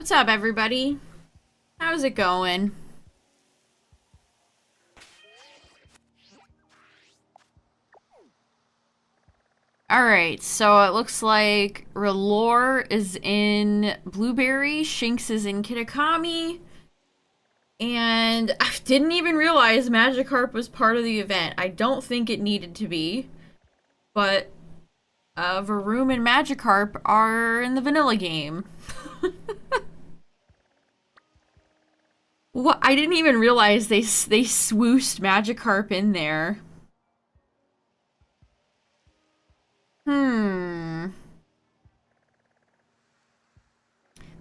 What's up, everybody? How's it going? Alright, so it looks like Relore is in Blueberry, Shinx is in Kitakami, and I didn't even realize Magikarp was part of the event. I don't think it needed to be, but Varoom and Magikarp are in the vanilla game. What? I didn't even realize they swooshed Magikarp in there. Hmm.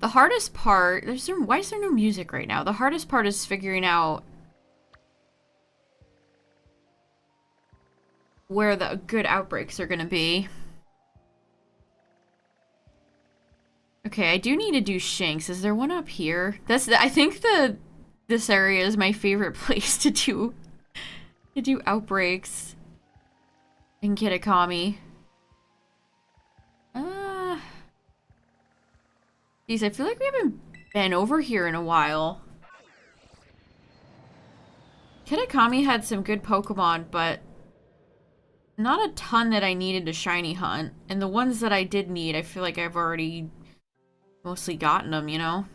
The hardest part, why is there no music right now? The hardest part is figuring out where the good outbreaks are gonna be. Okay, I do need to do Shinx. Is there one up here? I think this area is my favorite place to do outbreaks in Kitakami. Geez, I feel like we haven't been over here in a while. Kitakami had some good Pokemon, but not a ton that I needed to shiny hunt. And the ones that I did need, I feel like I've already mostly gotten them, you know?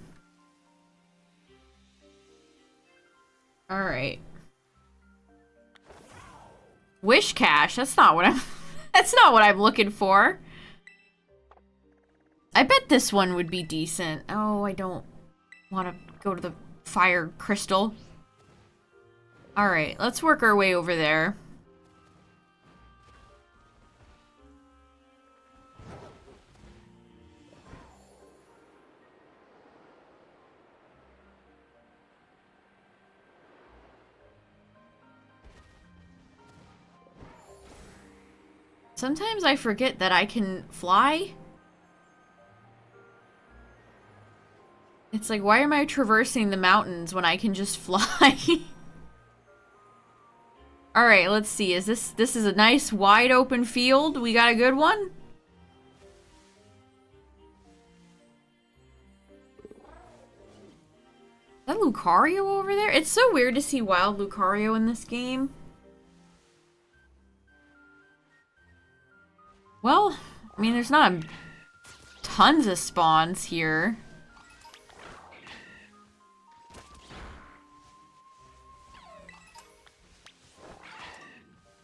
Alright. Wish Cache, that's not what I'm that's not what I'm looking for. I bet this one would be decent. Oh, I don't want to go to the fire crystal. Alright, let's work our way over there. Sometimes I forget that I can fly. It's like, why am I traversing the mountains when I can just fly? Alright, let's see. This is a nice wide open field? We got a good one? Is that Lucario over there? It's so weird to see wild Lucario in this game. Well, I mean, there's not tons of spawns here.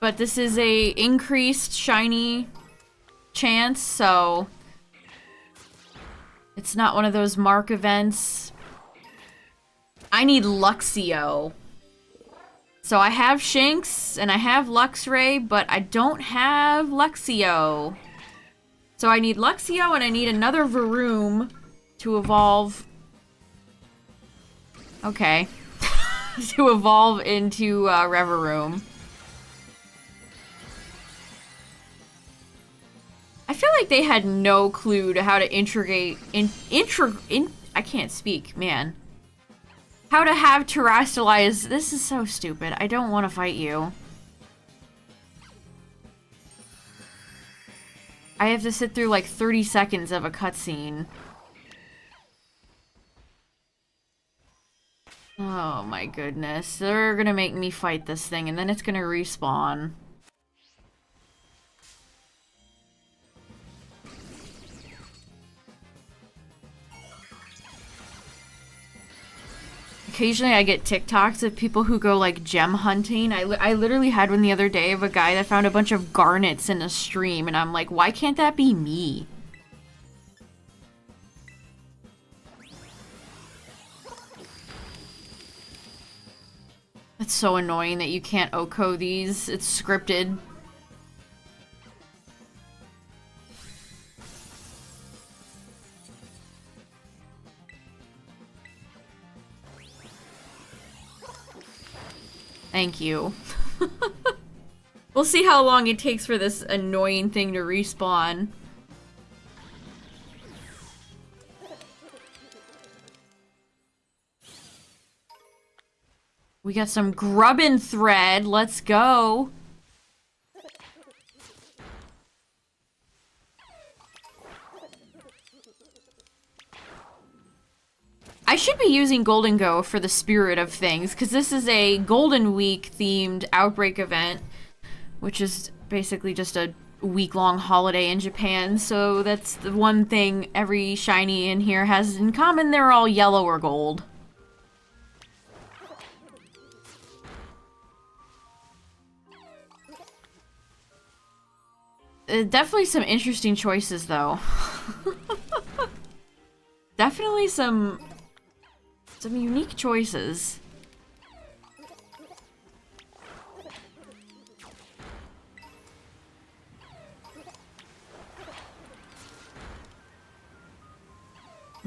But this is a increased shiny chance, so it's not one of those mark events. I need Luxio. So I have Shinx and I have Luxray, but I don't have Luxio. So I need Luxio and I need another Varoom to evolve. Okay. To evolve into Reveroom. I feel like they had no clue to how to integrate I can't speak, man. How to have terrestrialize. This is so stupid. I don't want to fight you. I have to sit through like 30 seconds of a cutscene. Oh my goodness. They're gonna make me fight this thing and then it's gonna respawn. Occasionally I get TikToks of people who go like gem hunting. I literally had one the other day of a guy that found a bunch of garnets in a stream and I'm like, why can't that be me? It's so annoying that you can't OHKO these. It's scripted. Thank you. We'll see how long it takes for this annoying thing to respawn. We got some grubbin thread. Let's go. be using Golden Go for the spirit of things, because this is a Golden Week themed Outbreak event, which is basically just a week-long holiday in Japan, so that's the one thing every shiny in here has in common. They're all yellow or gold. Definitely some interesting choices, though. Definitely some unique choices.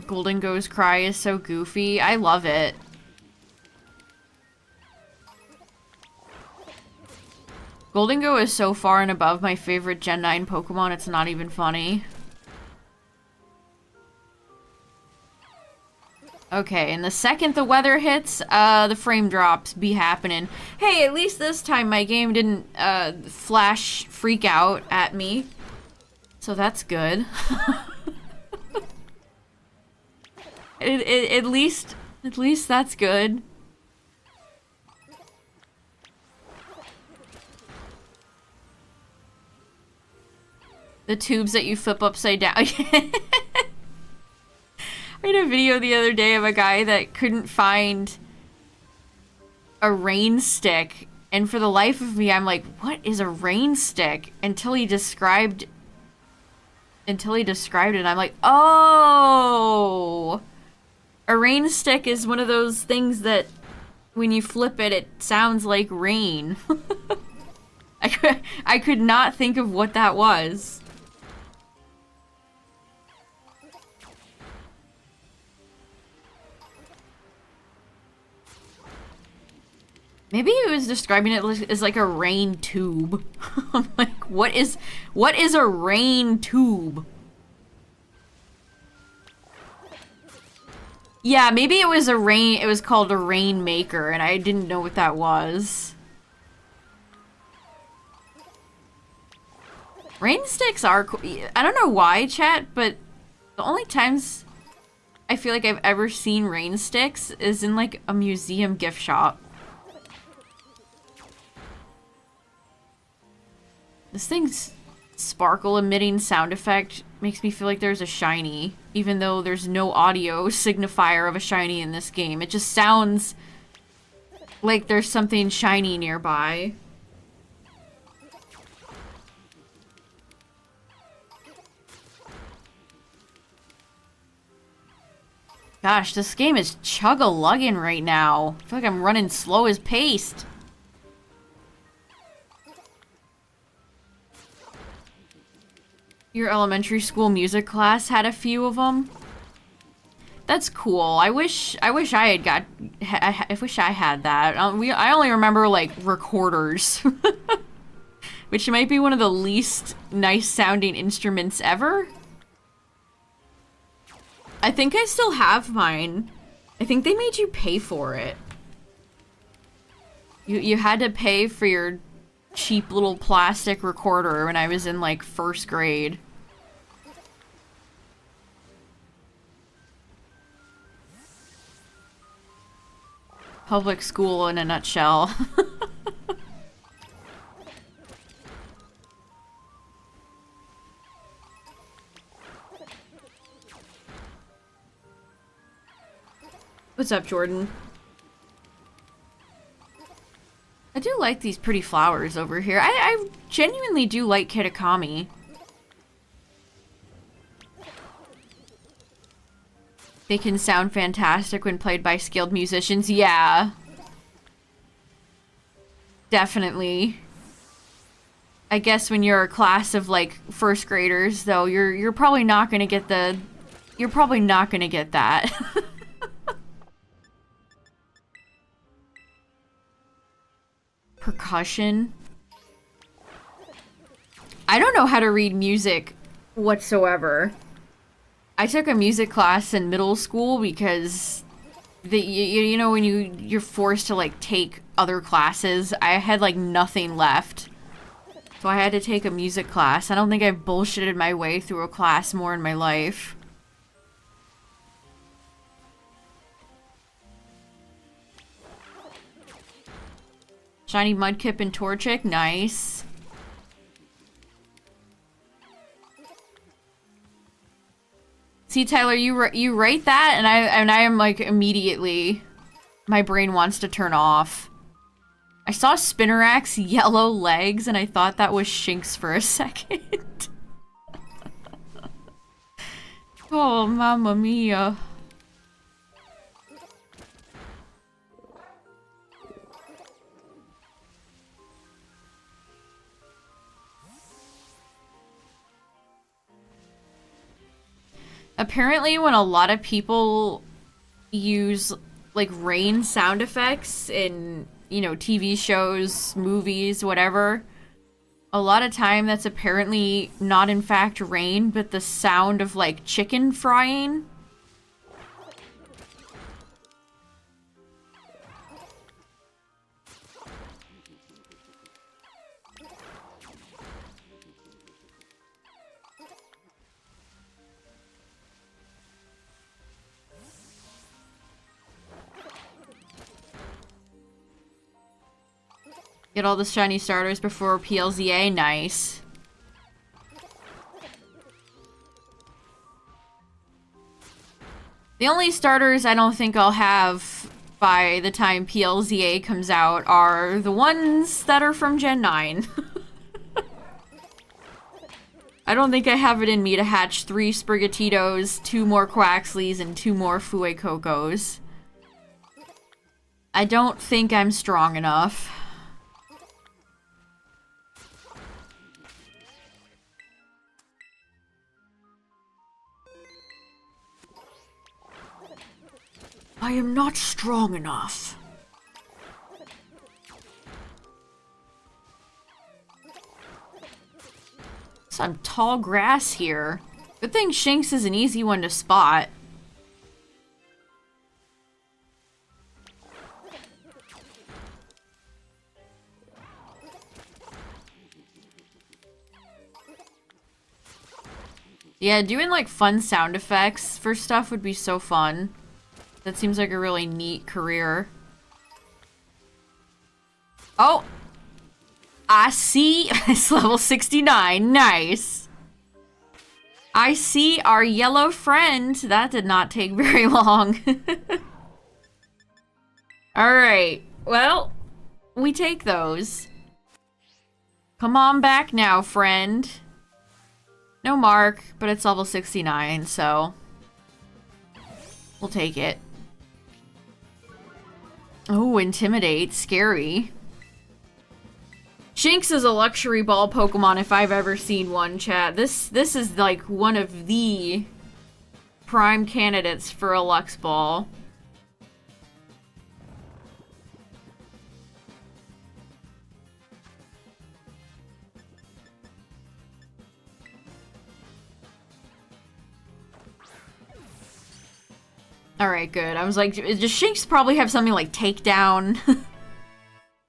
Golden Go's cry is so goofy. I love it. Golden Go is so far and above my favorite Gen 9 Pokemon, it's not even funny. Okay, and the second the weather hits, the frame drops be happening. Hey, at least this time my game didn't, flash freak out at me. So that's good. At least that's good. The tubes that you flip upside down. I made a video the other day of a guy that couldn't find a rain stick, and for the life of me, I'm like, what is a rain stick? Until he described it, and I'm like, oh, a rain stick is one of those things that when you flip it, it sounds like rain. I could not think of what that was. Maybe it was describing it as like a rain tube. I'm like, what is a rain tube? Yeah, maybe it was called a rainmaker, and I didn't know what that was. Rain sticks are cool. I don't know why, chat, but the only times I feel like I've ever seen rain sticks is in like a museum gift shop. This thing's sparkle emitting sound effect makes me feel like there's a shiny, even though there's no audio signifier of a shiny in this game. It just sounds like there's something shiny nearby. Gosh, this game is chug-a-lugging right now. I feel like I'm running slow as paced. Your elementary school music class had a few of them. That's cool. I wish I had that. I only remember like recorders, which might be one of the least nice sounding instruments ever. I think I still have mine. I think they made you pay for it. You had to pay for your cheap little plastic recorder when I was in like first grade. Public school in a nutshell. What's up, Jordan? I do like these pretty flowers over here. I genuinely do like Kitakami. They can sound fantastic when played by skilled musicians. Yeah. Definitely. I guess when you're a class of like first graders though, you're probably not gonna get that. Percussion. I don't know how to read music whatsoever. I took a music class in middle school because you know when you're forced to like take other classes, I had like nothing left. So I had to take a music class. I don't think I've bullshitted my way through a class more in my life. Shiny Mudkip and Torchic, nice. See, Tyler, you write that, and I am like immediately, my brain wants to turn off. I saw Spinarak's yellow legs, and I thought that was Shinx for a second. Oh, mamma mia. Apparently, when a lot of people use, like, rain sound effects in, you know, TV shows, movies, whatever, a lot of time that's apparently not in fact rain, but the sound of, like, chicken frying. Get all the shiny starters before PLZA, nice. The only starters I don't think I'll have by the time PLZA comes out are the ones that are from Gen 9. I don't think I have it in me to hatch 3 Sprigatitos, 2 more Quaxleys, and 2 more Fuecocos. I don't think I'm strong enough. I am not strong enough. Some tall grass here. Good thing Shinx is an easy one to spot. Yeah, doing like fun sound effects for stuff would be so fun. That seems like a really neat career. Oh! I see... It's level 69. Nice. I see our yellow friend. That did not take very long. Alright. Well, we take those. Come on back now, friend. No mark, but it's level 69, so... we'll take it. Oh, intimidate. Scary. Shinx is a luxury ball Pokemon if I've ever seen one, chat. This is like one of the prime candidates for a Lux Ball. Alright, good. I was like, does Shinx probably have something like Takedown?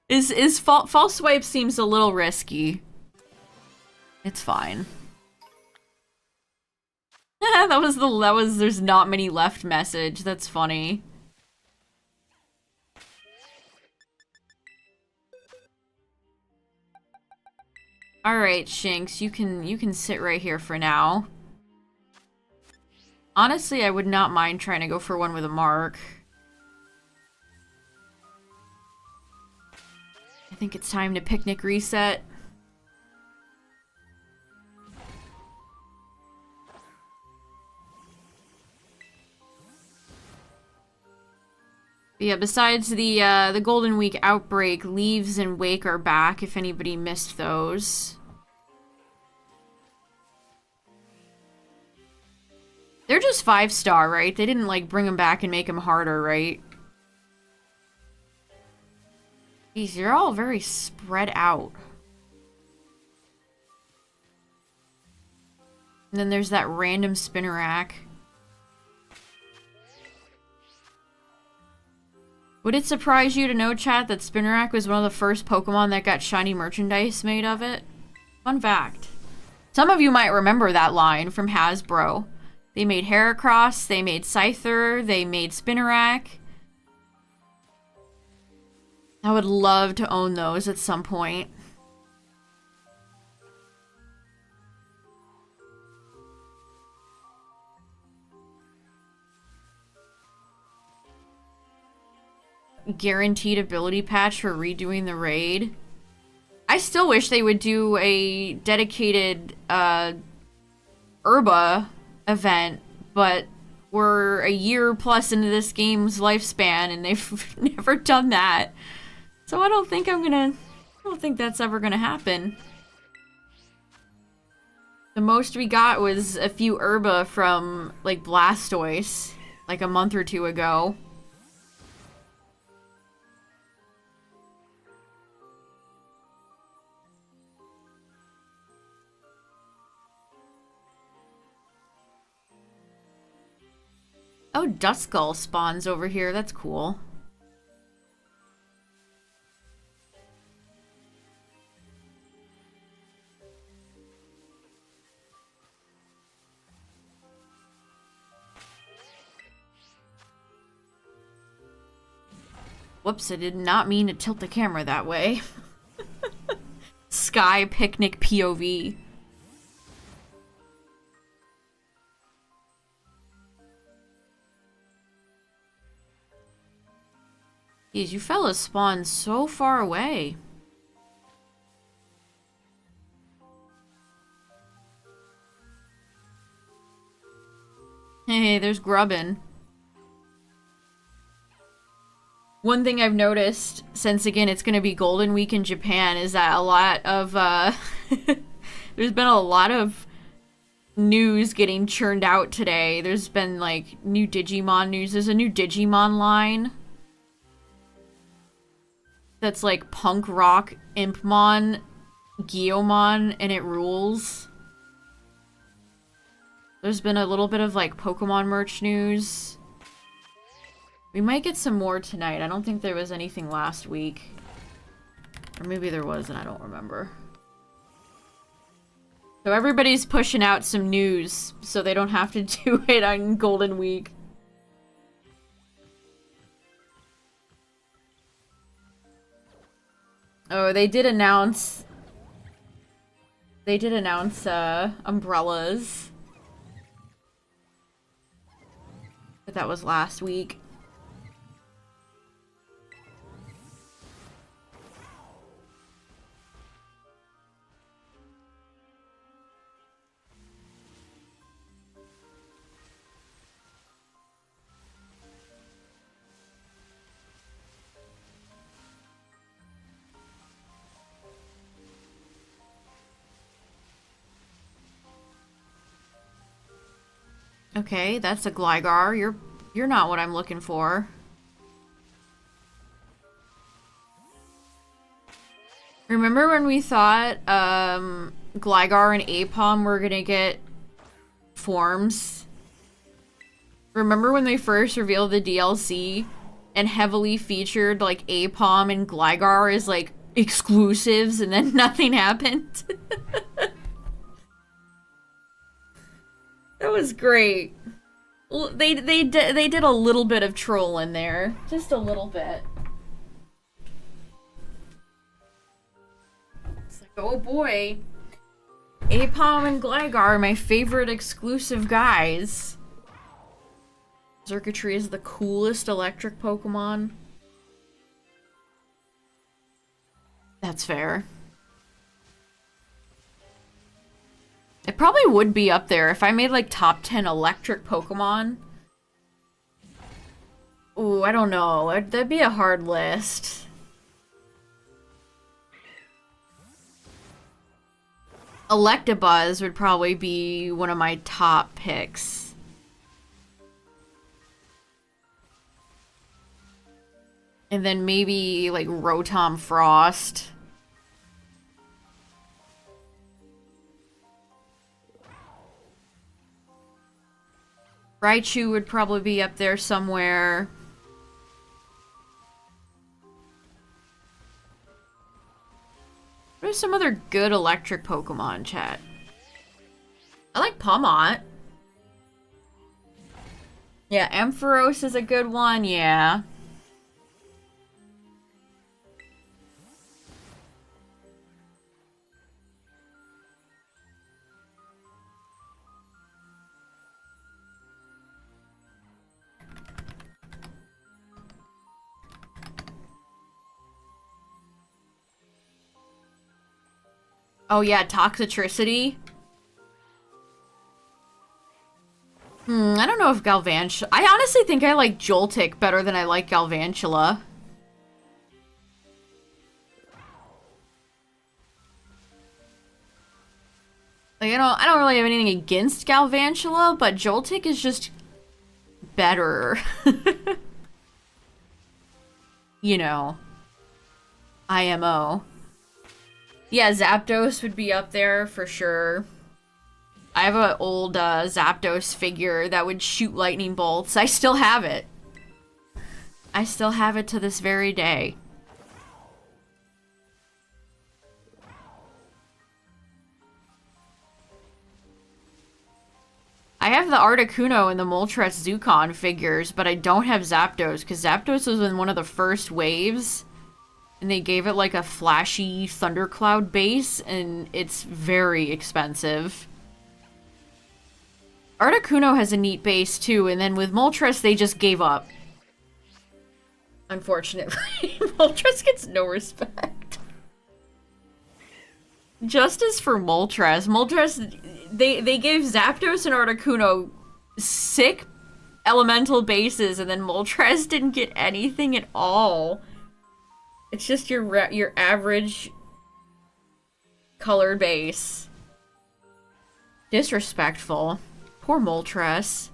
False Swipe seems a little risky. It's fine. There's not many left message. That's funny. Alright, Shinx, you can sit right here for now. Honestly, I would not mind trying to go for one with a mark. I think it's time to picnic reset. Yeah, besides the Golden Week Outbreak, Leaves and Wake are back if anybody missed those. They're just 5-star, right? They didn't, like, bring them back and make them harder, right? These are all very spread out. And then there's that random Spinarak. Would it surprise you to know, chat, that Spinarak was one of the first Pokemon that got shiny merchandise made of it? Fun fact. Some of you might remember that line from Hasbro. They made Heracross, they made Scyther, they made Spinarak. I would love to own those at some point. Guaranteed ability patch for redoing the raid. I still wish they would do a dedicated Herba event, but we're a year plus into this game's lifespan and they've never done that. So I don't think that's ever gonna happen. The most we got was a few Herba from like Blastoise like a month or two ago. Oh, Duskull spawns over here. That's cool. Whoops, I did not mean to tilt the camera that way. Sky Picnic POV. Jeez, you fellas spawned so far away. Hey, there's Grubbin. One thing I've noticed, since again it's gonna be Golden Week in Japan, is that a lot of, there's been a lot of news getting churned out today. There's been, like, new Digimon news. There's a new Digimon line that's like punk rock Impmon, Gyomon, and it rules. There's been a little bit of like Pokemon merch news. We might get some more tonight. I don't think there was anything last week. Or maybe there was and I don't remember. So everybody's pushing out some news so they don't have to do it on Golden Week. Oh, they did announce umbrellas. But that was last week. Okay, that's a Gligar. You're not what I'm looking for. Remember when we thought Gligar and Aipom were gonna get forms? Remember when they first revealed the DLC and heavily featured like Aipom and Gligar as like exclusives and then nothing happened? That was great. They did a little bit of troll in there. Just a little bit. It's like, oh boy. Aipom and Gligar are my favorite exclusive guys. Xurkitree is the coolest electric Pokemon. That's fair. It probably would be up there if I made like top 10 electric Pokemon. Ooh, I don't know. That'd be a hard list. Electabuzz would probably be one of my top picks. And then maybe like Rotom Frost. Raichu would probably be up there somewhere. What are some other good electric Pokemon, chat? I like Pomot. Yeah, Ampharos is a good one, yeah. Oh yeah, Toxicity. I don't know if Galvantula... I honestly think I like Joltik better than I like Galvantula. Like, I don't really have anything against Galvantula, but Joltik is just better. You know. IMO. Yeah, Zapdos would be up there for sure. I have an old Zapdos figure that would shoot lightning bolts. I still have it. I still have it to this very day. I have the Articuno and the Moltres Zukon figures, but I don't have Zapdos, because Zapdos was in one of the first waves, and they gave it like a flashy thundercloud base, and it's very expensive. Articuno has a neat base too, and then with Moltres, they just gave up. Unfortunately, Moltres gets no respect. Justice for Moltres. Moltres, they gave Zapdos and Articuno sick elemental bases, and then Moltres didn't get anything at all. It's just your average color base. Disrespectful. Poor Moltres.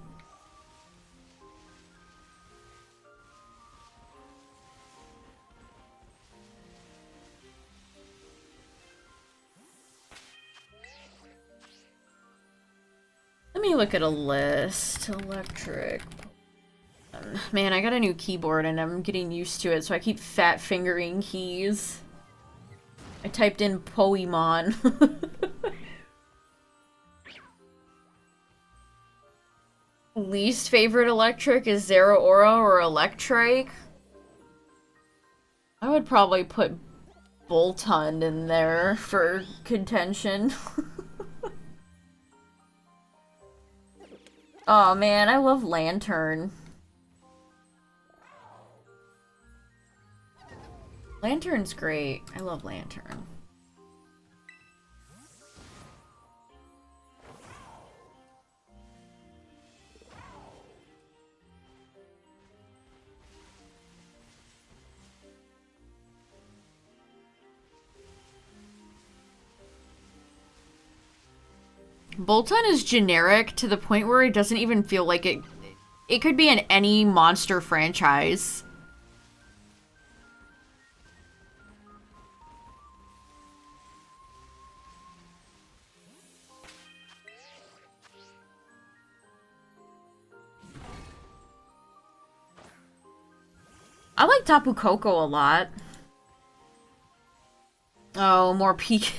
Let me look at a list. Electric. Man, I got a new keyboard and I'm getting used to it, so I keep fat fingering keys. I typed in Poemon. Least favorite electric is Zeraora or Electrike. I would probably put Boltund in there for contention. Oh man, I love Lantern. Lantern's great. I love Lantern. Boltund is generic to the point where it doesn't even feel like it. It could be in any monster franchise. I like Tapu Koko a lot. Oh, more peak.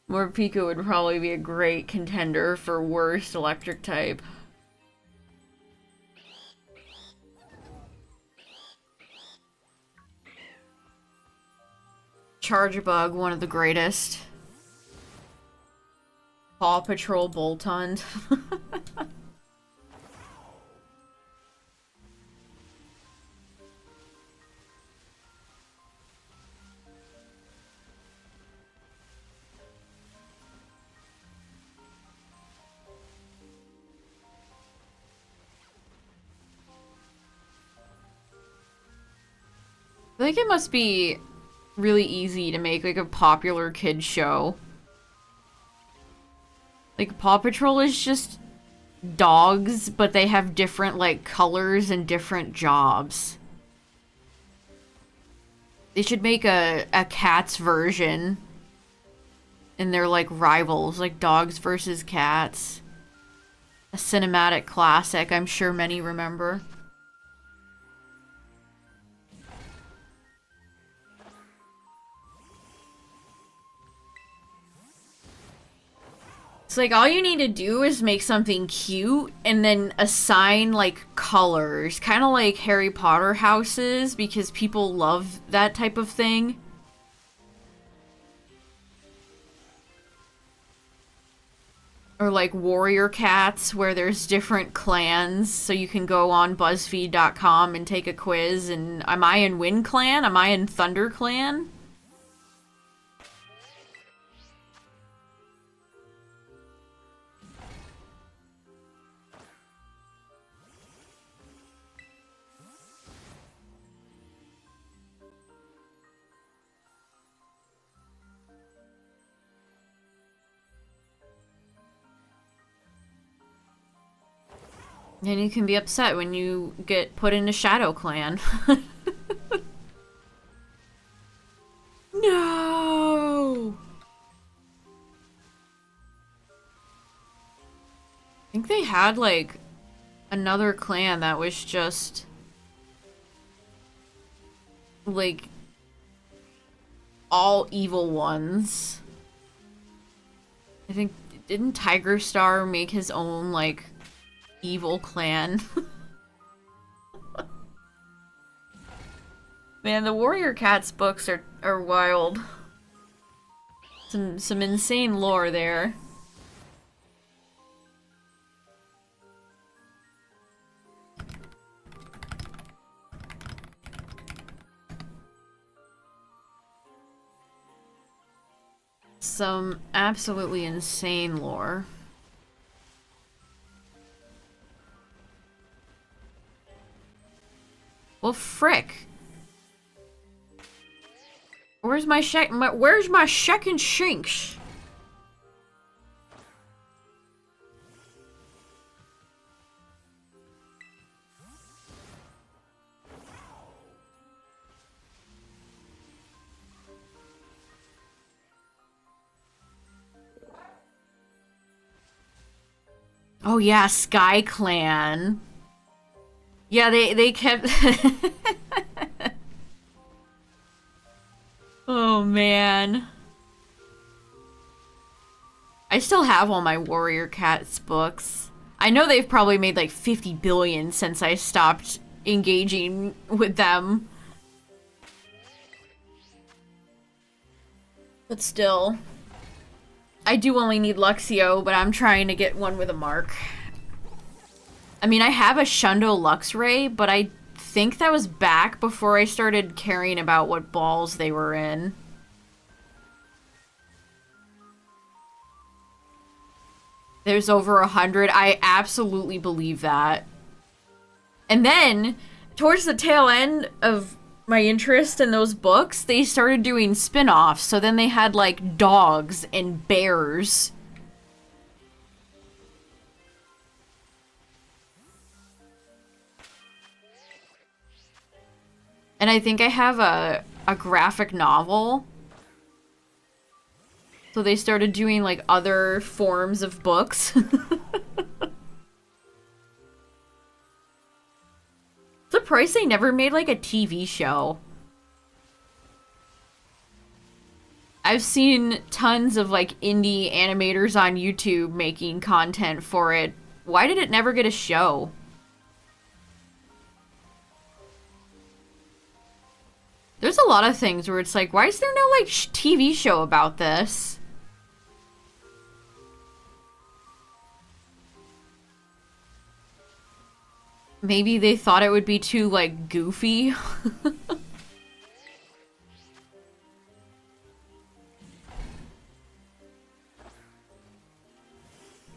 Morpeko would probably be a great contender for worst electric type. Chargebug, one of the greatest. Paw Patrol Boltund. I think it must be really easy to make like a popular kid show. Like Paw Patrol is just dogs, but they have different like colors and different jobs. They should make a cats version. And they're like rivals, like dogs versus cats. A cinematic classic, I'm sure many remember. It's like all you need to do is make something cute and then assign like colors, kind of like Harry Potter houses, because people love that type of thing. Or like warrior cats, where there's different clans, so you can go on BuzzFeed.com and take a quiz and am I in Wind Clan? Am I in Thunder Clan? And you can be upset when you get put into Shadow Clan. No! I think they had, like, another clan that was just... like... all evil ones. I think... didn't Tiger Star make his own, like, evil clan? Man, the Warrior Cats books are wild. Some insane lore there. Some absolutely insane lore. Well, frick. Where's my second Shinx? Oh yeah, Sky Clan. Yeah, they kept Oh man. I still have all my Warrior Cats books. I know they've probably made like 50 billion since I stopped engaging with them. But still. I do only need Luxio, but I'm trying to get one with a mark. I mean, I have a Shundo Luxray, but I think that was back before I started caring about what balls they were in. There's over 100. I absolutely believe that. And then, towards the tail end of my interest in those books, they started doing spin-offs. So then they had, like, dogs and bears. And I think I have a graphic novel. So they started doing, like, other forms of books. Surprised they never made, like, a TV show. I've seen tons of, like, indie animators on YouTube making content for it. Why did it never get a show? There's a lot of things where it's like, why is there no, like, TV show about this? Maybe they thought it would be too, like, goofy.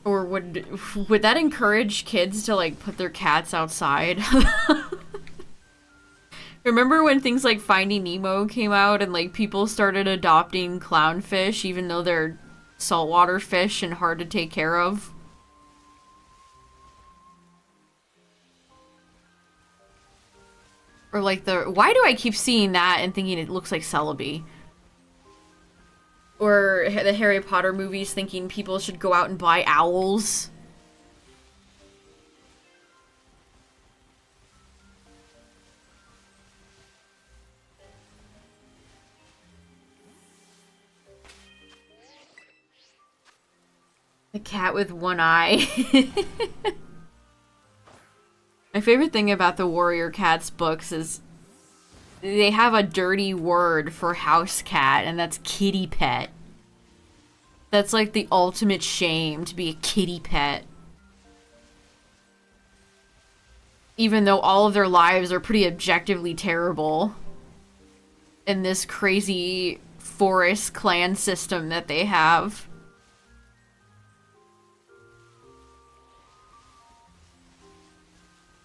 Or would that encourage kids to, like, put their cats outside? Remember when things like Finding Nemo came out and, like, people started adopting clownfish even though they're saltwater fish and hard to take care of? Or, like, why do I keep seeing that and thinking it looks like Celebi? Or the Harry Potter movies thinking people should go out and buy owls? The cat with one eye. My favorite thing about the Warrior Cats books is they have a dirty word for house cat, and that's kitty pet. That's like the ultimate shame, to be a kitty pet. Even though all of their lives are pretty objectively terrible in this crazy forest clan system that they have.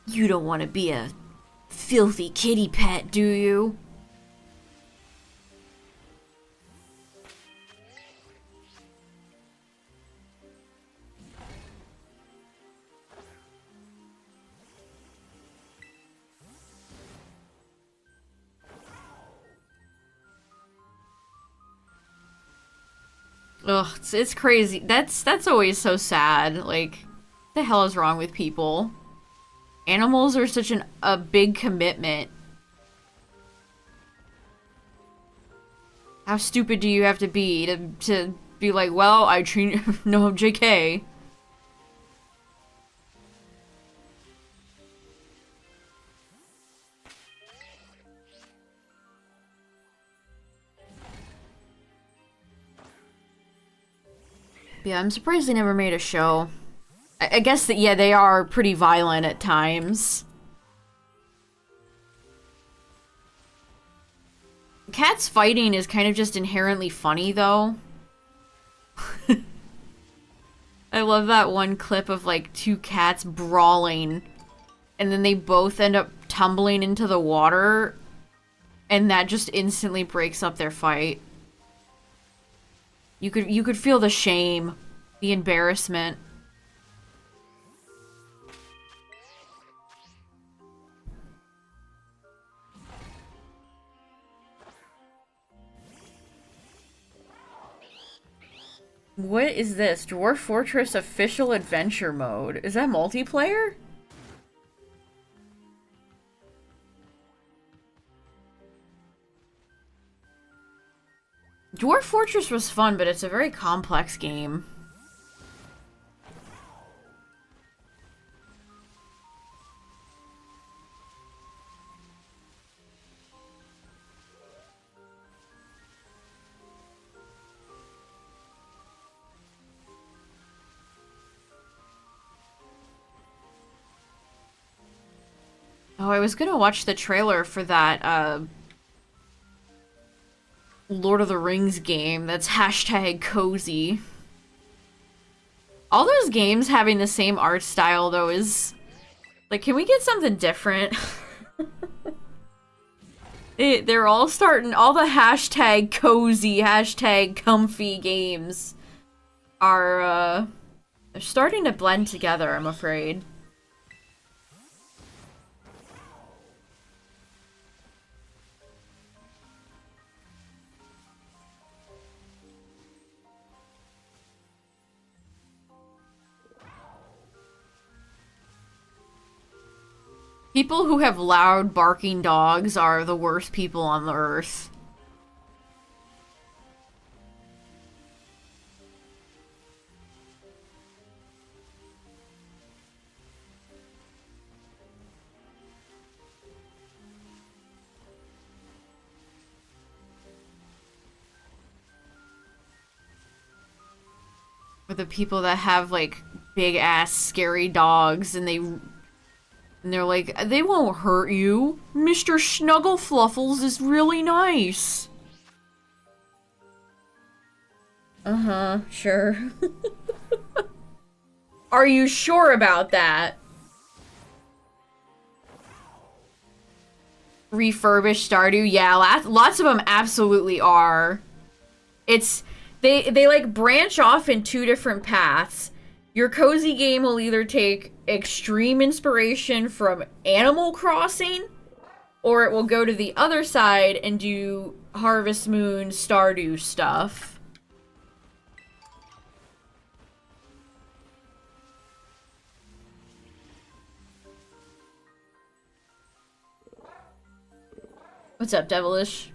You don't want to be a filthy kitty pet, do you? Ugh, it's crazy. That's always so sad. Like, what the hell is wrong with people? Animals are such a big commitment. How stupid do you have to be to be like, well, I treat no, JK. Yeah, I'm surprised they never made a show. I guess that, yeah, they are pretty violent at times. Cats fighting is kind of just inherently funny, though. I love that one clip of, like, two cats brawling, and then they both end up tumbling into the water, and that just instantly breaks up their fight. You could feel the shame, the embarrassment. What is this? Dwarf Fortress Official Adventure Mode. Is that multiplayer? Dwarf Fortress was fun, but it's a very complex game. Oh, I was gonna watch the trailer for that, Lord of the Rings game that's hashtag cozy. All those games having the same art style, though, is... Like, can we get something different? They're all starting... All the hashtag cozy, hashtag comfy games are, they're starting to blend together, I'm afraid. People who have loud barking dogs are the worst people on the earth. Or the people that have, like, big ass scary dogs and they're like, they won't hurt you. Mr. Snugglefluffles is really nice. Uh-huh, sure. Are you sure about that? Refurbished Stardew? Yeah, lots of them absolutely are. They like branch off in two different paths. Your cozy game will either take extreme inspiration from Animal Crossing, or it will go to the other side and do Harvest Moon Stardew stuff. What's up, Devilish?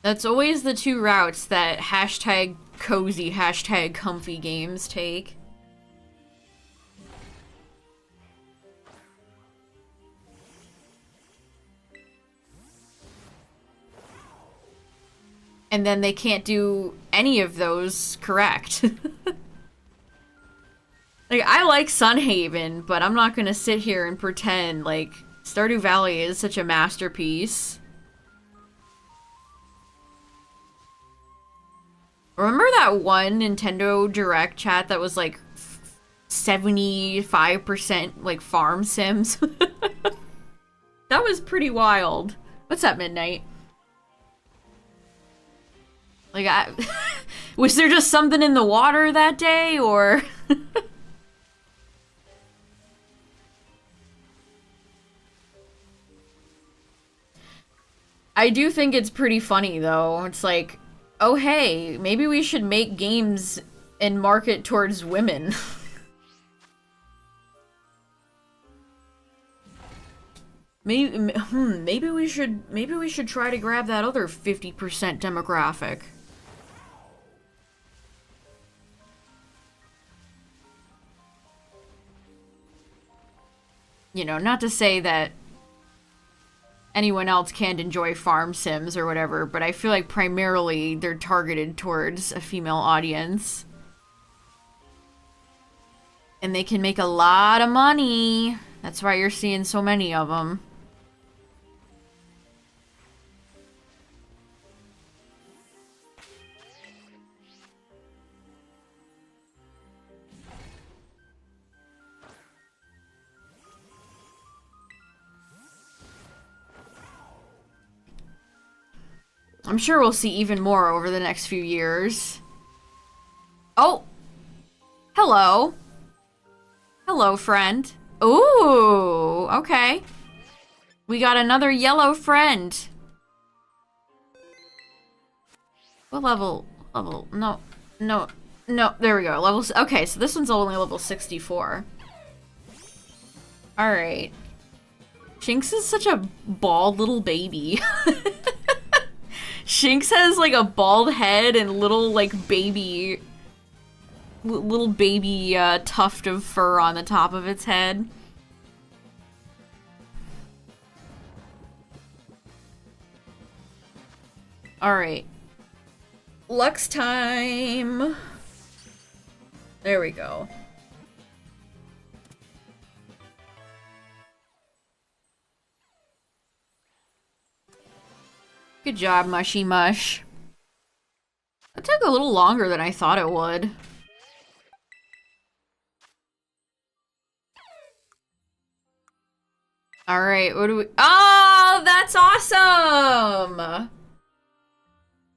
That's always the two routes that hashtag cozy, hashtag comfy games take. And then they can't do any of those correct. Like, I like Sunhaven, but I'm not gonna sit here and pretend like Stardew Valley is such a masterpiece. Remember that one Nintendo Direct chat that was like 75% like farm sims? That was pretty wild. What's up, Midnight? Like, Was there just something in the water that day, or? I do think it's pretty funny, though. It's like, oh hey, maybe we should make games and market towards women. maybe we should try to grab that other 50% demographic. You know, not to say that anyone else can't enjoy farm sims or whatever, but I feel like primarily they're targeted towards a female audience. And they can make a lot of money. That's why you're seeing so many of them. I'm sure we'll see even more over the next few years. Oh! Hello. Hello, friend. Ooh, okay. We got another yellow friend. What level? No. There we go. Okay, so this one's only level 64. Alright. Shinx is such a bald little baby. Shinx has like a bald head and little like baby tuft of fur on the top of its head. Alright. Lux time! There we go. Good job, Mushy Mush. That took a little longer than I thought it would. Alright, what do we- Oh, that's awesome!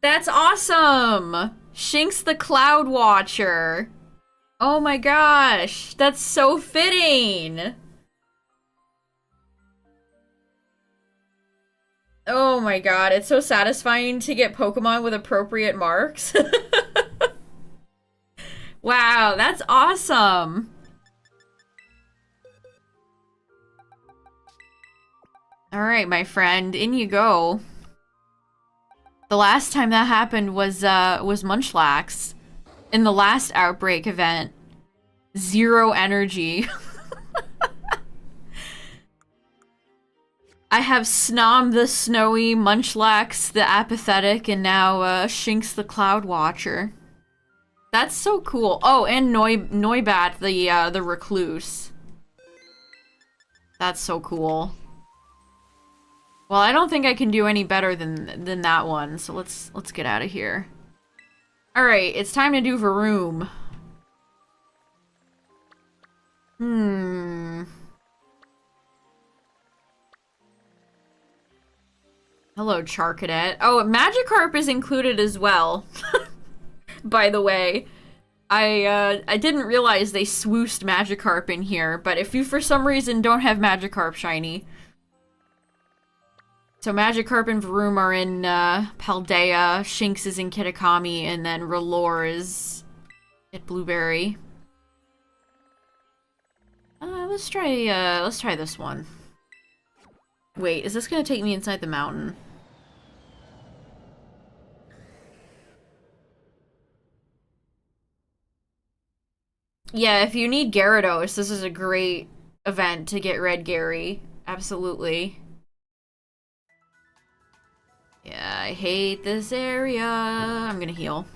That's awesome! Shinx the Cloud Watcher. Oh my gosh, that's so fitting! Oh my god, it's so satisfying to get Pokemon with appropriate marks. Wow, that's awesome! Alright, my friend, in you go. The last time that happened was Munchlax. In the last Outbreak event. 0 energy. I have Snom the Snowy, Munchlax the Apathetic, and now Shinx the Cloud Watcher. That's so cool. Oh, and Noibat the Recluse. That's so cool. Well, I don't think I can do any better than that one, so let's get out of here. All right, it's time to do Varoom. Hello, Charcadet. Oh, Magikarp is included as well. By the way, I didn't realize they swooshed Magikarp in here, but if you for some reason don't have Magikarp shiny, so Magikarp and Varoom are in PLZA, Shinx is in Kitakami, and then R'hllor is at Blueberry. Let's try this one. Wait, is this gonna take me inside the mountain? Yeah, if you need Gyarados, this is a great event to get Red Gary. Absolutely. Yeah, I hate this area. I'm gonna heal.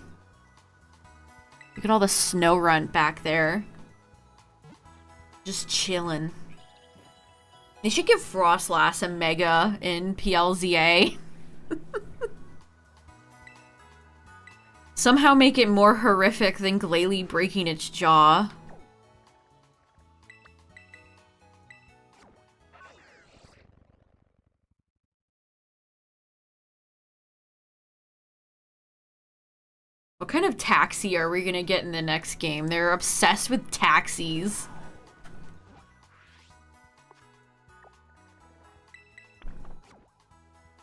Look at all the snow runt back there. Just chilling. They should give Frostlass a Mega in PLZA. Somehow make it more horrific than Glalie breaking its jaw. What kind of taxi are we gonna get in the next game? They're obsessed with taxis.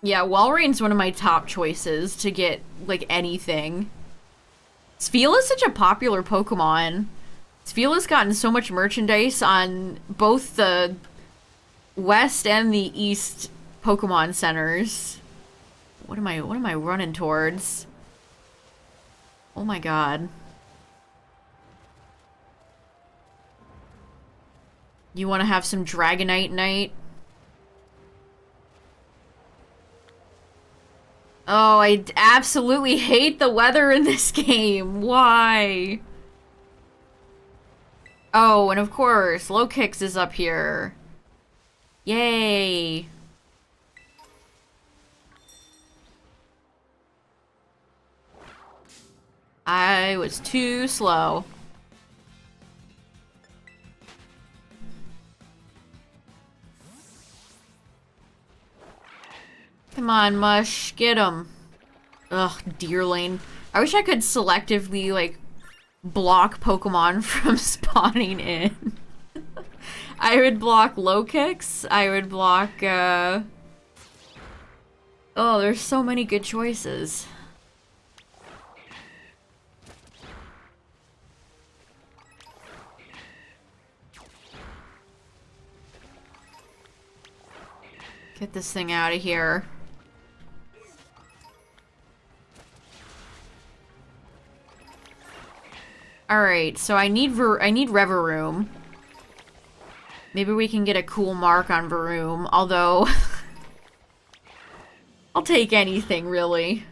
Yeah, Walreign's one of my top choices to get, like, anything. Sfeel is such a popular Pokemon. Sfeel has gotten so much merchandise on both the West and the East Pokemon centers. What am I running towards? Oh my god. You want to have some Dragonite night? Oh, I absolutely hate the weather in this game. Why? Oh, and of course, Low Kicks is up here. Yay. I was too slow. Come on, Mush. Get him. Ugh, Deerling. I wish I could selectively, like, block Pokemon from spawning in. I would block Low Kicks. I would block, Oh, there's so many good choices. Get this thing out of here. Alright, so I need Reveroom. Maybe we can get a cool mark on Varoom, although... I'll take anything, really.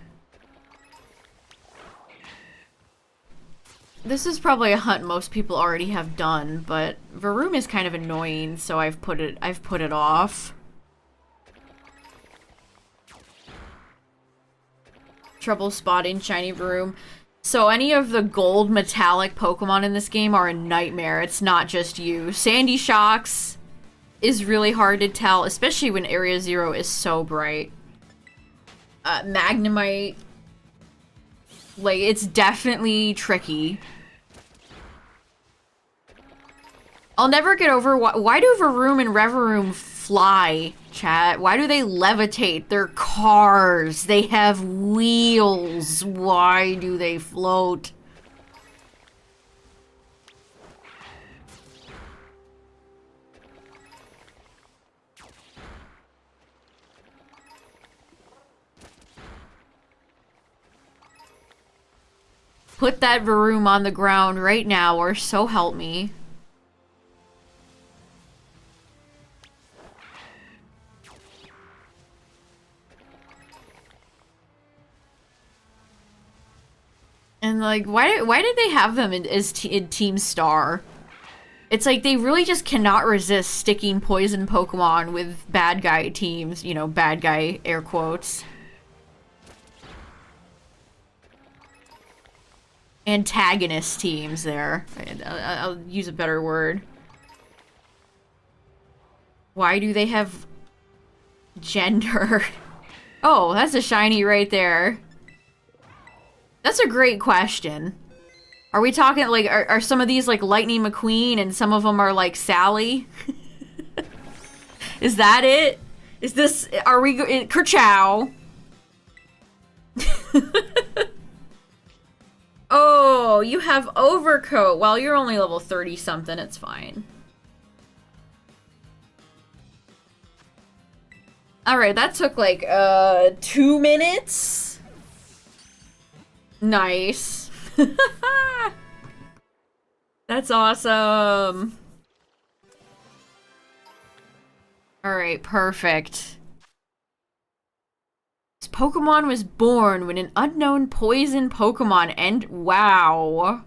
This is probably a hunt most people already have done, but Varoom is kind of annoying, so I've put it off. Trouble spotting shiny Varoom. So any of the gold metallic Pokemon in this game are a nightmare. It's not just you. Sandy Shocks is really hard to tell, especially when Area 0 is so bright. Magnemite, like, it's definitely tricky. I'll never get over why do Varoom and Reveroom fly, chat? Why do they levitate? They're cars. They have wheels. Why do they float? Put that Varoom on the ground right now, or so help me. And, like, why did they have them in Team Star? It's like they really just cannot resist sticking poison Pokemon with bad guy teams. You know, bad guy, air quotes. Antagonist teams there. I'll use a better word. Why do they have gender? Oh, that's a shiny right there. That's a great question. Are we talking, like, are some of these, like, Lightning McQueen and some of them are, like, Sally? Is that it? Is this, are we, Kerchow? Oh, you have Overcoat. Well, you're only level 30-something, it's fine. Alright, that took, like, 2 minutes? Nice. That's awesome. Alright, perfect. This Pokemon was born when an unknown poison Pokemon and wow.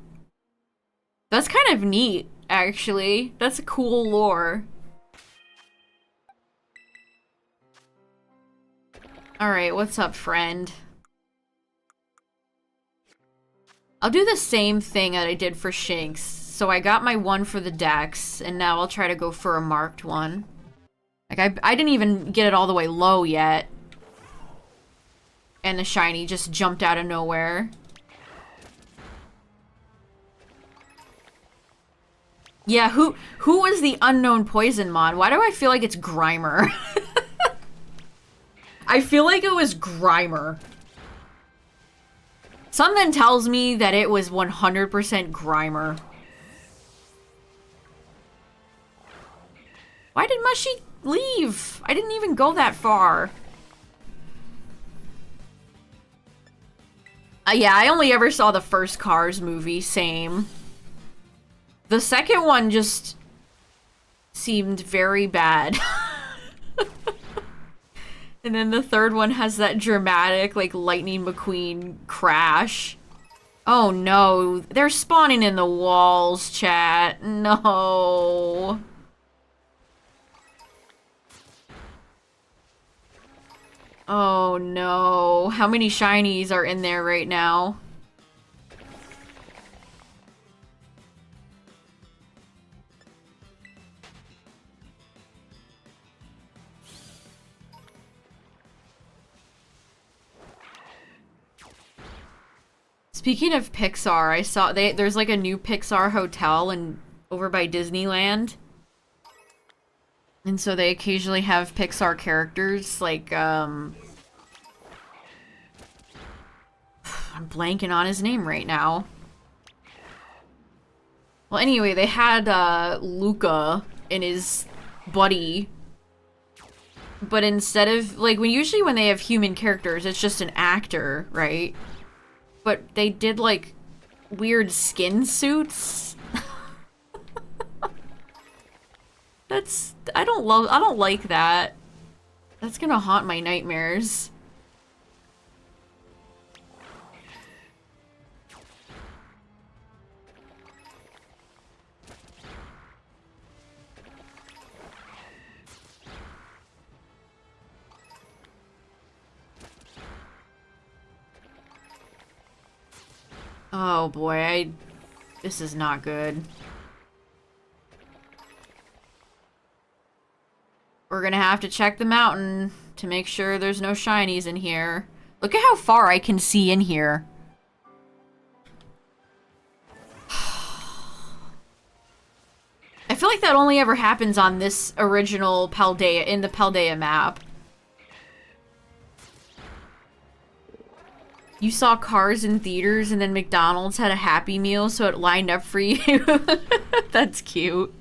That's kind of neat, actually. That's a cool lore. Alright, what's up, friend? I'll do the same thing that I did for Shinx. So I got my one for the Dex, and now I'll try to go for a marked one. Like, I didn't even get it all the way low yet. And the shiny just jumped out of nowhere. Yeah, who was the unknown poison mod? Why do I feel like it's Grimer? I feel like it was Grimer. Something tells me that it was 100% Grimer. Why did Mushy leave? I didn't even go that far. Yeah, I only ever saw the first Cars movie, same. The second one just seemed very bad. And then the third one has that dramatic, like, Lightning McQueen crash. Oh no, they're spawning in the walls, chat. No. Oh no. How many shinies are in there right now? Speaking of Pixar, I saw there's like a new Pixar hotel over by Disneyland. And so they occasionally have Pixar characters like I'm blanking on his name right now. Well, anyway, they had Luca and his buddy. But instead of like usually when they have human characters, it's just an actor, right? But they did like weird skin suits. I don't like that. That's gonna haunt my nightmares. Oh boy, this is not good. We're gonna have to check the mountain to make sure there's no shinies in here. Look at how far I can see in here. I feel like that only ever happens on this original PLZA, in the PLZA map. You saw Cars in theaters and then McDonald's had a Happy Meal so it lined up for you. That's cute.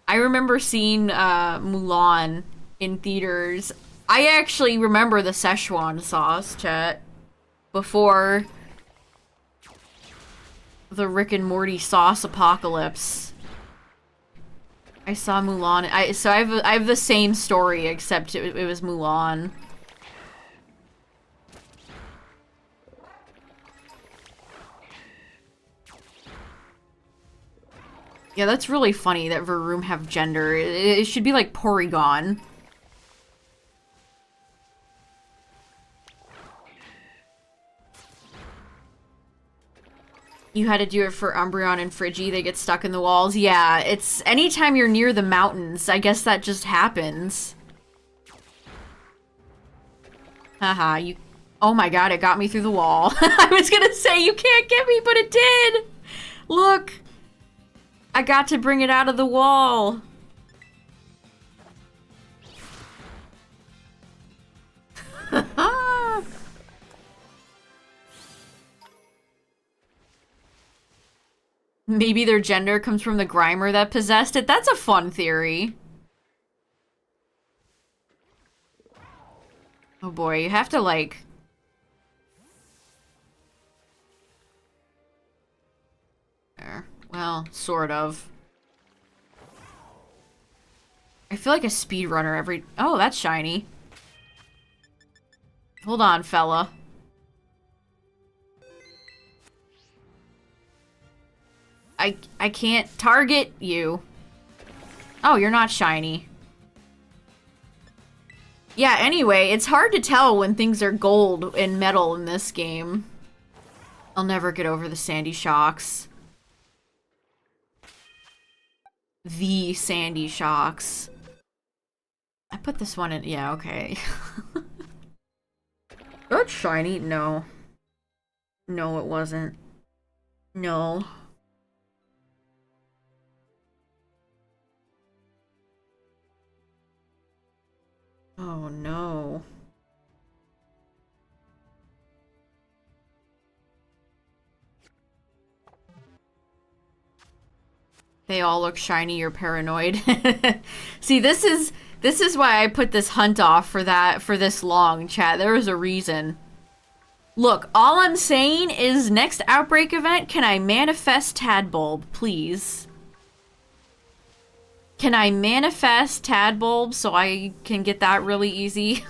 I remember seeing Mulan in theaters. I actually remember the Szechuan sauce, chat. Before the Rick and Morty sauce apocalypse. I saw Mulan. I have the same story except it was Mulan. Yeah, that's really funny that Varoom have gender. It should be like Porygon. You had to do it for Umbreon and Friggy. They get stuck in the walls. Yeah, it's anytime you're near the mountains. I guess that just happens. Haha, you... Oh my god, it got me through the wall. I was gonna say, you can't get me, but it did! Look! I got to bring it out of the wall. Maybe their gender comes from the Grimer that possessed it. That's a fun theory. Oh boy, you have to like... There. Well, sort of. I feel like a speedrunner every... Oh, that's shiny. Hold on, fella. I can't target you. Oh, you're not shiny. Yeah, anyway, it's hard to tell when things are gold and metal in this game. I'll never get over the sandy shocks. The sandy shocks. I put this one in... Yeah, okay. That's shiny? No. No, it wasn't. No. Oh no. They all look shiny, you're paranoid. See, this is why I put this hunt off for this long, chat. There was a reason. Look, all I'm saying is next Outbreak event, can I manifest Tadbulb, please? Can I manifest Tadbulb so I can get that really easy?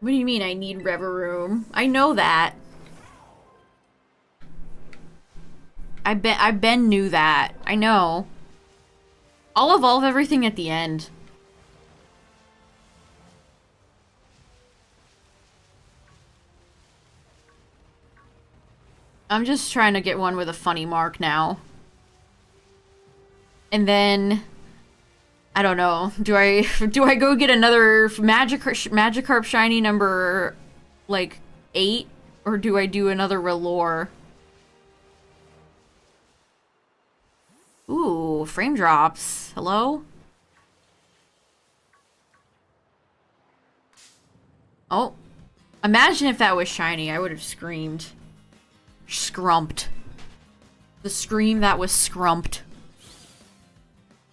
What do you mean I need Varoom? I know that. I Ben knew that. I know. I'll evolve everything at the end. I'm just trying to get one with a funny mark now. And then I don't know. Do I go get another Magikarp shiny number like 8 or do I do another Rellor? Ooh, frame drops. Hello? Oh. Imagine if that was shiny. I would have screamed. Scrumped. The scream that was scrumped.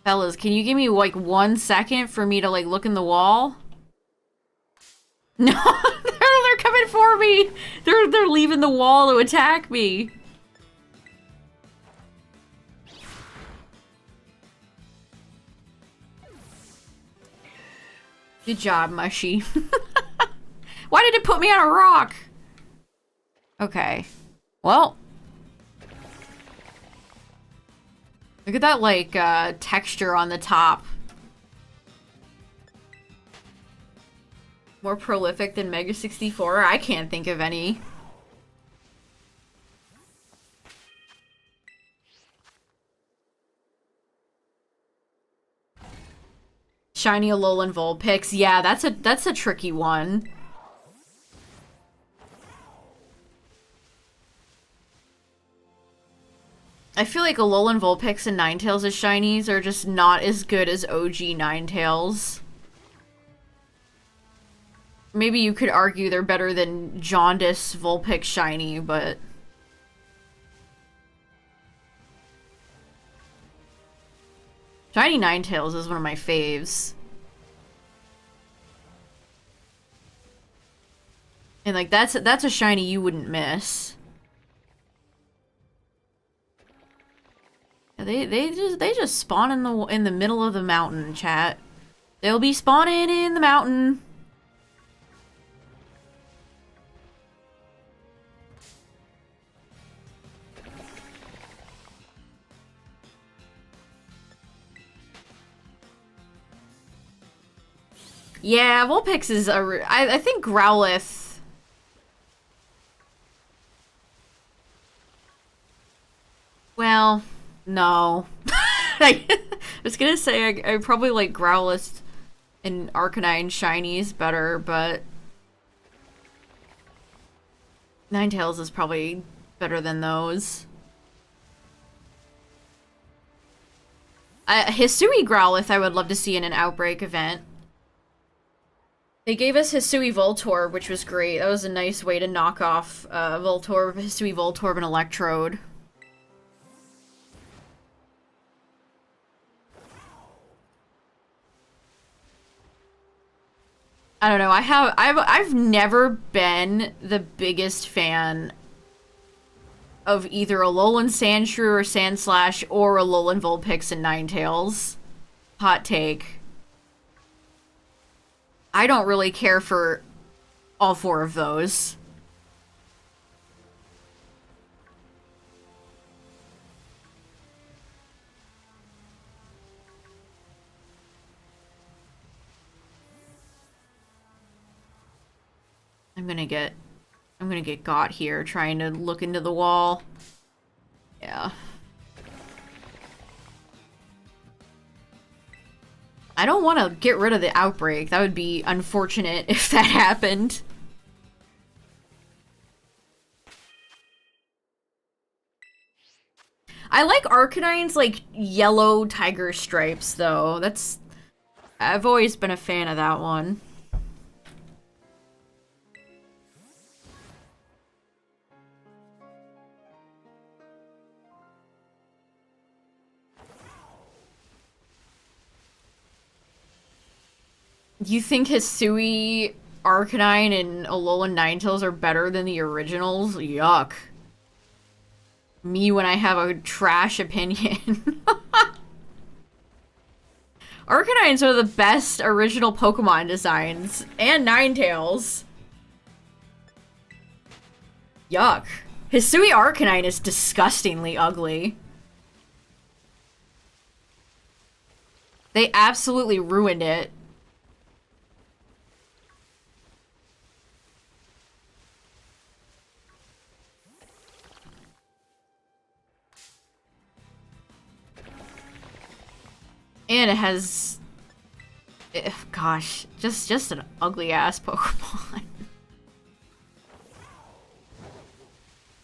Fellas, can you give me like 1 second for me to like look in the wall? No, they're coming for me. They're leaving the wall to attack me. Good job, Mushy. Why did it put me on a rock? Okay. Well. Look at that, like, texture on the top. More prolific than Mega 64? I can't think of any. Shiny Alolan Vulpix. Yeah, that's a tricky one. I feel like Alolan Vulpix and Ninetales as shinies are just not as good as OG Ninetales. Maybe you could argue they're better than Jaundice Vulpix shiny, but... Shiny Ninetales is one of my faves. And like, that's a shiny you wouldn't miss. They just spawn in the middle of the mountain, chat. They'll be spawning in the mountain. Yeah, Vulpix is I think Growlithe. Well, no. I was gonna say I probably like Growlithe and Arcanine shinies better, but Ninetales is probably better than those. Hisui Growlithe I would love to see in an Outbreak event. They gave us Hisui Voltorb, which was great. That was a nice way to knock off Voltorb, Hisui Voltorb, and Electrode. I don't know. I've never been the biggest fan of either Alolan Sandshrew or Sandslash or Alolan Vulpix and Ninetales. Hot take. I don't really care for all 4 of those. I'm gonna get I'm gonna get got here trying to look into the wall. Yeah. I don't want to get rid of the Outbreak. That would be unfortunate if that happened. I like Arcanine's, like, yellow tiger stripes, though. I've always been a fan of that one. You think Hisui, Arcanine, and Alolan Ninetales are better than the originals? Yuck. Me when I have a trash opinion. Arcanine's one of the best original Pokemon designs. And Ninetales. Yuck. Hisui Arcanine is disgustingly ugly. They absolutely ruined it. And it has... gosh, just an ugly-ass Pokemon.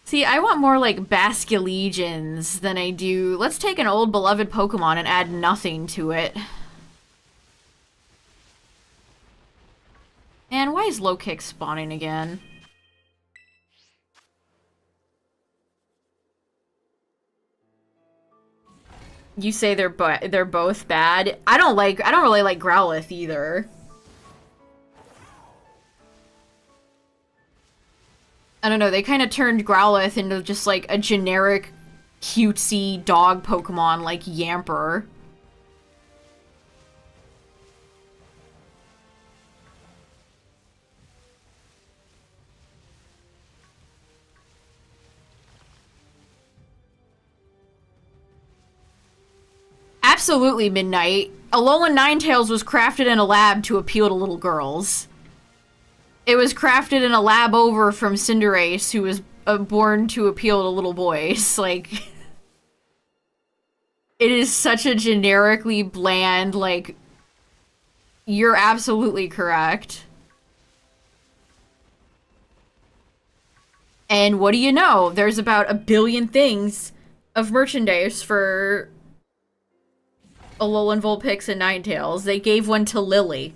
See, I want more, like, Basculegions than I do... Let's take an old beloved Pokemon and add nothing to it. And why is Low Kick spawning again? You say they're both bad. I don't really like Growlithe either. I don't know, they kind of turned Growlithe into just like a generic cutesy dog Pokemon like Yamper. Absolutely, Midnight. Alolan Ninetales was crafted in a lab to appeal to little girls. It was crafted in a lab over from Cinderace, who was born to appeal to little boys. Like, it is such a generically bland, like, you're absolutely correct. And what do you know? There's about 1 billion things of merchandise for Alolan Vulpix and Ninetales. They gave one to Lily.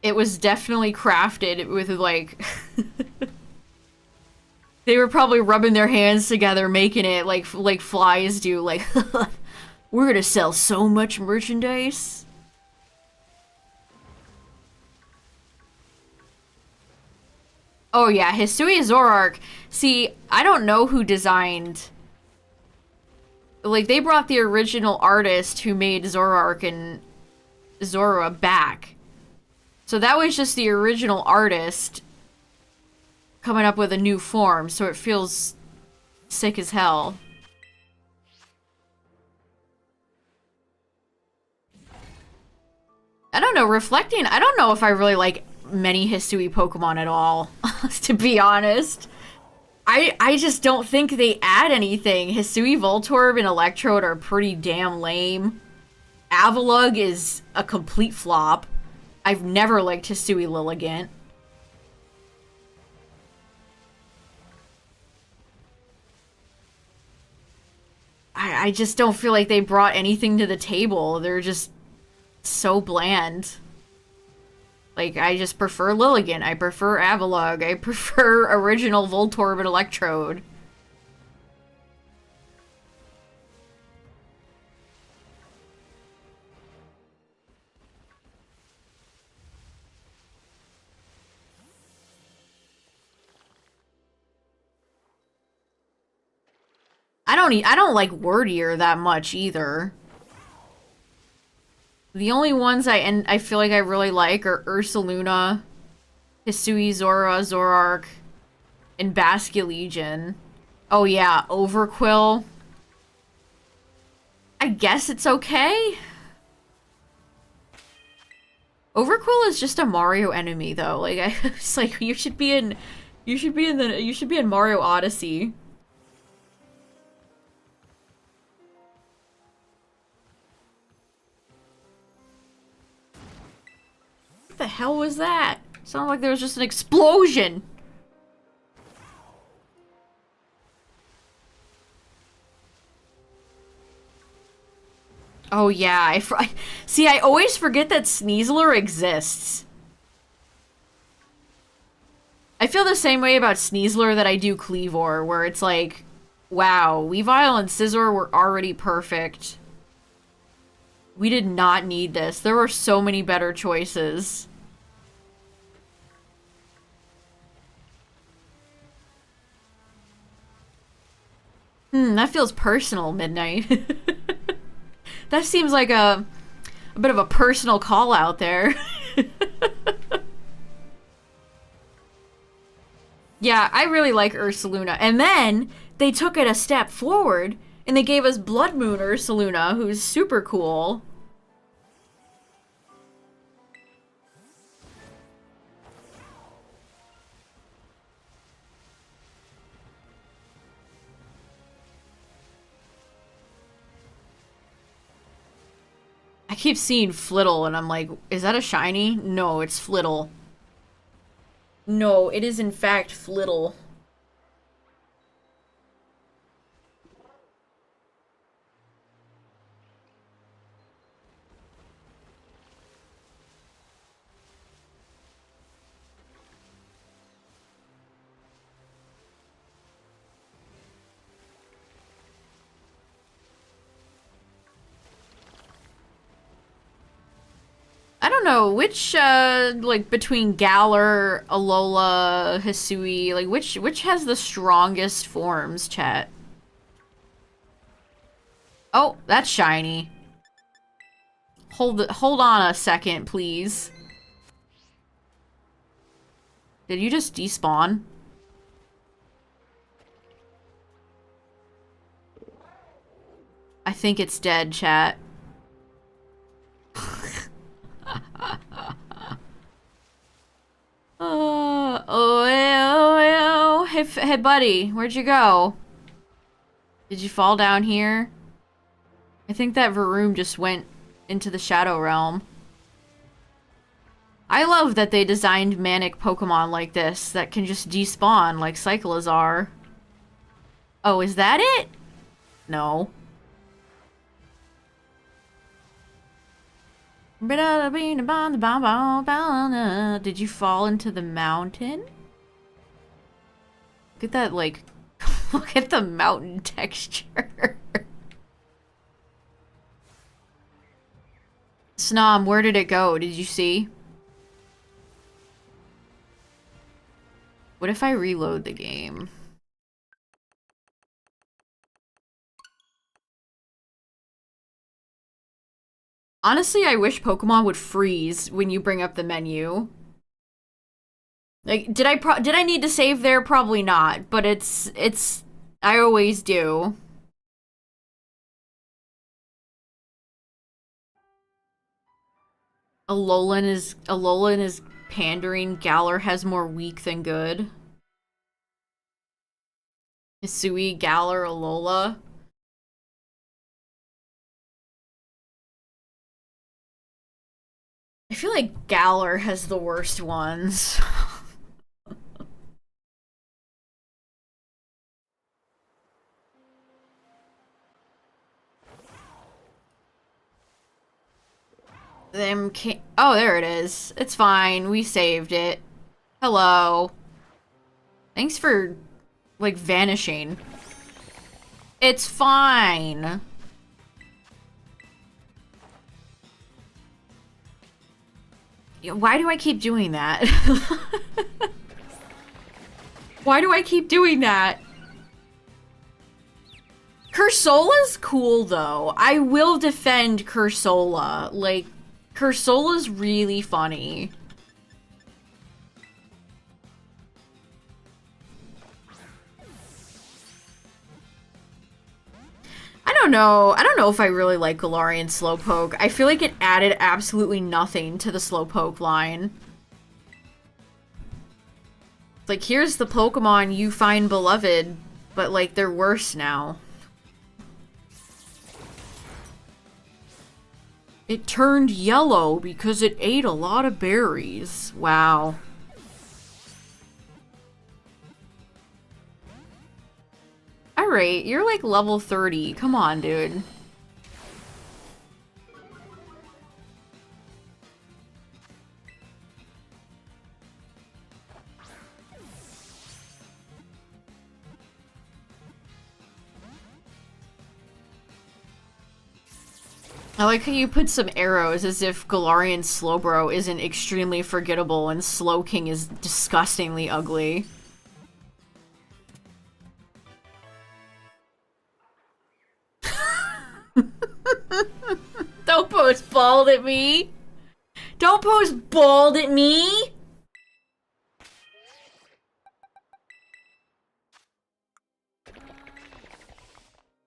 It was definitely crafted with, like... They were probably rubbing their hands together, making it like flies do. Like, we're gonna sell so much merchandise. Oh yeah, Hisui Zoroark. See, I don't know who designed... Like, they brought the original artist who made Zoroark and Zora back. So that was just the original artist coming up with a new form, so it feels sick as hell. I don't know, reflecting, I don't know if I really like many Hisui Pokemon at all, to be honest. I just don't think they add anything. Hisui, Voltorb, and Electrode are pretty damn lame. Avalugg is a complete flop. I've never liked Hisui Lilligant. I just don't feel like they brought anything to the table. They're just so bland. Like, I just prefer Lilligant. I prefer Avalugg. I prefer original Voltorb and Electrode. I don't like Wordier that much either. The only ones I feel like I really like are Ursaluna, Hisui, Zora, Zoroark, and Basculegion. Oh yeah, Overquill. I guess it's okay. Overquill is just a Mario enemy, though. Like, it's like you should be in Mario Odyssey. What the hell was that? Sounded like there was just an explosion. Oh yeah, see, I always forget that Sneasler exists. I feel the same way about Sneasler that I do Cleavor, where it's like, wow, Weavile and Scizor were already perfect. We did not need this. There were so many better choices. That feels personal, Midnight. That seems like a bit of a personal call out there. Yeah, I really like Ursaluna. And then they took it a step forward and they gave us Blood Moon Ursaluna, who's super cool. I keep seeing Flittle and I'm like, is that a shiny? No, it's Flittle. No, it is in fact Flittle. I don't know, which, like, between Galar, Alola, Hisui, like, which has the strongest forms, chat? Oh, that's shiny. Hold on a second, please. Did you just despawn? I think it's dead, chat. Oh, hey, buddy, where'd you go? Did you fall down here? I think that Varoom just went into the Shadow Realm. I love that they designed manic Pokemon like this that can just despawn like Cyclizar. Oh, is that it? No. Did you fall into the mountain? Look at that, like, look at the mountain texture. Snom, where did it go? Did you see? What if I reload the game? Honestly, I wish Pokemon would freeze when you bring up the menu. Like, did I need to save there? Probably not, but I always do. Alolan is pandering. Galar has more weak than good. Hisui, Galar, Alola. I feel like Galar has the worst ones. Oh, there it is. It's fine. We saved it. Hello. Thanks for, like, vanishing. It's fine. Why do I keep doing that? Why do I keep doing that? Cursola's cool, though. I will defend Cursola. Like, Cursola's really funny. I don't know. I don't know if I really like Galarian Slowpoke. I feel like it added absolutely nothing to the Slowpoke line. Like, here's the Pokemon you find beloved, but, like, they're worse now. It turned yellow because it ate a lot of berries. Wow. Alright, you're like level 30. Come on, dude. I like how you put some arrows as if Galarian Slowbro isn't extremely forgettable and Slowking is disgustingly ugly. Don't post bald at me! Don't post bald at me!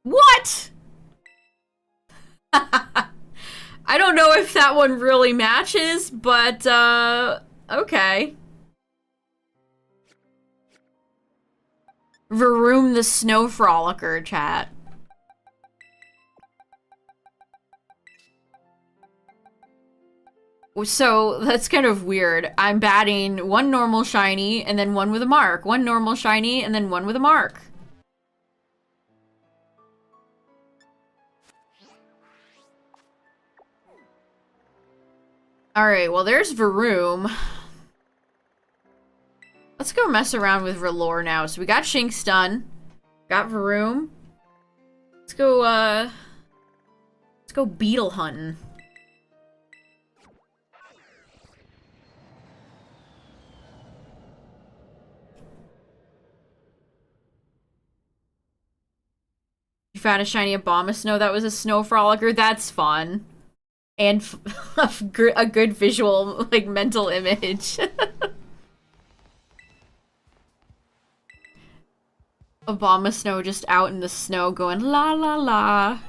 What?! I don't know if that one really matches, but, okay. Varoom the Snow Frolicker, chat. So, that's kind of weird. I'm batting one normal shiny, and then one with a mark. One normal shiny, and then one with a mark. Alright, well there's Varoom. Let's go mess around with R'hllor now. So we got Shinx done. Got Varoom. Let's go beetle hunting. You found a shiny Abomasnow that was a snow frolicker? That's fun. And a good visual, like, mental image. Abomasnow just out in the snow going la la la.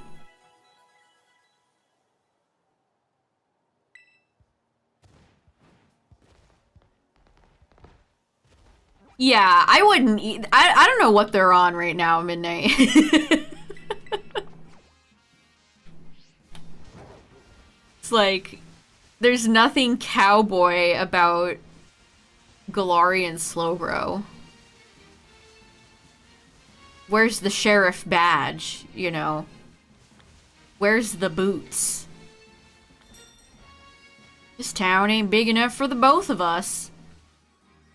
Yeah, I wouldn't eat. I don't know what they're on right now, Midnight. It's like, there's nothing cowboy about Galarian Slowbro. Where's the sheriff badge, you know? Where's the boots? This town ain't big enough for the both of us.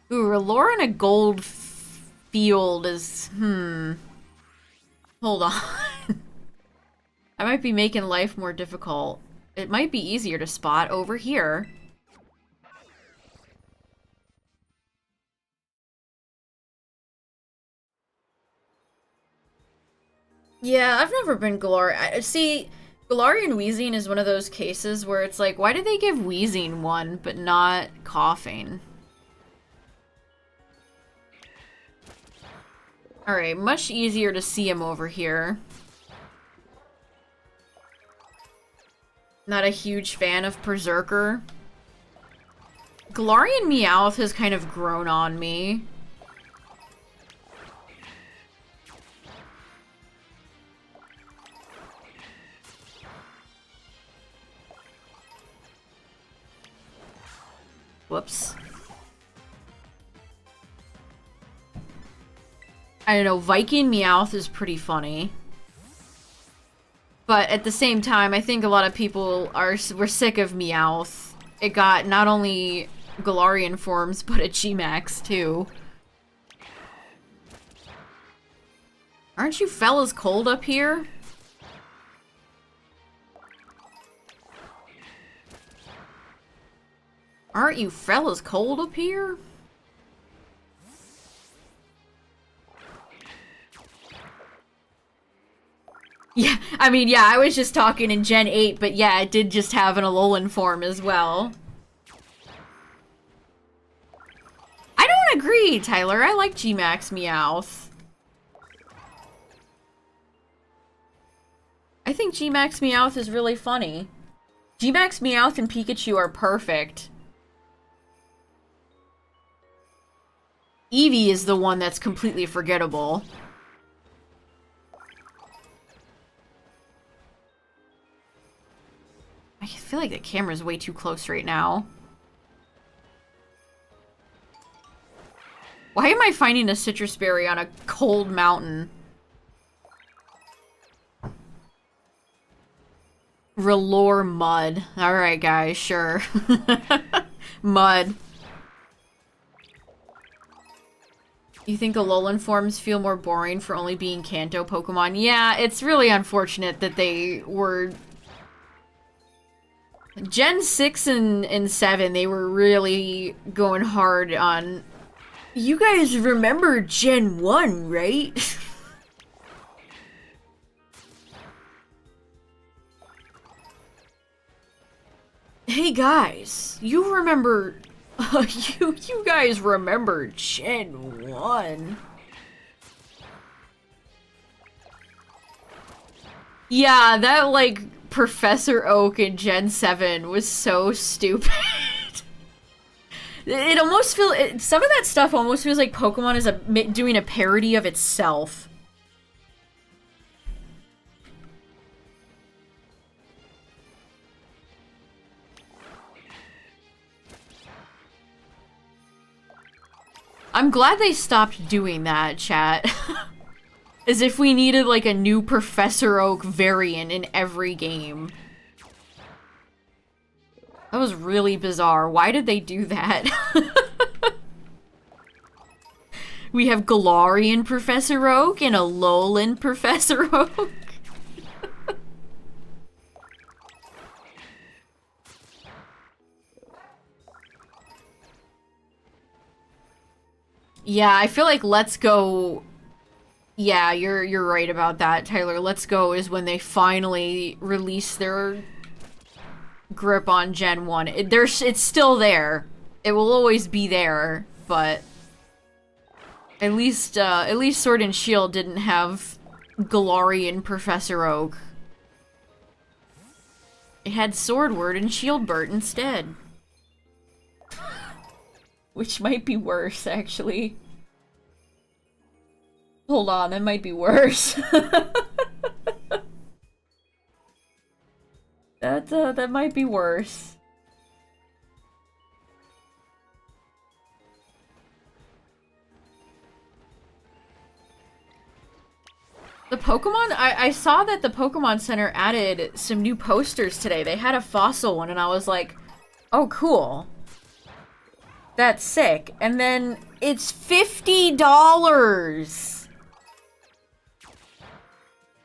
Ooh, R'hllor in a gold field is... Hold on. I might be making life more difficult. It might be easier to spot over here. Yeah, I've never been see, Galarian Wheezing is one of those cases where it's like, why did they give Wheezing one, but not Coughing? Alright, much easier to see him over here. Not a huge fan of Berserker. Galarian Meowth has kind of grown on me. Whoops. I don't know, Viking Meowth is pretty funny. But at the same time, I think a lot of people were sick of Meowth. It got not only Galarian forms, but a G-Max too. Aren't you fellas cold up here? Aren't you fellas cold up here? Yeah, I mean, yeah, I was just talking in Gen 8, but yeah, it did just have an Alolan form as well. I don't agree, Tyler. I like G-Max Meowth. I think G-Max Meowth is really funny. G-Max Meowth and Pikachu are perfect. Eevee is the one that's completely forgettable. I feel like the camera's way too close right now. Why am I finding a citrus berry on a cold mountain? Relore mud. Alright, guys, sure. Mud. You think Alolan forms feel more boring for only being Kanto Pokemon? Yeah, it's really unfortunate that they were... Gen 6 and 7, they were really going hard on... You guys remember Gen 1, right? Hey guys, you remember... you guys remember Gen 1? Yeah, that, like, Professor Oak in Gen 7 was so stupid. It almost feels... Some of that stuff almost feels like Pokemon is doing a parody of itself. I'm glad they stopped doing that, chat. As if we needed, like, a new Professor Oak variant in every game. That was really bizarre. Why did they do that? We have Galarian Professor Oak and a Alolan Professor Oak. Yeah, I feel like Let's Go... Yeah, you're right about that, Tyler. Let's Go is when they finally release their grip on Gen 1. It's still there. It will always be there, but at least Sword and Shield didn't have Galarian Professor Oak. It had Swordward and Shieldbert instead. Which might be worse, actually. Hold on, that might be worse. That might be worse. The Pokemon, I saw that the Pokemon Center added some new posters today. They had a fossil one and I was like, oh cool. That's sick. And then it's $50.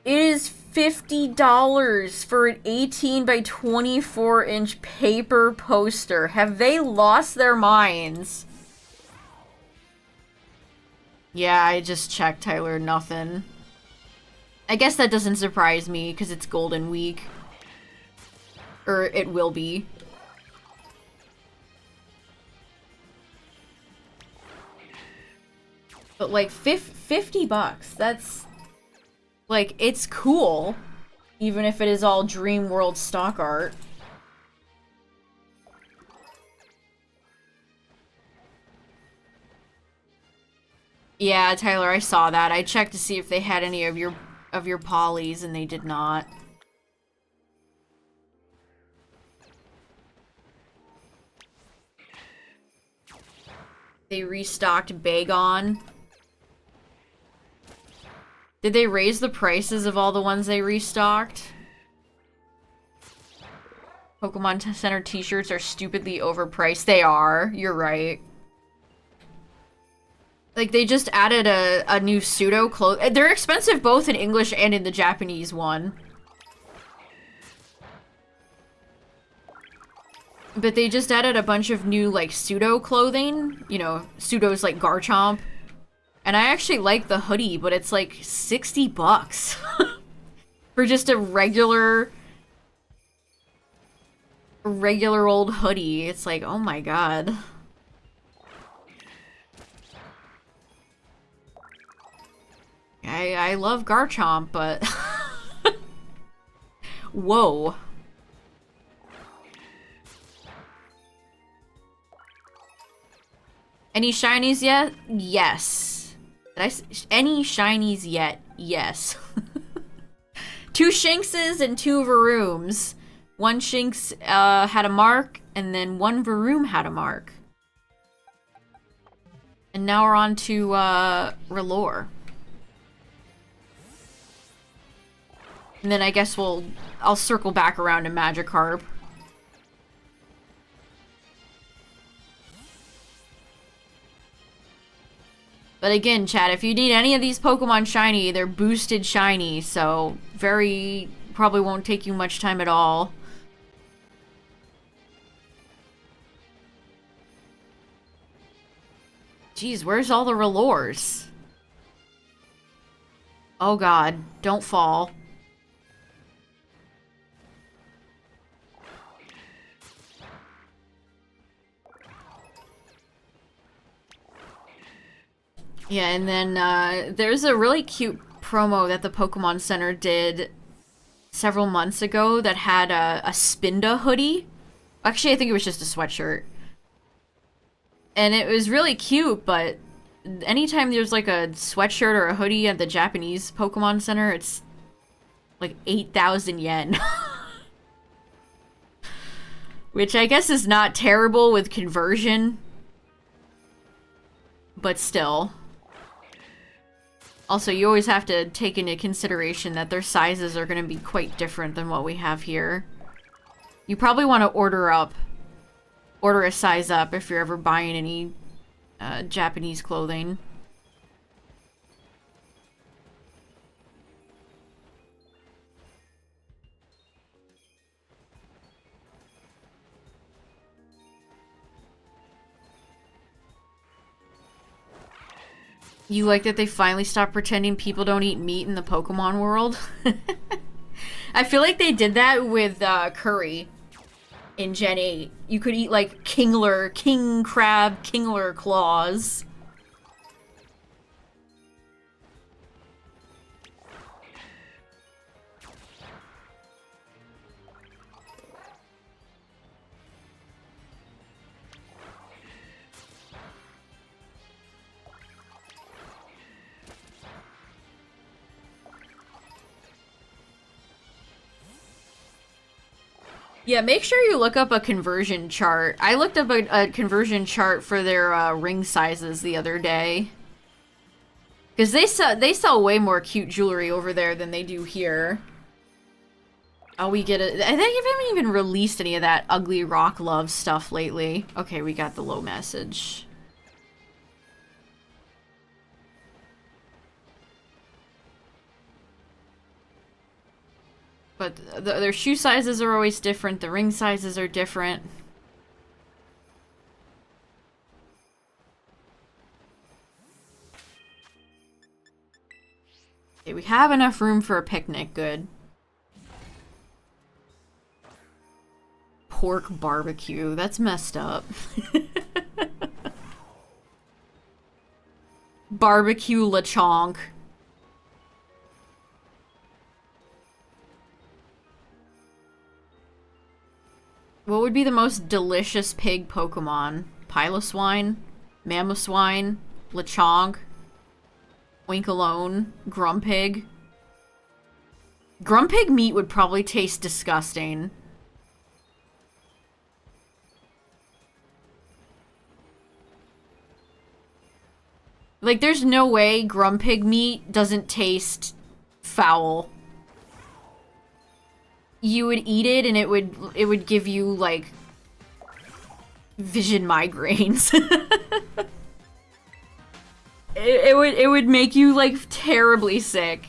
It is $50 for an 18 by 24 inch paper poster. Have they lost their minds? Yeah, I just checked, Tyler. Nothing. I guess that doesn't surprise me because it's Golden Week. Or it will be. But like $50, that's like, it's cool, even if it is all Dream World stock art. Yeah, Tyler, I saw that. I checked to see if they had any of your polys, and they did not. They restocked Bagon. Did they raise the prices of all the ones they restocked? Pokemon Center t-shirts are stupidly overpriced. They are. You're right. Like, they just added a new pseudo clothes. They're expensive both in English and in the Japanese one. But they just added a bunch of new, like, pseudo clothing. You know, pseudos like Garchomp. And I actually like the hoodie, but it's like $60 for just a regular old hoodie. It's like, oh my god. I love Garchomp, but Whoa. Any shinies yet? Yes. Any shinies yet? Yes. 2 Shinxes and 2 Varooms. 1 Shinx had a mark, and then 1 Varoom had a mark. And now we're on to R'hllor. And then I guess I'll circle back around to Magikarp. But again, chat, if you need any of these Pokemon shiny, they're boosted shiny, so probably won't take you much time at all. Jeez, where's all the R'hllors? Oh god, don't fall. Yeah, and then there's a really cute promo that the Pokemon Center did several months ago that had a Spinda hoodie. Actually, I think it was just a sweatshirt. And it was really cute, but anytime there's like a sweatshirt or a hoodie at the Japanese Pokemon Center, it's like 8,000 yen. Which I guess is not terrible with conversion. But still. Also, you always have to take into consideration that their sizes are going to be quite different than what we have here. You probably want to order a size up if you're ever buying any Japanese clothing. You like that they finally stopped pretending people don't eat meat in the Pokemon world? I feel like they did that with curry in Gen 8. You could eat like king crab, kingler claws. Yeah, make sure you look up a conversion chart. I looked up a conversion chart for their ring sizes the other day. Because they sell way more cute jewelry over there than they do here. Oh, we get it. I think they haven't even released any of that ugly rock love stuff lately. Okay, we got the low message. But their shoe sizes are always different. The ring sizes are different. Okay, we have enough room for a picnic. Good. Pork barbecue. That's messed up. Barbecue Lechonk. What would be the most delicious pig Pokemon? Piloswine? Mamoswine? Lechonk? Oinkalone? Grumpig? Grumpig meat would probably taste disgusting. Like, there's no way Grumpig meat doesn't taste foul. You would eat it and it would give you like vision migraines. it would make you like terribly sick.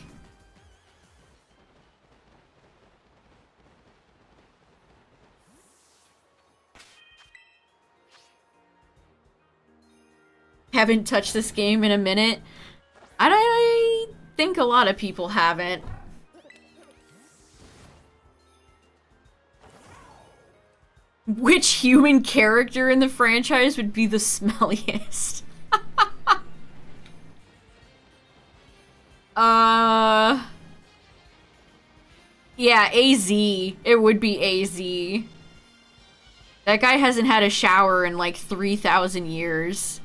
Haven't touched this game in a minute. I think a lot of people haven't. Which human character in the franchise would be the smelliest? Yeah, AZ. It would be AZ. That guy hasn't had a shower in like 3,000 years.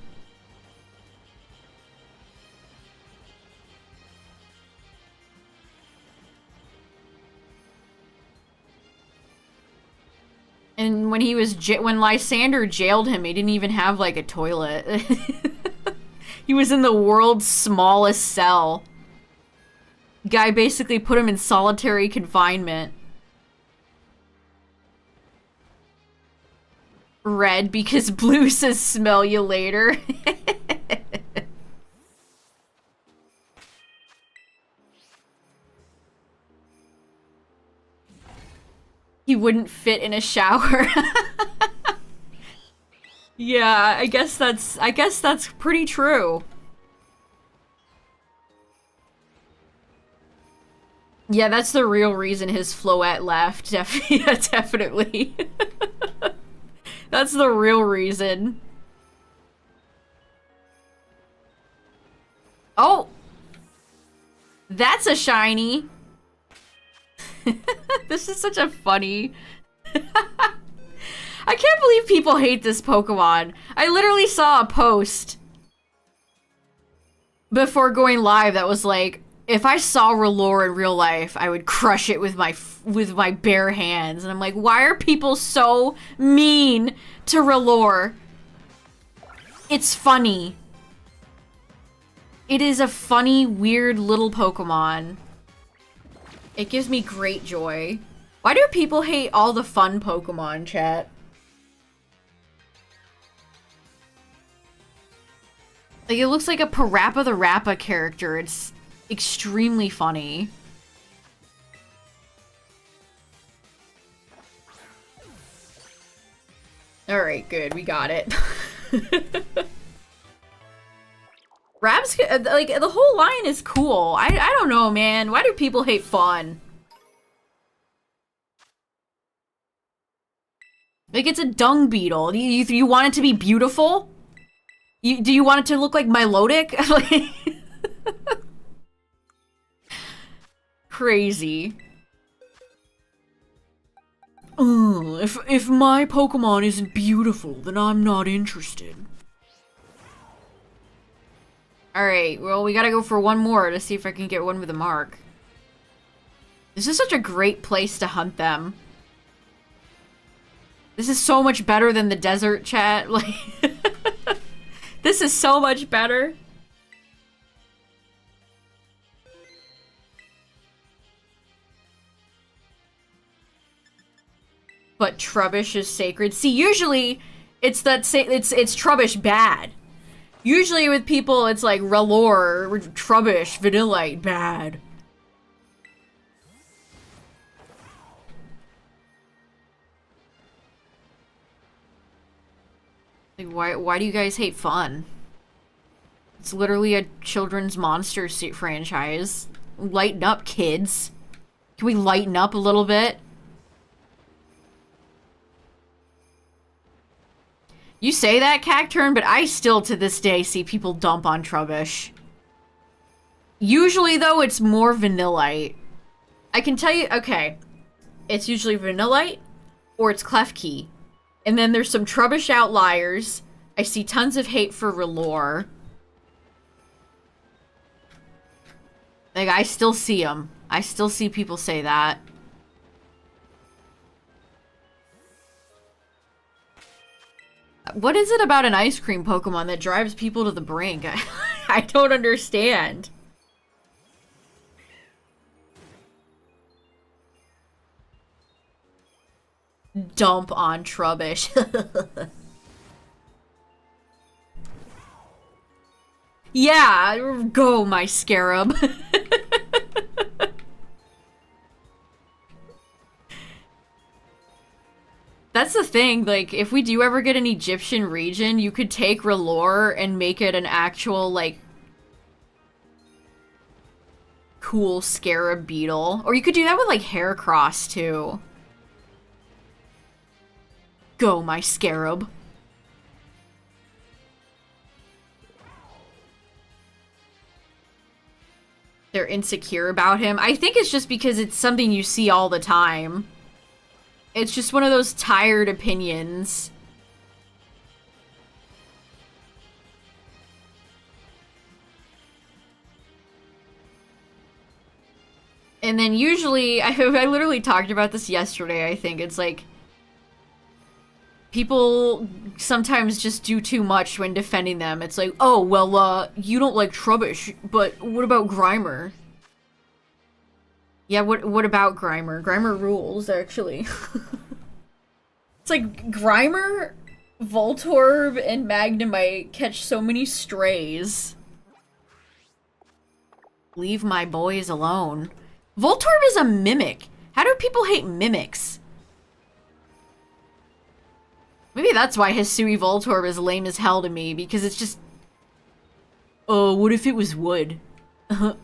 And when he was when Lysander jailed him, he didn't even have like a toilet. He was in the world's smallest cell. Guy basically put him in solitary confinement. Red because blue says smell you later. He wouldn't fit in a shower. Yeah, I guess that's pretty true. Yeah, that's the real reason his Floette left. Yeah, definitely. That's the real reason. Oh! That's a shiny! This is such a funny... I can't believe people hate this Pokemon. I literally saw a post before going live that was like, if I saw R'hllor in real life, I would crush it with my bare hands. And I'm like, why are people so mean to R'hllor? It's funny. It is a funny, weird little Pokemon. It gives me great joy. Why do people hate all the fun Pokemon, chat? Like, it looks like a Parappa the Rappa character. It's extremely funny. Alright, good. We got it. Rab's, like, the whole line is cool. I don't know, man. Why do people hate fun? Like, it's a dung beetle. You want it to be beautiful? Do you want it to look like Milotic? Crazy. If my Pokemon isn't beautiful, then I'm not interested. Alright, well, we gotta go for one more to see if I can get one with a mark. This is such a great place to hunt them. This is so much better than the desert, chat. Like, this is so much better. But Trubbish is sacred. See, usually it's Trubbish bad. Usually with people, it's like R'hllor, Trubbish, Vanillite, bad. Like, why do you guys hate fun? It's literally a children's monster suit franchise. Lighten up, kids. Can we lighten up a little bit? You say that, Cacturn, but I still, to this day, see people dump on Trubbish. Usually, though, it's more Vanillite. I can tell you, okay, it's usually Vanillite, or it's Klefki. And then there's some Trubbish outliers. I see tons of hate for R'hllor. Like, I still see them. I still see people say that. What is it about an ice cream Pokemon that drives people to the brink? I don't understand. Dump on Trubbish. Yeah, go, my scarab. That's the thing, like, if we do ever get an Egyptian region, you could take R'hllor and make it an actual, like, cool scarab beetle. Or you could do that with, like, Heracross, too. Go, my scarab. There insecure about him. I think it's just because it's something you see all the time. It's just one of those tired opinions. And then usually, I literally talked about this yesterday, I think. It's like, people sometimes just do too much when defending them. It's like, oh, well, you don't like Trubbish, but what about Grimer? Yeah, what about Grimer? Grimer rules, actually. It's like, Grimer, Voltorb, and Magnemite catch so many strays. Leave my boys alone. Voltorb is a mimic. How do people hate mimics? Maybe that's why Hisui Voltorb is lame as hell to me, because it's just... Oh, what if it was wood? Like,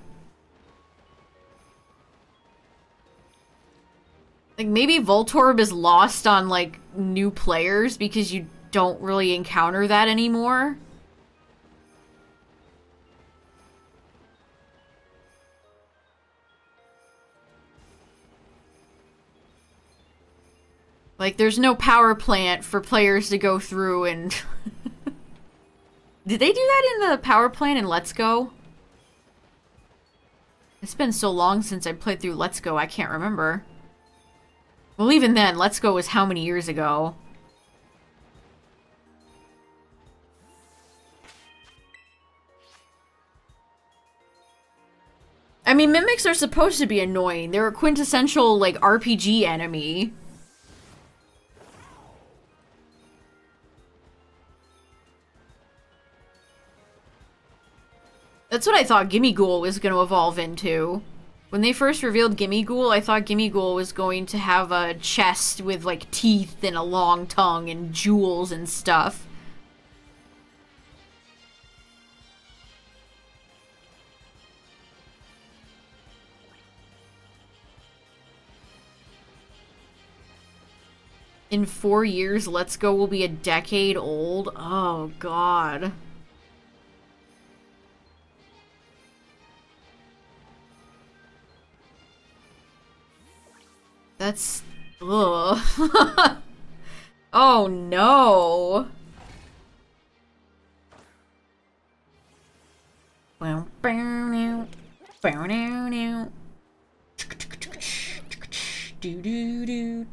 maybe Voltorb is lost on, like, new players because you don't really encounter that anymore. Like, there's no power plant for players to go through and... Did they do that in the power plant in Let's Go? It's been so long since I played through Let's Go, I can't remember. Well, even then, Let's Go was how many years ago? I mean, mimics are supposed to be annoying. They're a quintessential, like, RPG enemy. That's what I thought Gimmighoul was going to evolve into. When they first revealed Gimmighoul, I thought Gimmighoul was going to have a chest with, like, teeth and a long tongue and jewels and stuff. In 4 years, Let's Go will be a decade old. Oh, God. That's... Ugh. Oh, no. Do-do-do.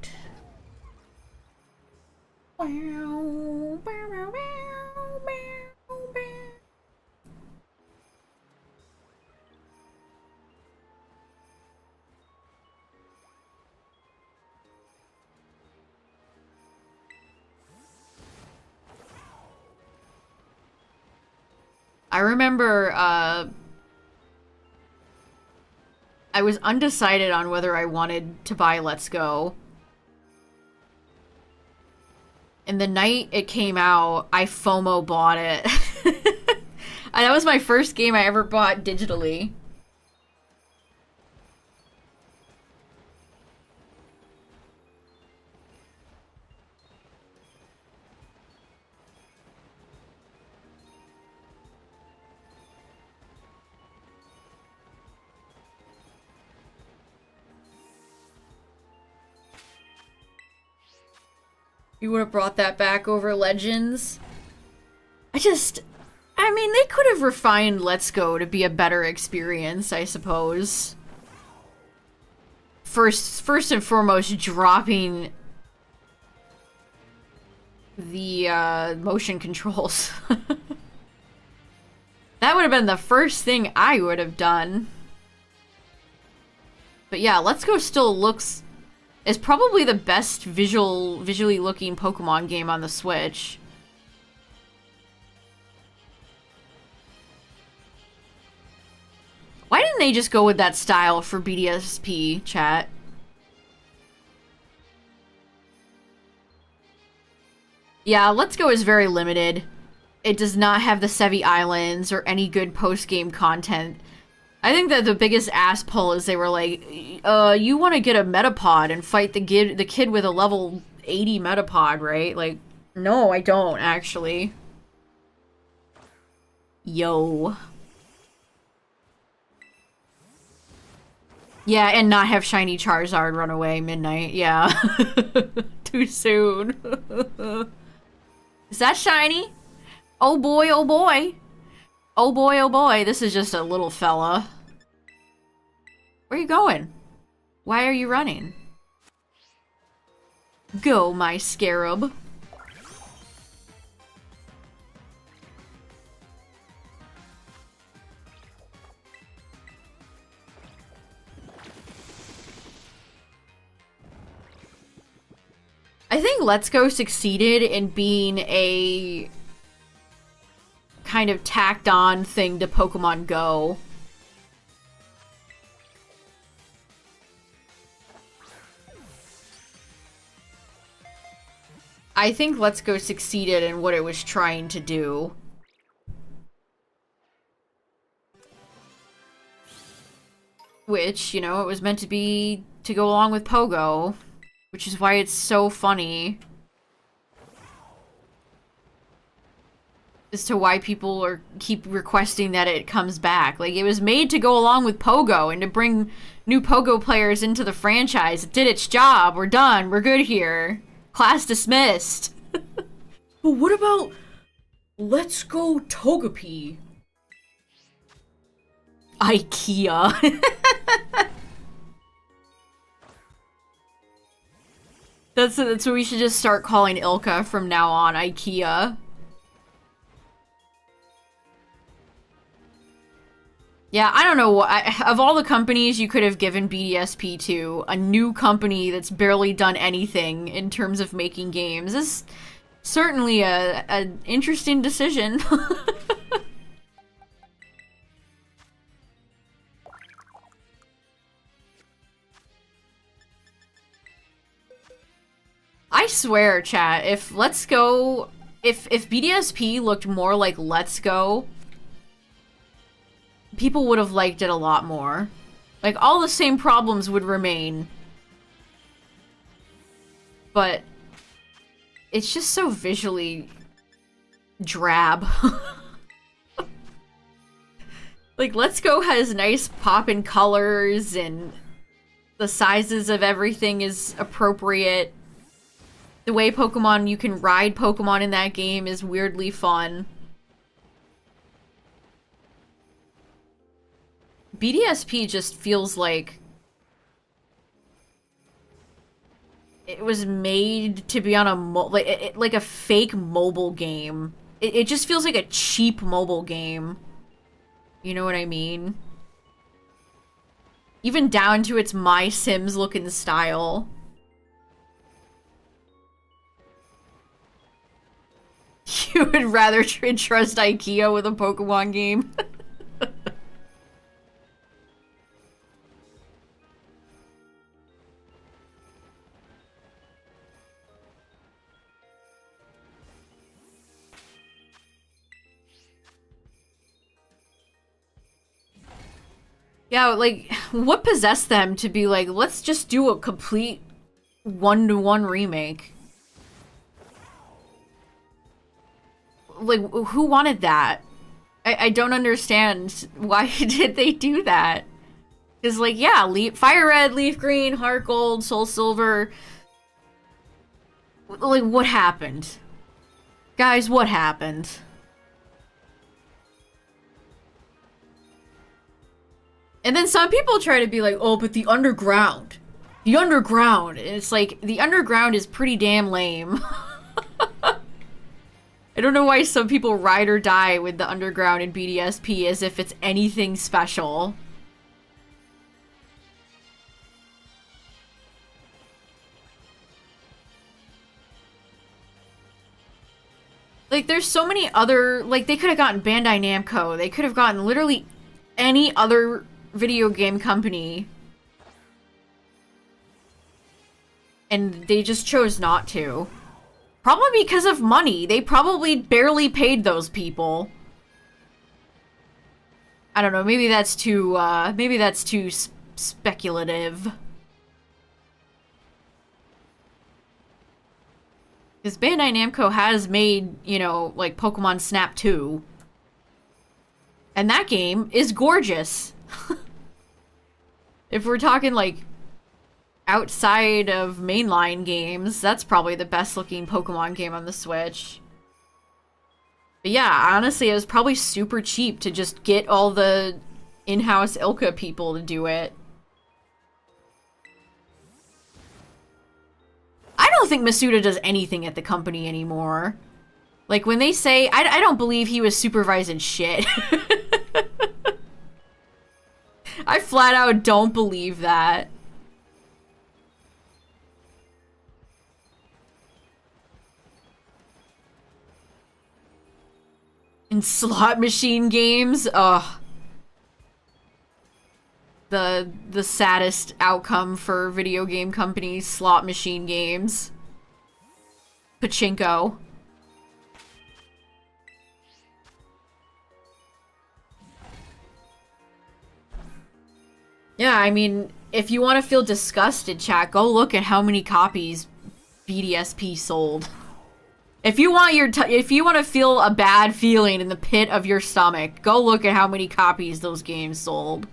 I remember, I was undecided on whether I wanted to buy Let's Go. And the night it came out, I FOMO bought it. And that was my first game I ever bought digitally. You would have brought that back over Legends? I mean, they could have refined Let's Go to be a better experience, I suppose. First and foremost, dropping the motion controls. That would have been the first thing I would have done. But yeah, Let's Go still looks... is probably the best visually looking Pokemon game on the Switch. Why didn't they just go with that style for BDSP, chat? Yeah, Let's Go is very limited. It does not have the Sevi Islands or any good post-game content. I think that the biggest ass pull is they were like, you want to get a Metapod and fight the kid with a level 80 Metapod, right? Like, no, I don't, actually. Yo. Yeah, and not have shiny Charizard run away midnight. Yeah. Too soon. Is that shiny? Oh boy, oh boy. Oh boy, oh boy. This is just a little fella. Where are you going? Why are you running? Go, my scarab. I think Let's Go succeeded in being a kind of tacked on thing to Pokemon Go. I think Let's Go succeeded in what it was trying to do. Which, you know, it was meant to be to go along with Pogo. Which is why it's so funny. As to why people keep requesting that it comes back. Like, it was made to go along with Pogo and to bring new Pogo players into the franchise. It did its job. We're done. We're good here. Class dismissed. But what about Let's Go Togepi? IKEA. That's what we should just start calling Ilka from now on, IKEA. Yeah, I don't know what, of all the companies you could have given BDSP to, a new company that's barely done anything in terms of making games is certainly an interesting decision. I swear, chat, if Let's Go, if BDSP looked more like Let's Go, people would have liked it a lot more. Like, all the same problems would remain. But it's just so visually drab. Like, Let's Go has nice poppin' colors and the sizes of everything is appropriate. The way you can ride Pokemon in that game is weirdly fun. BDSP just feels like it was made to be on a like a fake mobile game. It just feels like a cheap mobile game. You know what I mean? Even down to its My Sims looking style. You would rather trust IKEA with a Pokemon game? Yeah, like, what possessed them to be like, let's just do a complete one-to-one remake? Like, who wanted that? I don't understand. Why did they do that? Because, like, yeah, Fire Red, Leaf Green, Heart Gold, Soul Silver. Like, what happened? Guys, what happened? And then some people try to be like, oh, but the underground. The underground. And it's like, the underground is pretty damn lame. I don't know why some people ride or die with the underground in BDSP as if it's anything special. Like, there's so many other... Like, they could have gotten Bandai Namco. They could have gotten literally any other video game company. And they just chose not to. Probably because of money. They probably barely paid those people. I don't know, maybe that's too speculative. Because Bandai Namco has made, you know, like Pokemon Snap 2. And that game is gorgeous. If we're talking, like, outside of mainline games, that's probably the best looking Pokemon game on the Switch. But yeah, honestly, it was probably super cheap to just get all the in-house ILCA people to do it. I don't think Masuda does anything at the company anymore. Like, when they say, I don't believe he was supervising shit. I flat out don't believe that. In slot machine games, ugh. The saddest outcome for video game companies, slot machine games. Pachinko. Yeah, I mean, if you want to feel disgusted, chat, go look at how many copies BDSP sold. If you want if you want to feel a bad feeling in the pit of your stomach, go look at how many copies those games sold.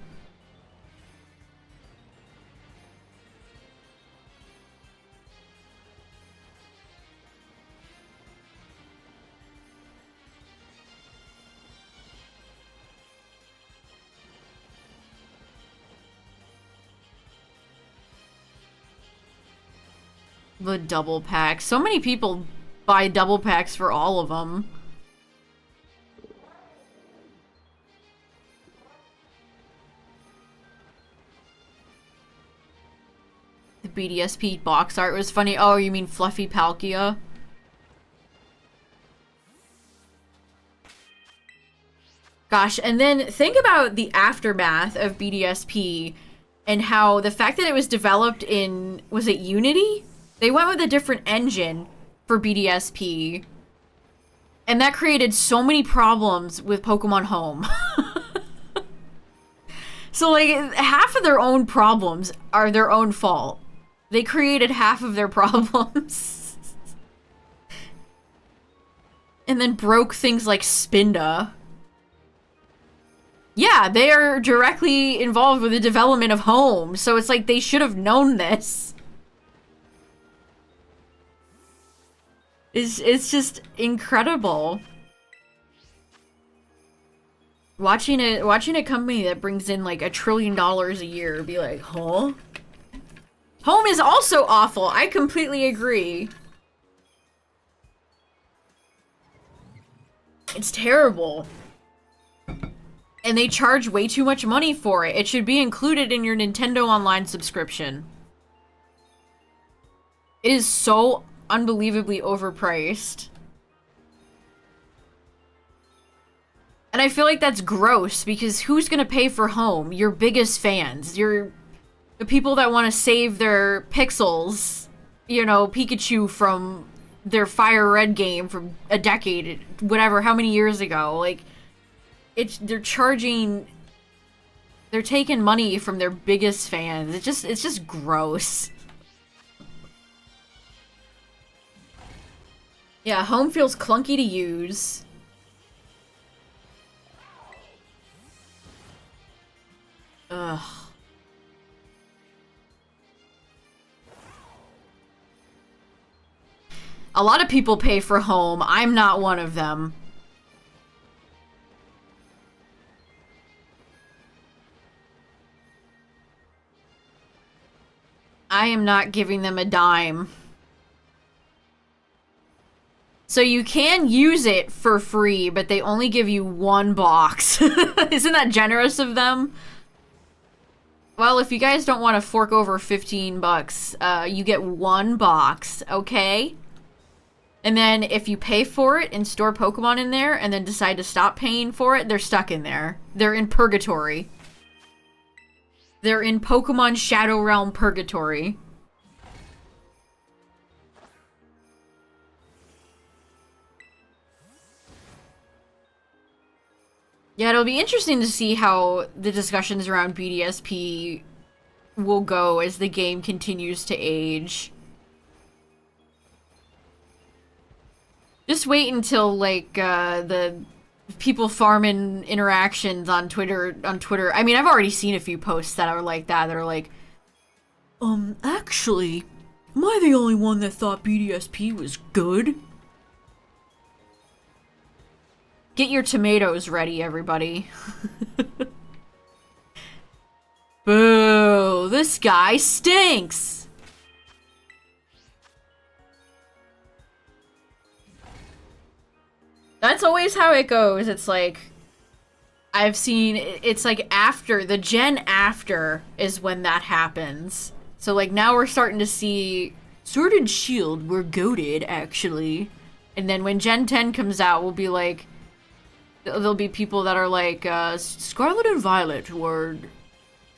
The double pack. So many people buy double packs for all of them. The BDSP box art was funny. Oh, you mean Fluffy Palkia? Gosh, and then think about the aftermath of BDSP and how the fact that it was developed in, was it Unity? They went with a different engine for BDSP, and that created so many problems with Pokemon Home. So, like, half of their own problems are their own fault. They created half of their problems. And then broke things like Spinda. Yeah, they are directly involved with the development of Home, so it's like they should have known this. It's just incredible. Watching a company that brings in like $1 trillion a year be like, huh? Home is also awful. I completely agree. It's terrible. And they charge way too much money for it. It should be included in your Nintendo Online subscription. It is so unbelievably overpriced. And I feel like that's gross, because who's gonna pay for Home? Your biggest fans. The people that want to save their pixels, you know, Pikachu from their Fire Red game from a decade, whatever, how many years ago. Like, they're taking money from their biggest fans. It's just gross. Yeah, Home feels clunky to use. Ugh. A lot of people pay for Home. I'm not one of them. I am not giving them a dime. So you can use it for free, but they only give you one box. Isn't that generous of them? Well, if you guys don't want to fork over 15 bucks, you get one box, okay? And then if you pay for it and store Pokemon in there and then decide to stop paying for it, they're stuck in there. They're in purgatory. They're in Pokemon Shadow Realm purgatory. Yeah, it'll be interesting to see how the discussions around BDSP will go as the game continues to age. Just wait until, like, the people farming interactions on Twitter. I mean, I've already seen a few posts that are like that are like, actually, am I the only one that thought BDSP was good? Get your tomatoes ready, everybody. Boo! This guy stinks! That's always how it goes. It's like, I've seen, it's like after, the gen after is when that happens. So like now we're starting to see Sword and Shield were goated, actually. And then when Gen 10 comes out, we'll be like, there'll be people that are like, Scarlet and Violet were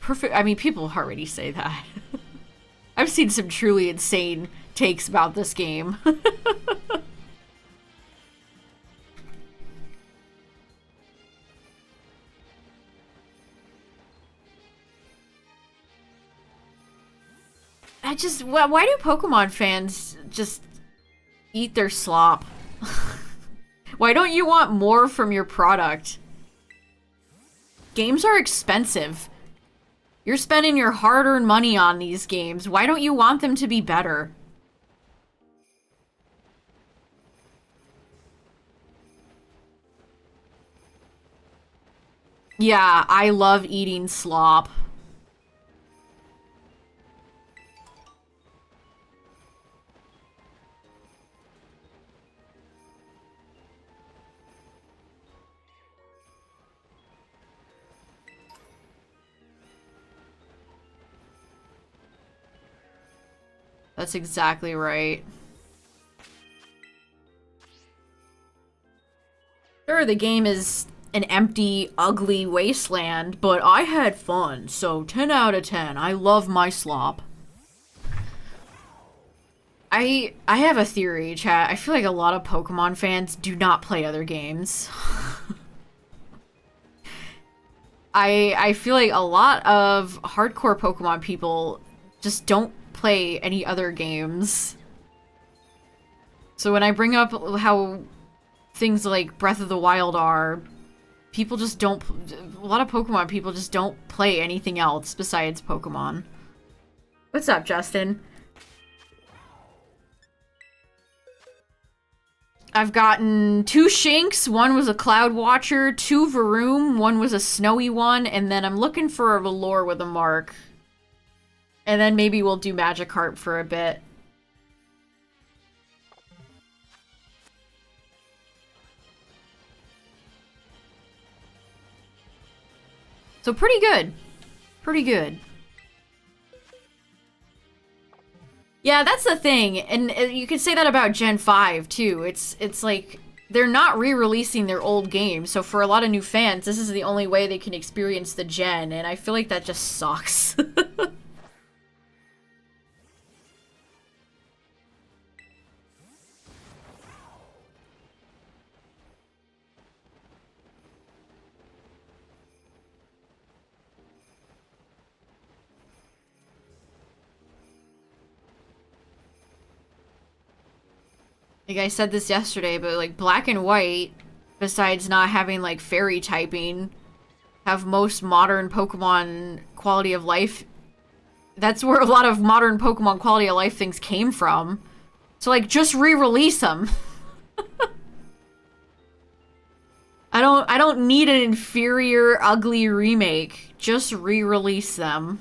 perfect. I mean, people already say that. I've seen some truly insane takes about this game. Why do Pokemon fans just eat their slop? Why don't you want more from your product? Games are expensive. You're spending your hard-earned money on these games. Why don't you want them to be better? Yeah, I love eating slop. That's exactly right. Sure, the game is an empty, ugly wasteland, but I had fun, so 10 out of 10. I love my slop. I have a theory, chat. I feel like a lot of Pokemon fans do not play other games. I feel like a lot of hardcore Pokemon people just don't play any other games. So when I bring up how things like Breath of the Wild are, people just don't, a lot of Pokemon people just don't play anything else besides Pokemon. What's up, Justin? I've gotten 2 Shinx, 1 was a Cloud Watcher, 2 Varoom, 1 was a Snowy one, and then I'm looking for a Velour with a mark. And then maybe we'll do Magikarp for a bit. So pretty good. Pretty good. Yeah, that's the thing. And you could say that about Gen 5 too. It's like they're not re-releasing their old games. So for a lot of new fans, this is the only way they can experience the gen, and I feel like that just sucks. Like I said this yesterday, but like Black and White, besides not having like fairy typing, have most modern Pokemon quality of life. That's where a lot of modern Pokemon quality of life things came from. So like just re-release them. I don't need an inferior, ugly remake. Just re-release them.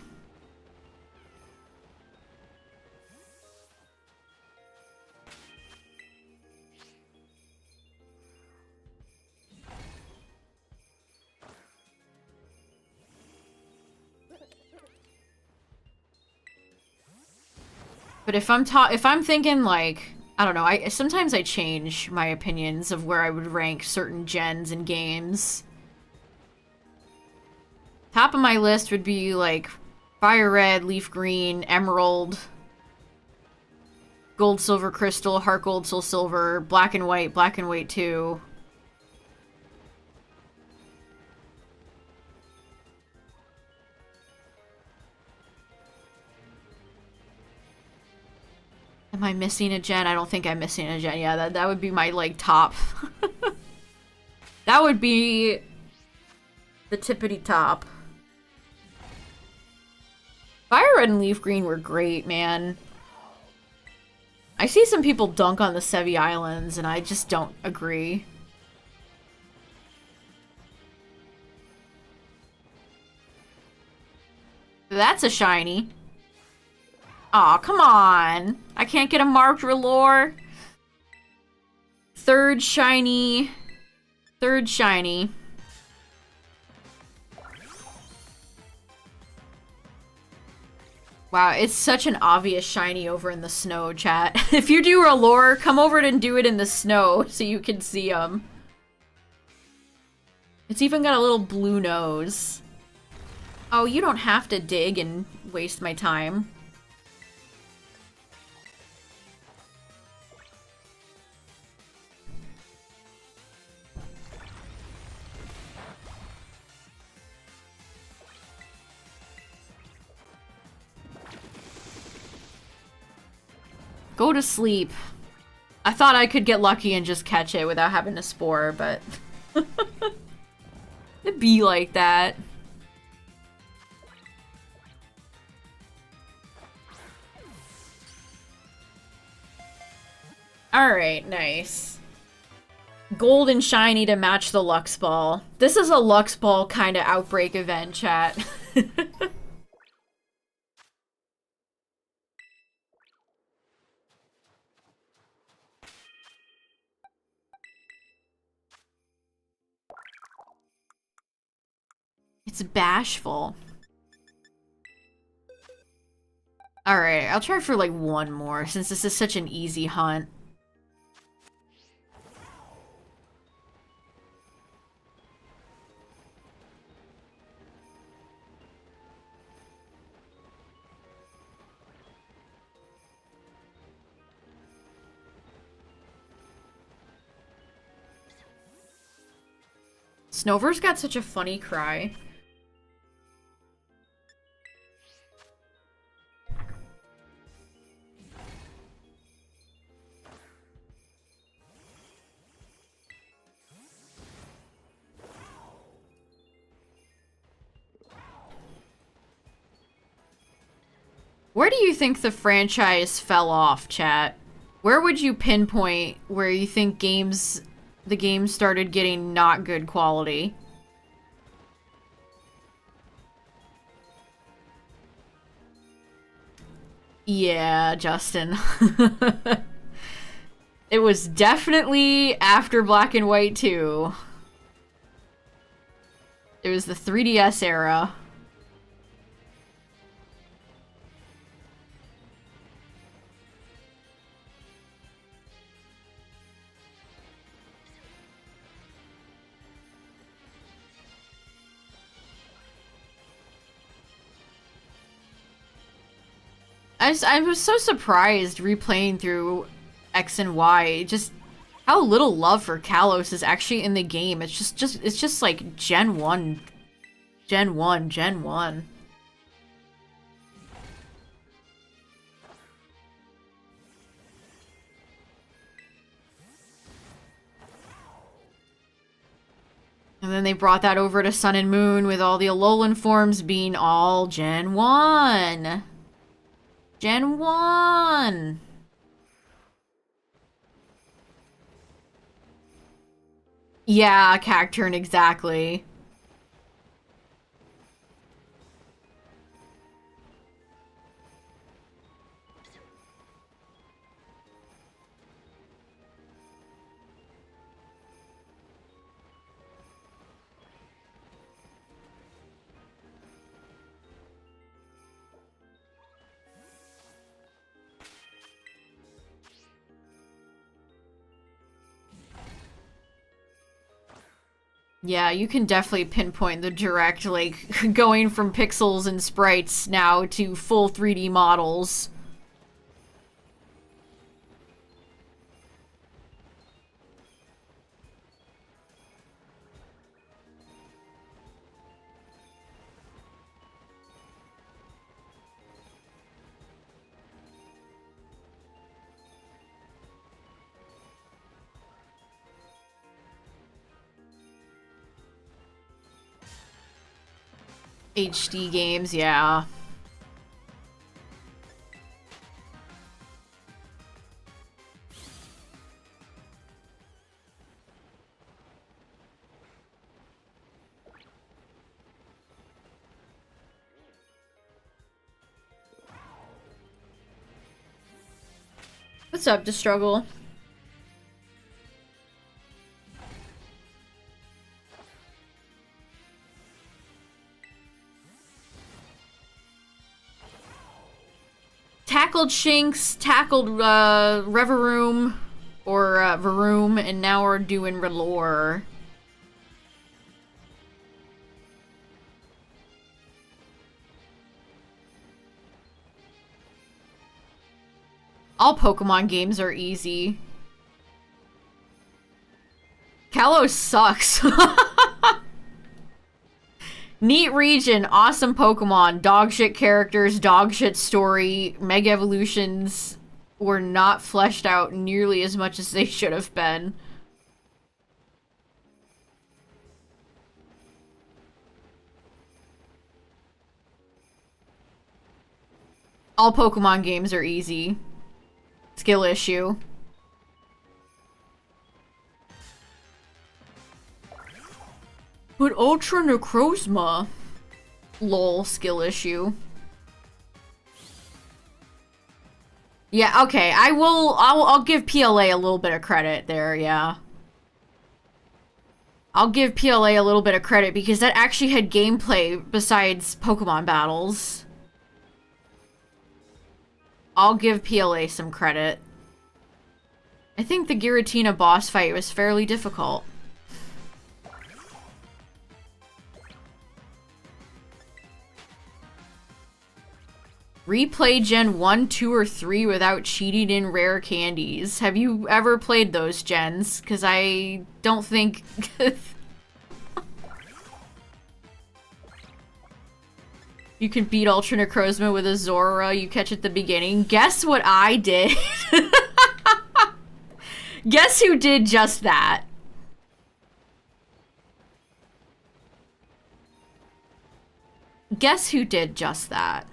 But if I'm thinking like, I don't know, sometimes I change my opinions of where I would rank certain gens and games. Top of my list would be like Fire Red, Leaf Green, Emerald, Gold, Silver, Crystal, Heart Gold, Soul Silver, Black and White 2. Am I missing a gen? I don't think I'm missing a gen. Yeah, that would be my, like, top. That would be the tippity top. Fire Red and Leaf Green were great, man. I see some people dunk on the Sevi Islands, and I just don't agree. That's a shiny. Aw, come on. I can't get a marked Relore. Third shiny. Third shiny. Wow, it's such an obvious shiny over in the snow, chat. If you do Relore, come over and do it in the snow so you can see them. It's even got a little blue nose. Oh, you don't have to dig and waste my time. Go to sleep. I thought I could get lucky and just catch it without having to spore, but... It'd be like that. Alright, nice. Gold and shiny to match the Lux Ball. This is a Lux Ball kind of Outbreak event, chat. It's bashful. Alright, I'll try for like one more, since this is such an easy hunt. Snover's got such a funny cry. Where do you think the franchise fell off, chat? Where would you pinpoint where you think the game started getting not good quality? Yeah, Justin. It was definitely after Black and White 2. It was the 3DS era. I was so surprised replaying through X and Y, just how little love for Kalos is actually in the game. It's just like Gen 1. Gen 1, Gen 1. And then they brought that over to Sun and Moon with all the Alolan forms being all Gen 1. Gen 1! Yeah, Cacturn, exactly. Yeah, you can definitely pinpoint the direct, like, going from pixels and sprites now to full 3D models. HD games, yeah. What's up, Destruggle? Tackled Shinx, tackled Reveroom, or Varoom, and now we're doing Relore. All Pokemon games are easy. Kalos sucks. Neat region, awesome Pokemon, dogshit characters, dogshit story, Mega Evolutions were not fleshed out nearly as much as they should have been. All Pokemon games are easy. Skill issue. But Ultra Necrozma. Lol, skill issue. Yeah, okay. I'll give PLA a little bit of credit there, yeah. I'll give PLA a little bit of credit because that actually had gameplay besides Pokemon battles. I'll give PLA some credit. I think the Giratina boss fight was fairly difficult. Replay Gen 1, 2, or 3 without cheating in rare candies. Have you ever played those gens? Because I don't think... You can beat Ultra Necrozma with a Zora you catch at the beginning. Guess what I did? Guess who did just that? Guess who did just that?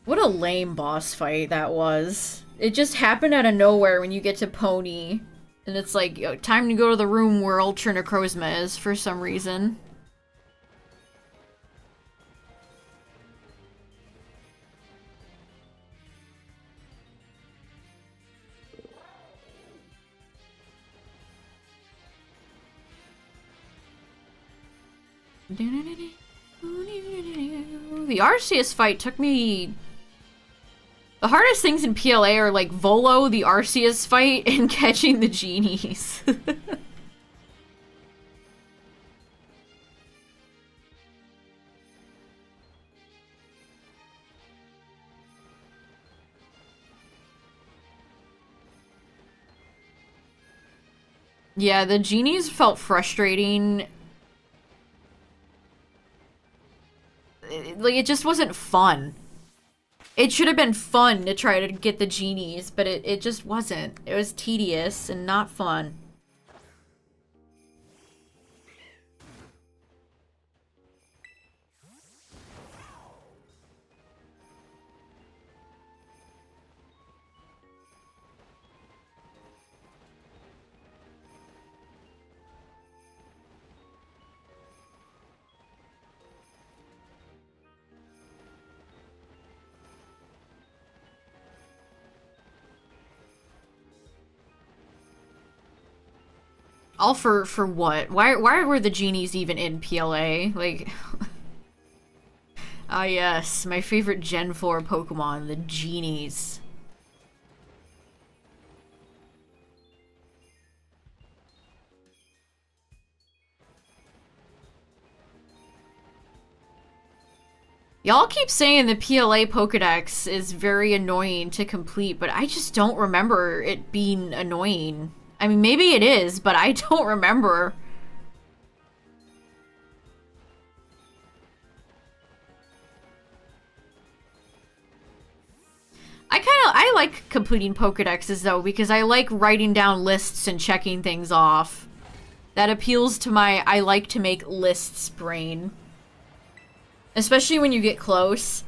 What a lame boss fight that was. It just happened out of nowhere when you get to Pony. And it's like, yo, time to go to the room where Ultra Necrozma is for some reason. The Arceus fight took me... The hardest things in PLA are like Volo, the Arceus fight, and catching the genies. Yeah, the genies felt frustrating. Like, it just wasn't fun. It should have been fun to try to get the genies, but it just wasn't. It was tedious and not fun. All for what? Why were the genies even in PLA? Like... Ah yes, my favorite Gen 4 Pokemon, the genies. Y'all keep saying the PLA Pokedex is very annoying to complete, but I just don't remember it being annoying. I mean, maybe it is, but I don't remember. I like completing Pokedexes though, because I like writing down lists and checking things off. That appeals to my I like to make lists brain. Especially when you get close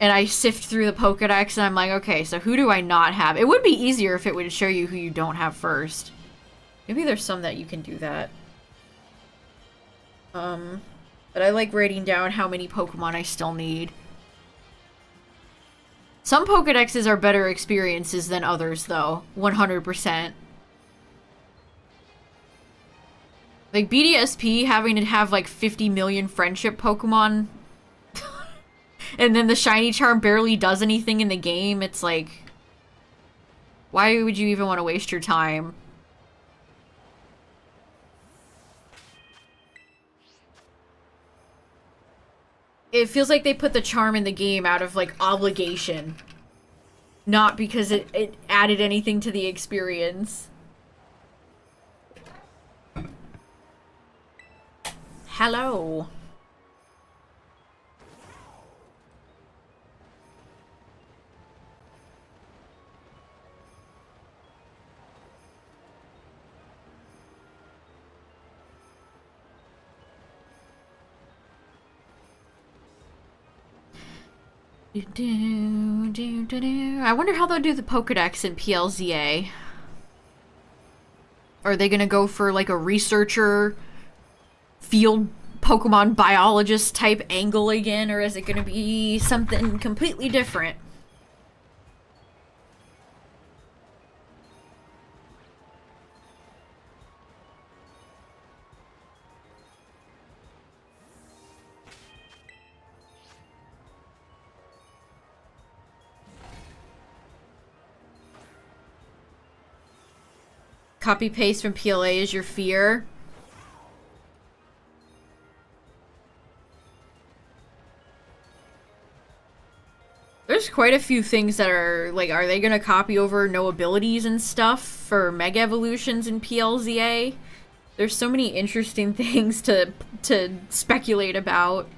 and I sift through the Pokedex and I'm like, okay, so who do I not have? It would be easier if it would show you who you don't have first. Maybe there's some that you can do that. But I like writing down how many Pokemon I still need. Some Pokedexes are better experiences than others, though. 100%. Like, BDSP having to have, like, 50 million friendship Pokemon. And then the shiny charm barely does anything in the game. It's like... why would you even want to waste your time? It feels like they put the charm in the game out of, like, obligation. Not because it added anything to the experience. Hello. I wonder how they'll do the Pokedex in PLZA. Are they gonna go for like a researcher, field Pokemon biologist type angle again, or is it gonna be something completely different? Copy paste from PLA is your fear. There's quite a few things that are like, are they gonna copy over no abilities and stuff for Mega Evolutions in PLZA? There's so many interesting things to speculate about.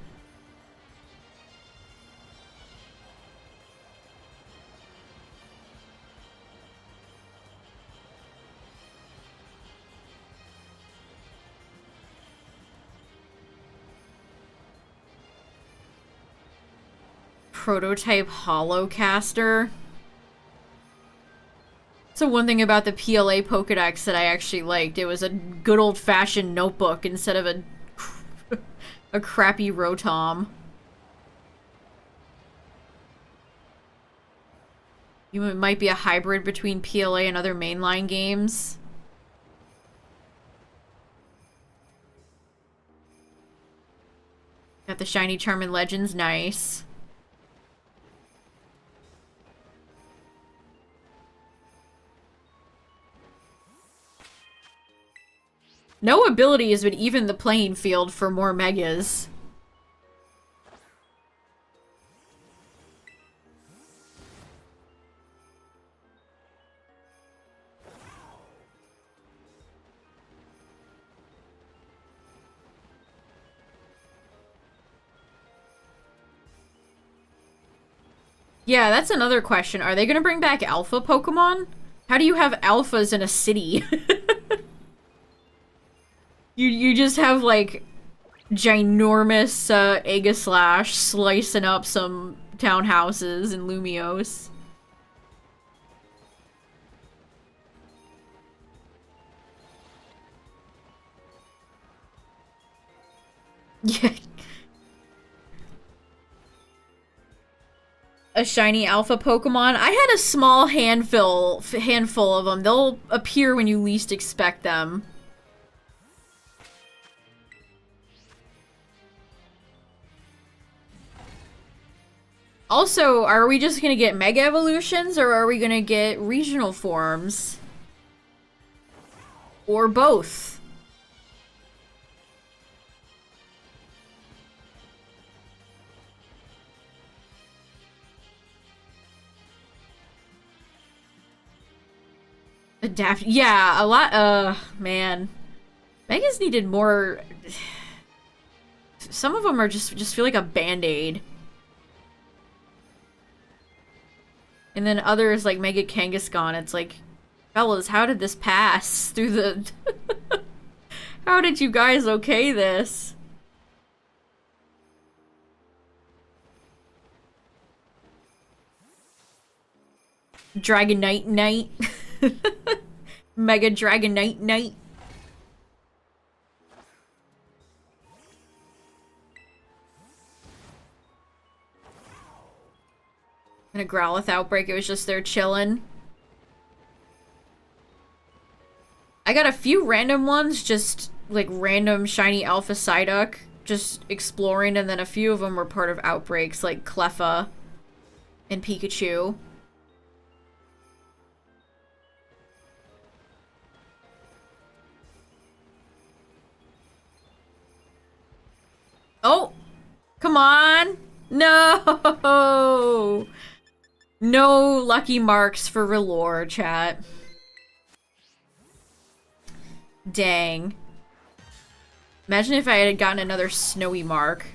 Prototype Holocaster. So one thing about the PLA Pokedex that I actually liked, it was a good old-fashioned notebook instead of a crappy Rotom. It might be a hybrid between PLA and other mainline games. Got the Shiny Charmin Legends, nice. No abilities would even the playing field for more Megas. Yeah, that's another question. Are they gonna bring back alpha Pokemon? How do you have alphas in a city? You just have, like, ginormous, Aegislash slicing up some townhouses in Lumiose. Yeah. A shiny alpha Pokemon? I had a small handful of them. They'll appear when you least expect them. Also, are we just gonna get Mega Evolutions, or are we gonna get regional forms? Or both? Adapt- yeah, a lot- man. Megas needed more... Some of them are just feel like a band-aid. And then others like Mega Kangaskhan, it's like, fellas, how did this pass through the... How did you guys okay this? Dragonite Knight. Mega Dragonite Knight. And a Growlithe Outbreak, it was just there chilling. I got a few random ones, just like random shiny Alpha Psyduck, just exploring, and then a few of them were part of outbreaks, like Cleffa and Pikachu. Oh! Come on! No! No lucky marks for Relore, chat. Dang. Imagine if I had gotten another snowy mark.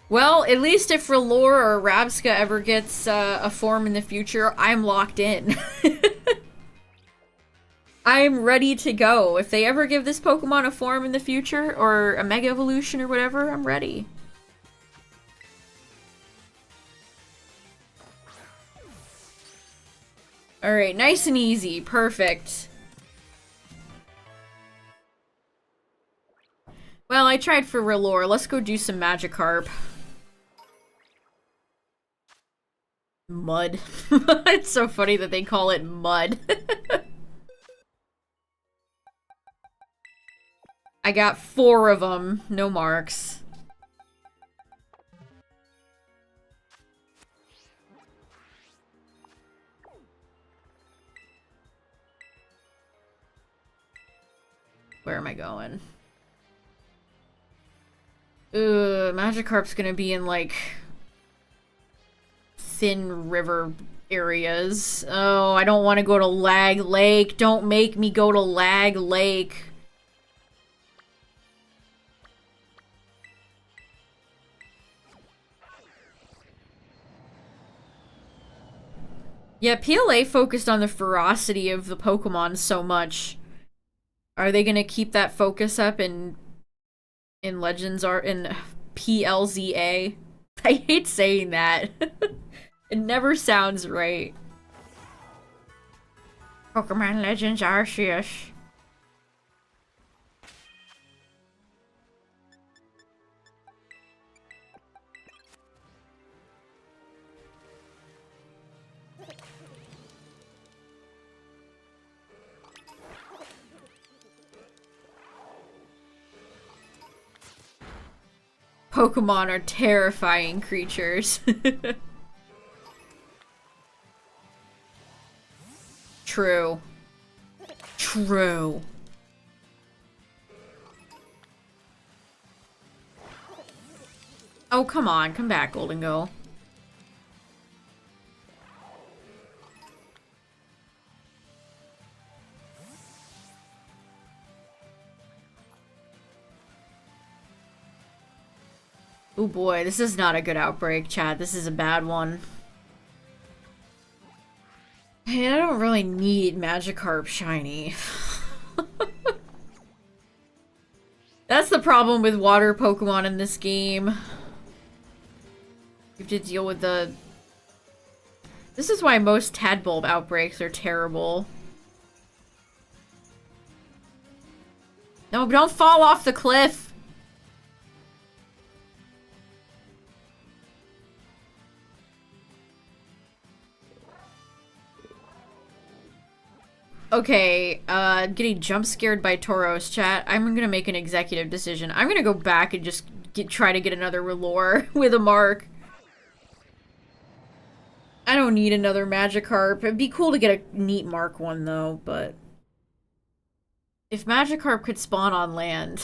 Well, at least if Relore or Rabska ever gets a form in the future, I'm locked in. I'm ready to go. If they ever give this Pokemon a form in the future, or a Mega Evolution or whatever, I'm ready. Alright, nice and easy. Perfect. Well, I tried for Relore. Let's go do some Magikarp. Mud. It's so funny that they call it mud. I got 4 of them. No marks. Where am I going? Magikarp's gonna be in, like, thin river areas. Oh, I don't want to go to Lag Lake. Don't make me go to Lag Lake. Yeah, PLA focused on the ferocity of the Pokemon so much. Are they gonna keep that focus up in Legends Art in PLZA? I hate saying that. It never sounds right. Pokemon Legends Arceus. Pokemon are terrifying creatures. True. True. Oh, come on. Come back, Golden Go. Oh boy, this is not a good outbreak, chat. This is a bad one. Hey, I don't really need Magikarp shiny. That's the problem with water Pokemon in this game. You have to deal with the... This is why most Tadbulb outbreaks are terrible. No, don't fall off the cliff! Okay, getting jump scared by Tauros, chat. I'm gonna make an executive decision. I'm gonna go back and just try to get another Relore with a mark. I don't need another Magikarp. It'd be cool to get a neat mark one, though, but... If Magikarp could spawn on land...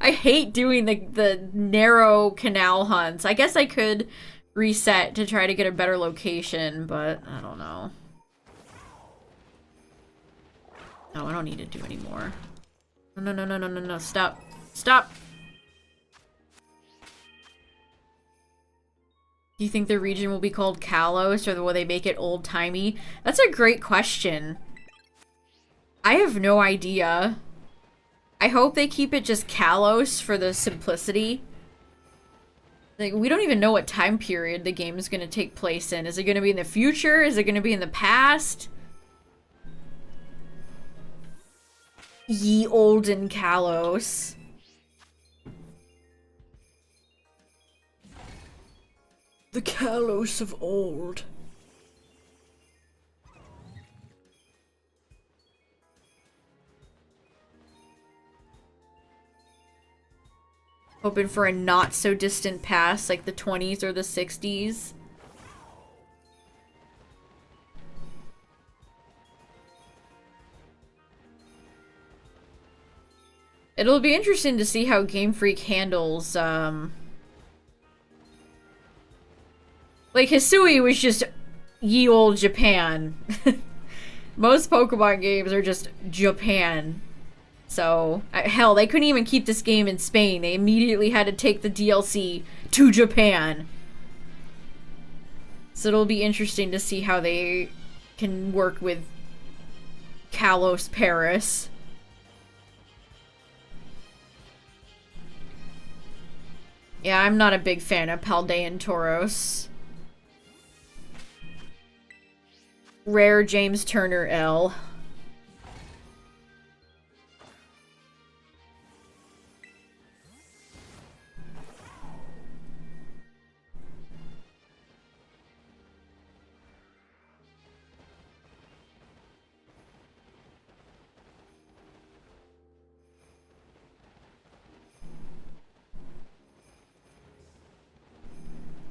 I hate doing the narrow canal hunts. I guess I could reset to try to get a better location, but I don't know. No, I don't need to do anymore. No, no, no, no, no, no, stop. Stop! Do you think the region will be called Kalos, or will they make it old-timey? That's a great question. I have no idea. I hope they keep it just Kalos for the simplicity. Like, we don't even know what time period the game is going to take place in. Is it going to be in the future? Is it going to be in the past? Ye olden Kalos. The Kalos of old. Hoping for a not so distant past, like the 20s or the 60s. It'll be interesting to see how Game Freak handles, like, Hisui was just ye olde Japan. Most Pokemon games are just Japan. So, hell, they couldn't even keep this game in Spain. They immediately had to take the DLC to Japan. So it'll be interesting to see how they can work with Kalos Paris. Yeah, I'm not a big fan of Paldean Tauros. Rare James Turner L.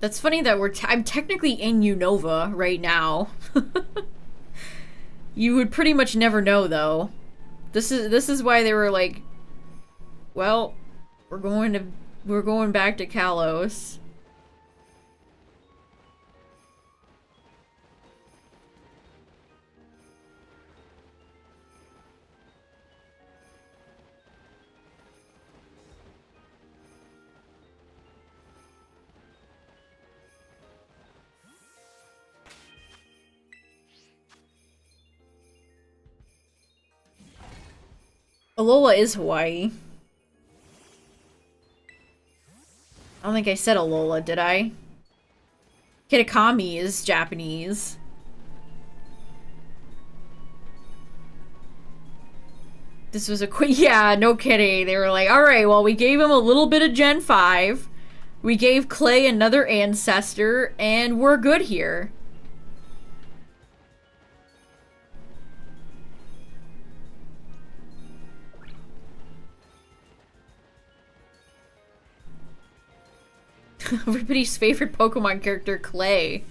That's funny that I'm technically in Unova right now. You would pretty much never know, though. This is why they were like, well, we're going back to Kalos. Alola is Hawaii. I don't think I said Alola, did I? Kitakami is Japanese. This was a quick... Yeah, no kidding. They were like, alright, well, we gave him a little bit of Gen 5. We gave Clay another ancestor, and we're good here. Everybody's favorite Pokemon character, Clay.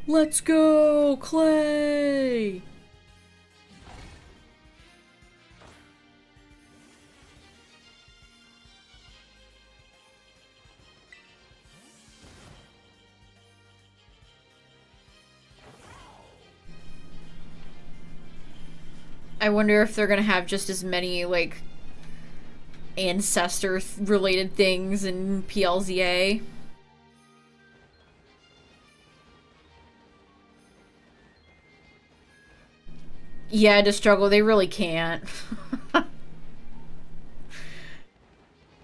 Let's go, Clay! I wonder if they're gonna have just as many, like, ancestor-related things in PLZA. Yeah, to struggle, they really can't.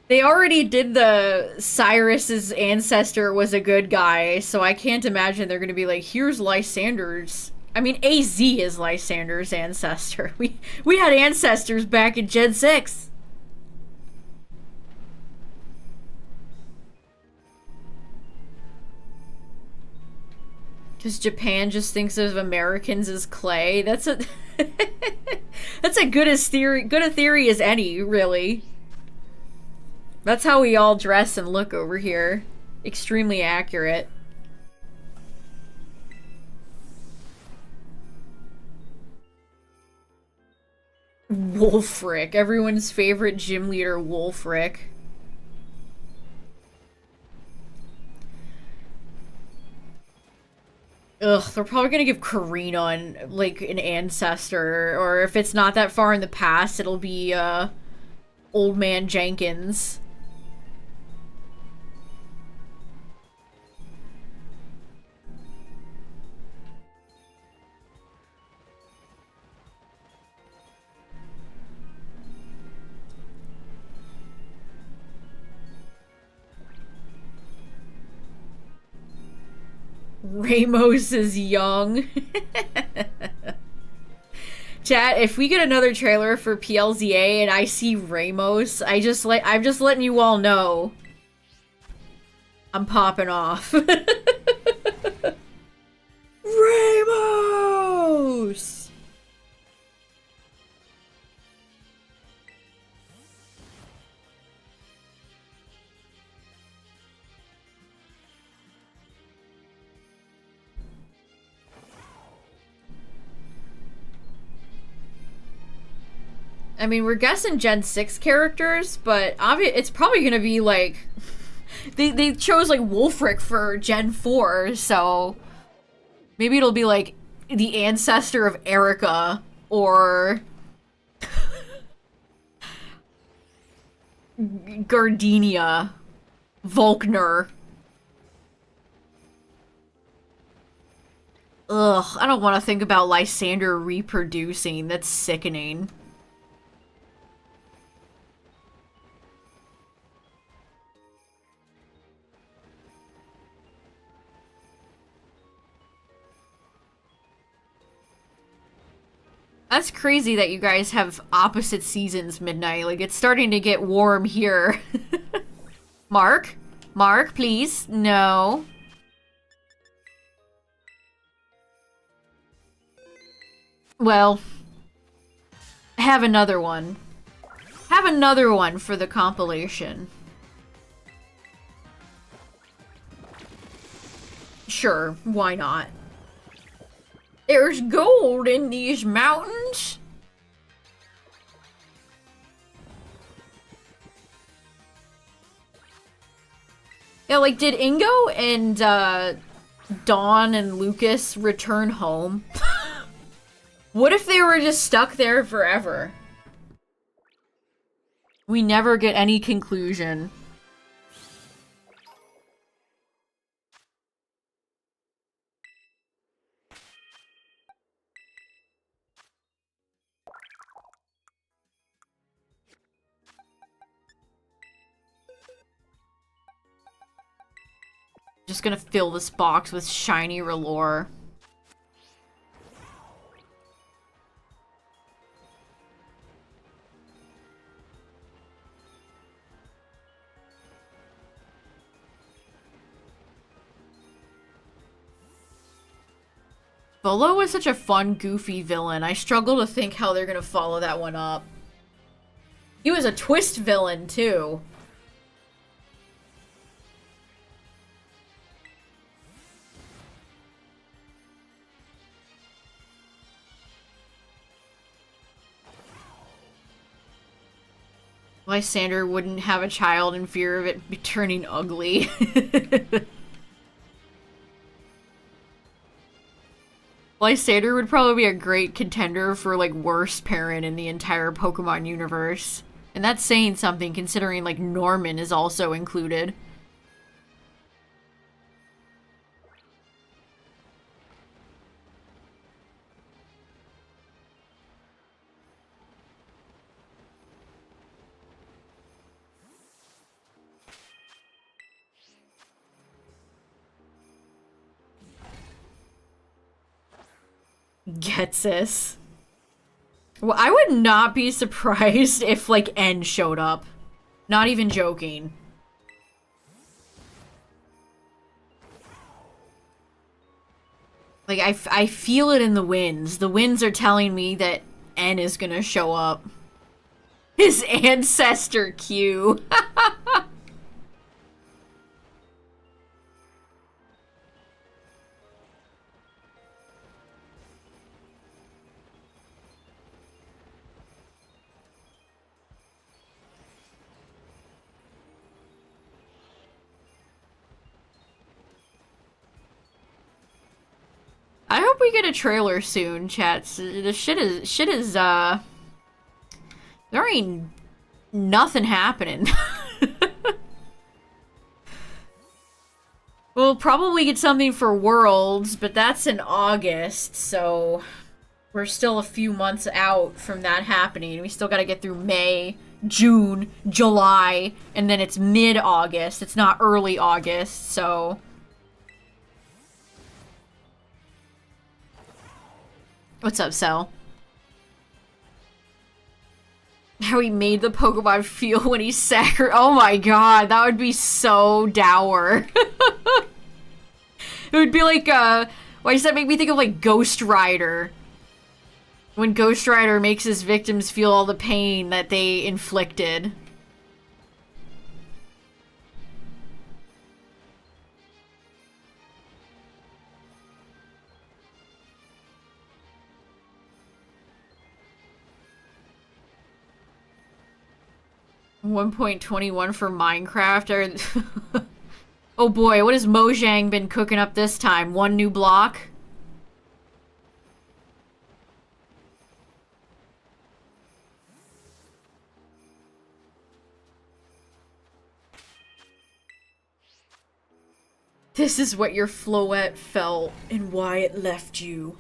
They already did the Cyrus's ancestor was a good guy, so I can't imagine they're gonna be like, here's Lysander's. I mean, AZ is Lysander's ancestor. We had ancestors back in Gen 6. Because Japan just thinks of Americans as clay. That's a that's a good a theory as any, really. That's how we all dress and look over here. Extremely accurate. Wolfric, everyone's favorite gym leader, Wolfric. Ugh, they're probably gonna give Karina like an ancestor, or if it's not that far in the past, it'll be Old Man Jenkins. Ramos is young. Chat, if we get another trailer for PLZA and I see Ramos, I'm just letting you all know. I'm popping off. Ramos! I mean, we're guessing Gen 6 characters, but it's probably gonna be like... They chose like Wolfric for Gen 4, so... Maybe it'll be like the ancestor of Erica, or... Gardenia. Volkner. Ugh, I don't want to think about Lysander reproducing. That's sickening. That's crazy that you guys have opposite seasons, Midnight. Like, it's starting to get warm here. Mark? Mark, please? No. Well, have another one. Have another one for the compilation. Sure, why not? There's gold in these mountains. Yeah, like, did Ingo and, Dawn and Lucas return home? What if they were just stuck there forever? We never get any conclusion. Just gonna fill this box with shiny R'hllor. Volo was such a fun, goofy villain. I struggle to think how they're gonna follow that one up. He was a twist villain, too. Lysander wouldn't have a child in fear of it turning ugly. Lysander would probably be a great contender for, like, worst parent in the entire Pokemon universe. And that's saying something, considering, like, Norman is also included. Getsis. Well, I would not be surprised if, like, N showed up. Not even joking. Like, I feel it in the winds. The winds are telling me that N is gonna show up. His ancestor Q. I hope we get a trailer soon, chats. The shit is, there ain't nothing happening. We'll probably get something for Worlds, but that's in August, so we're still a few months out from that happening. We still gotta get through May, June, July, and then it's mid-August. It's not early August, so... What's up, Cell? How he made the Pokemon feel when he oh my god, that would be so dour. It would be like, why does that make me think of like Ghost Rider? When Ghost Rider makes his victims feel all the pain that they inflicted. $1.21 for Minecraft. Oh boy, what has Mojang been cooking up this time? One new block? This is what your Floette felt and why it left you.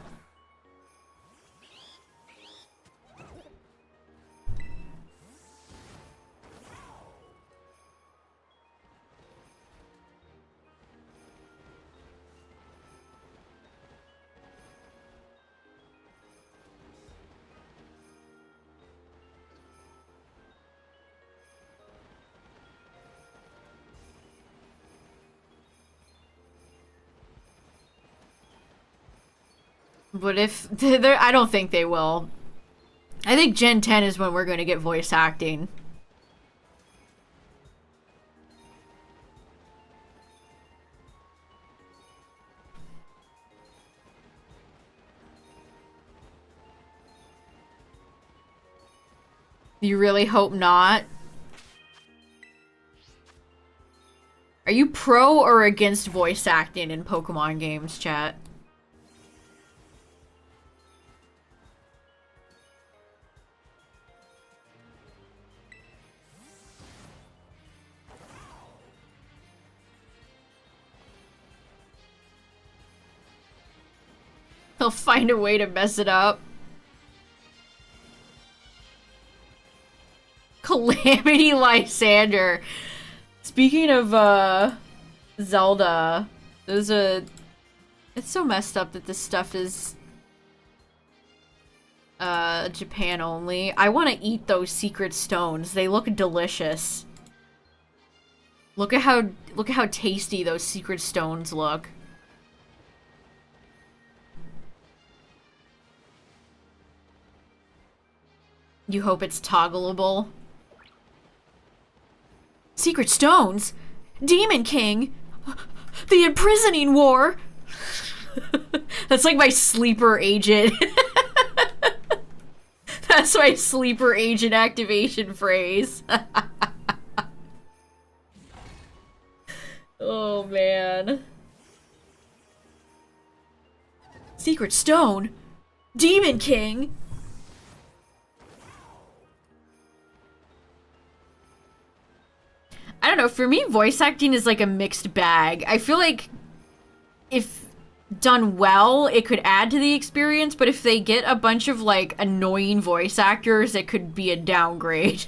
But if I don't think they will. I think Gen 10 is when we're going to get voice acting. You really hope not? Are you pro or against voice acting in Pokemon games, chat? They'll find a way to mess it up. Calamity Lysander. Speaking of, Zelda, there's a... It's so messed up that this stuff is, Japan only. I want to eat those secret stones. They look delicious. Look at how tasty those secret stones look. You hope it's toggleable. Secret stones? Demon King? The imprisoning war? That's like my sleeper agent. That's my sleeper agent activation phrase. Oh, man. Secret stone? Demon King? I don't know, for me, voice acting is like a mixed bag. I feel like if done well, it could add to the experience, but if they get a bunch of, like, annoying voice actors, it could be a downgrade.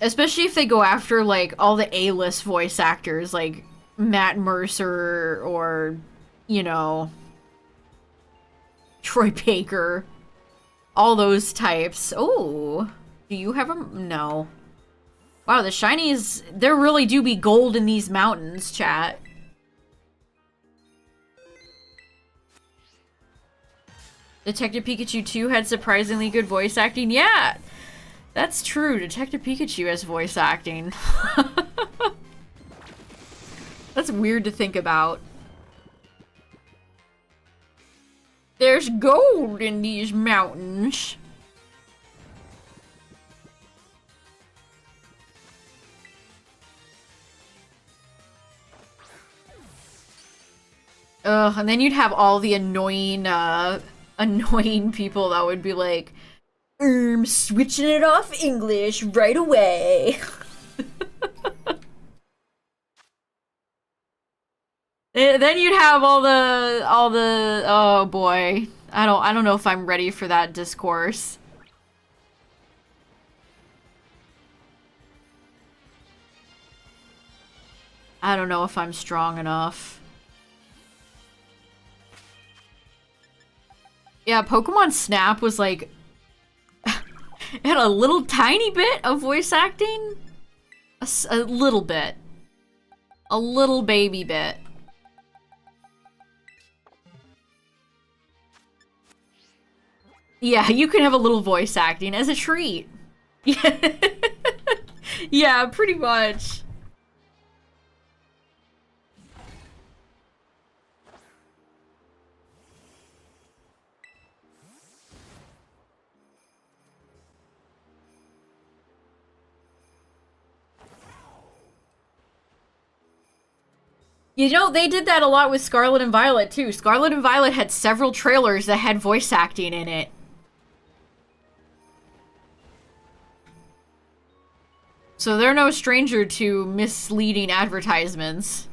Especially if they go after, like, all the A-list voice actors, like Matt Mercer or, you know, Troy Baker. All those types. Oh, do you have them? No. Wow, the shinies, there really do be gold in these mountains, chat. Detective Pikachu 2 had surprisingly good voice acting. Yeah, that's true. Detective Pikachu has voice acting. That's weird to think about. There's gold in these mountains. Ugh, and then you'd have all the annoying, annoying people that would be like, switching it off English right away. Then you'd have all the, oh boy. I don't know if I'm ready for that discourse. I don't know if I'm strong enough. Yeah, Pokemon Snap was like... it had a little tiny bit of voice acting. A little bit. A little baby bit. Yeah, you can have a little voice acting as a treat. Yeah, yeah, pretty much. You know, they did that a lot with Scarlet and Violet, too. Scarlet and Violet had several trailers that had voice acting in it. So they're no stranger to misleading advertisements.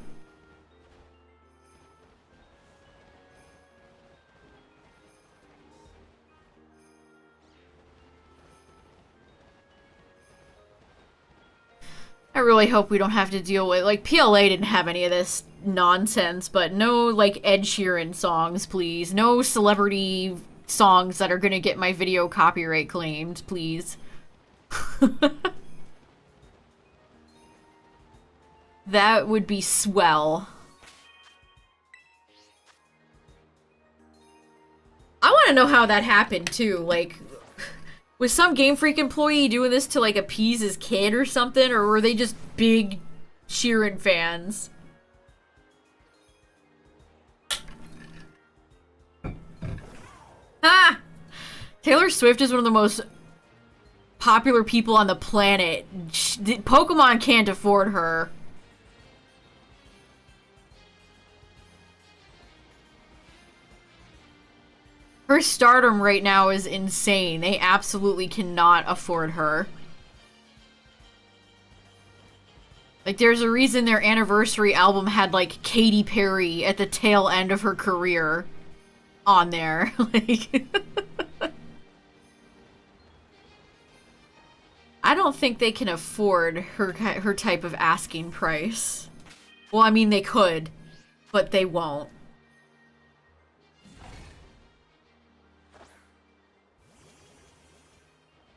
I really hope we don't have to deal with, like, PLA didn't have any of this nonsense, but no, like, Ed Sheeran songs, please. No celebrity songs that are gonna get my video copyright claimed, please. That would be swell. I want to know how that happened, too. Like, was some Game Freak employee doing this to, like, appease his kid or something? Or were they just big Sheeran fans? Ah! Taylor Swift is one of the most popular people on the planet. Pokemon can't afford her. Her stardom right now is insane. They absolutely cannot afford her. Like, there's a reason their anniversary album had, like, Katy Perry at the tail end of her career on there. Like, I don't think they can afford her type of asking price. Well, I mean, they could, but they won't.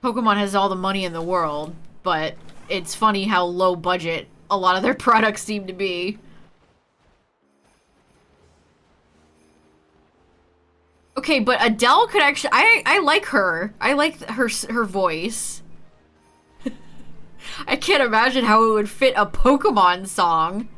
Pokemon has all the money in the world, but it's funny how low budget a lot of their products seem to be. Okay, but Adele could actually... I like her. I like her voice. I can't imagine how it would fit a Pokemon song.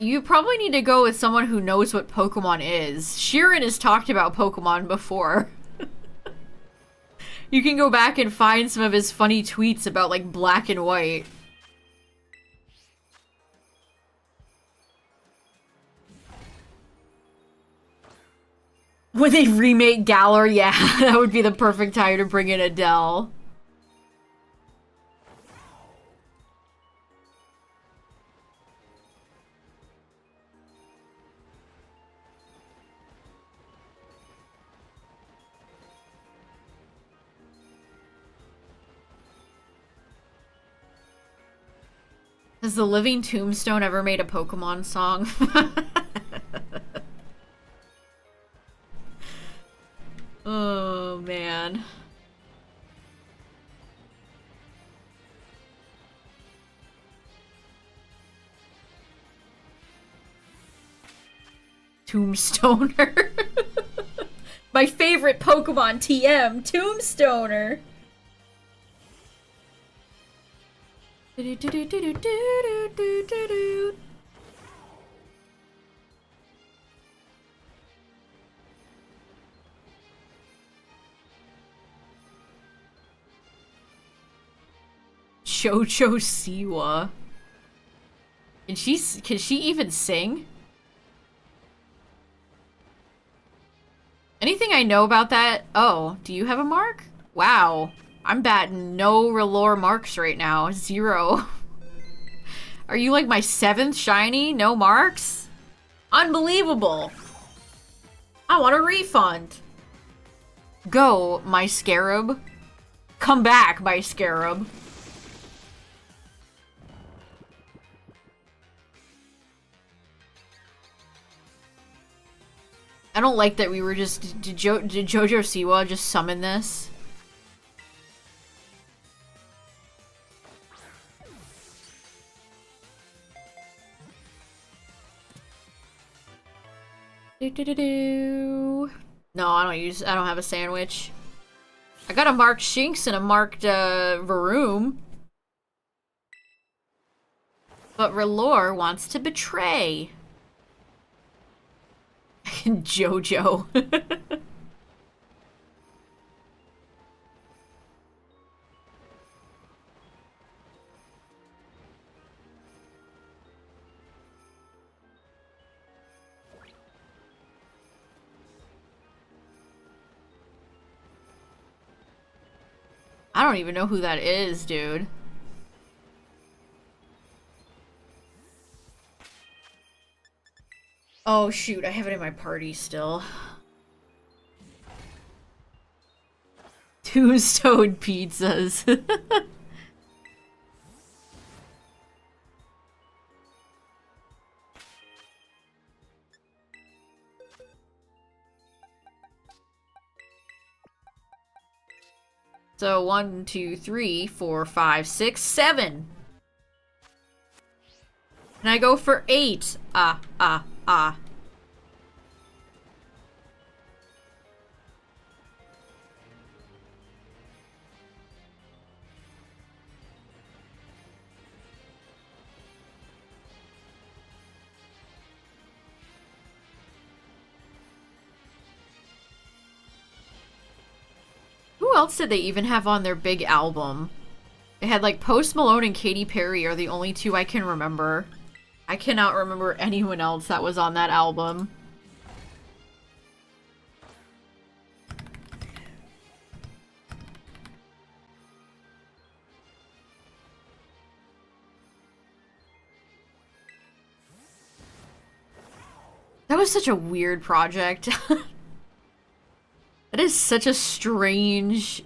You probably need to go with someone who knows what Pokemon is. Sheeran has talked about Pokemon before. You can go back and find some of his funny tweets about, like, Black and White. When they remake Galar, yeah, that would be the perfect time to bring in Adele. Has the Living Tombstone ever made a Pokemon song? Oh, man. Tombstoner. My favorite Pokemon TM, Tombstoner. Jojo Siwa. Can she even sing? Anything I know about that? Oh, do you have a mark? Wow. I'm batting no Relore marks right now. 0. Are you like my 7th shiny? No marks? Unbelievable. I want a refund. Go, my scarab. Come back, my scarab. I don't like that we were just... Did Jojo Siwa just summon this? No, I don't have a sandwich. I got a marked Shinx and a marked, Varoom. But Relore wants to betray. Jojo. I don't even know who that is, dude. Oh shoot, I have it in my party still. Tombstone pizzas. So 1, 2, 3, 4, 5, 6, 7. And I go for 8. Ah. Who else did they even have on their big album? They had like Post Malone and Katy Perry are the only two I can remember. I cannot remember anyone else that was on that album. That was such a weird project. That is such a strange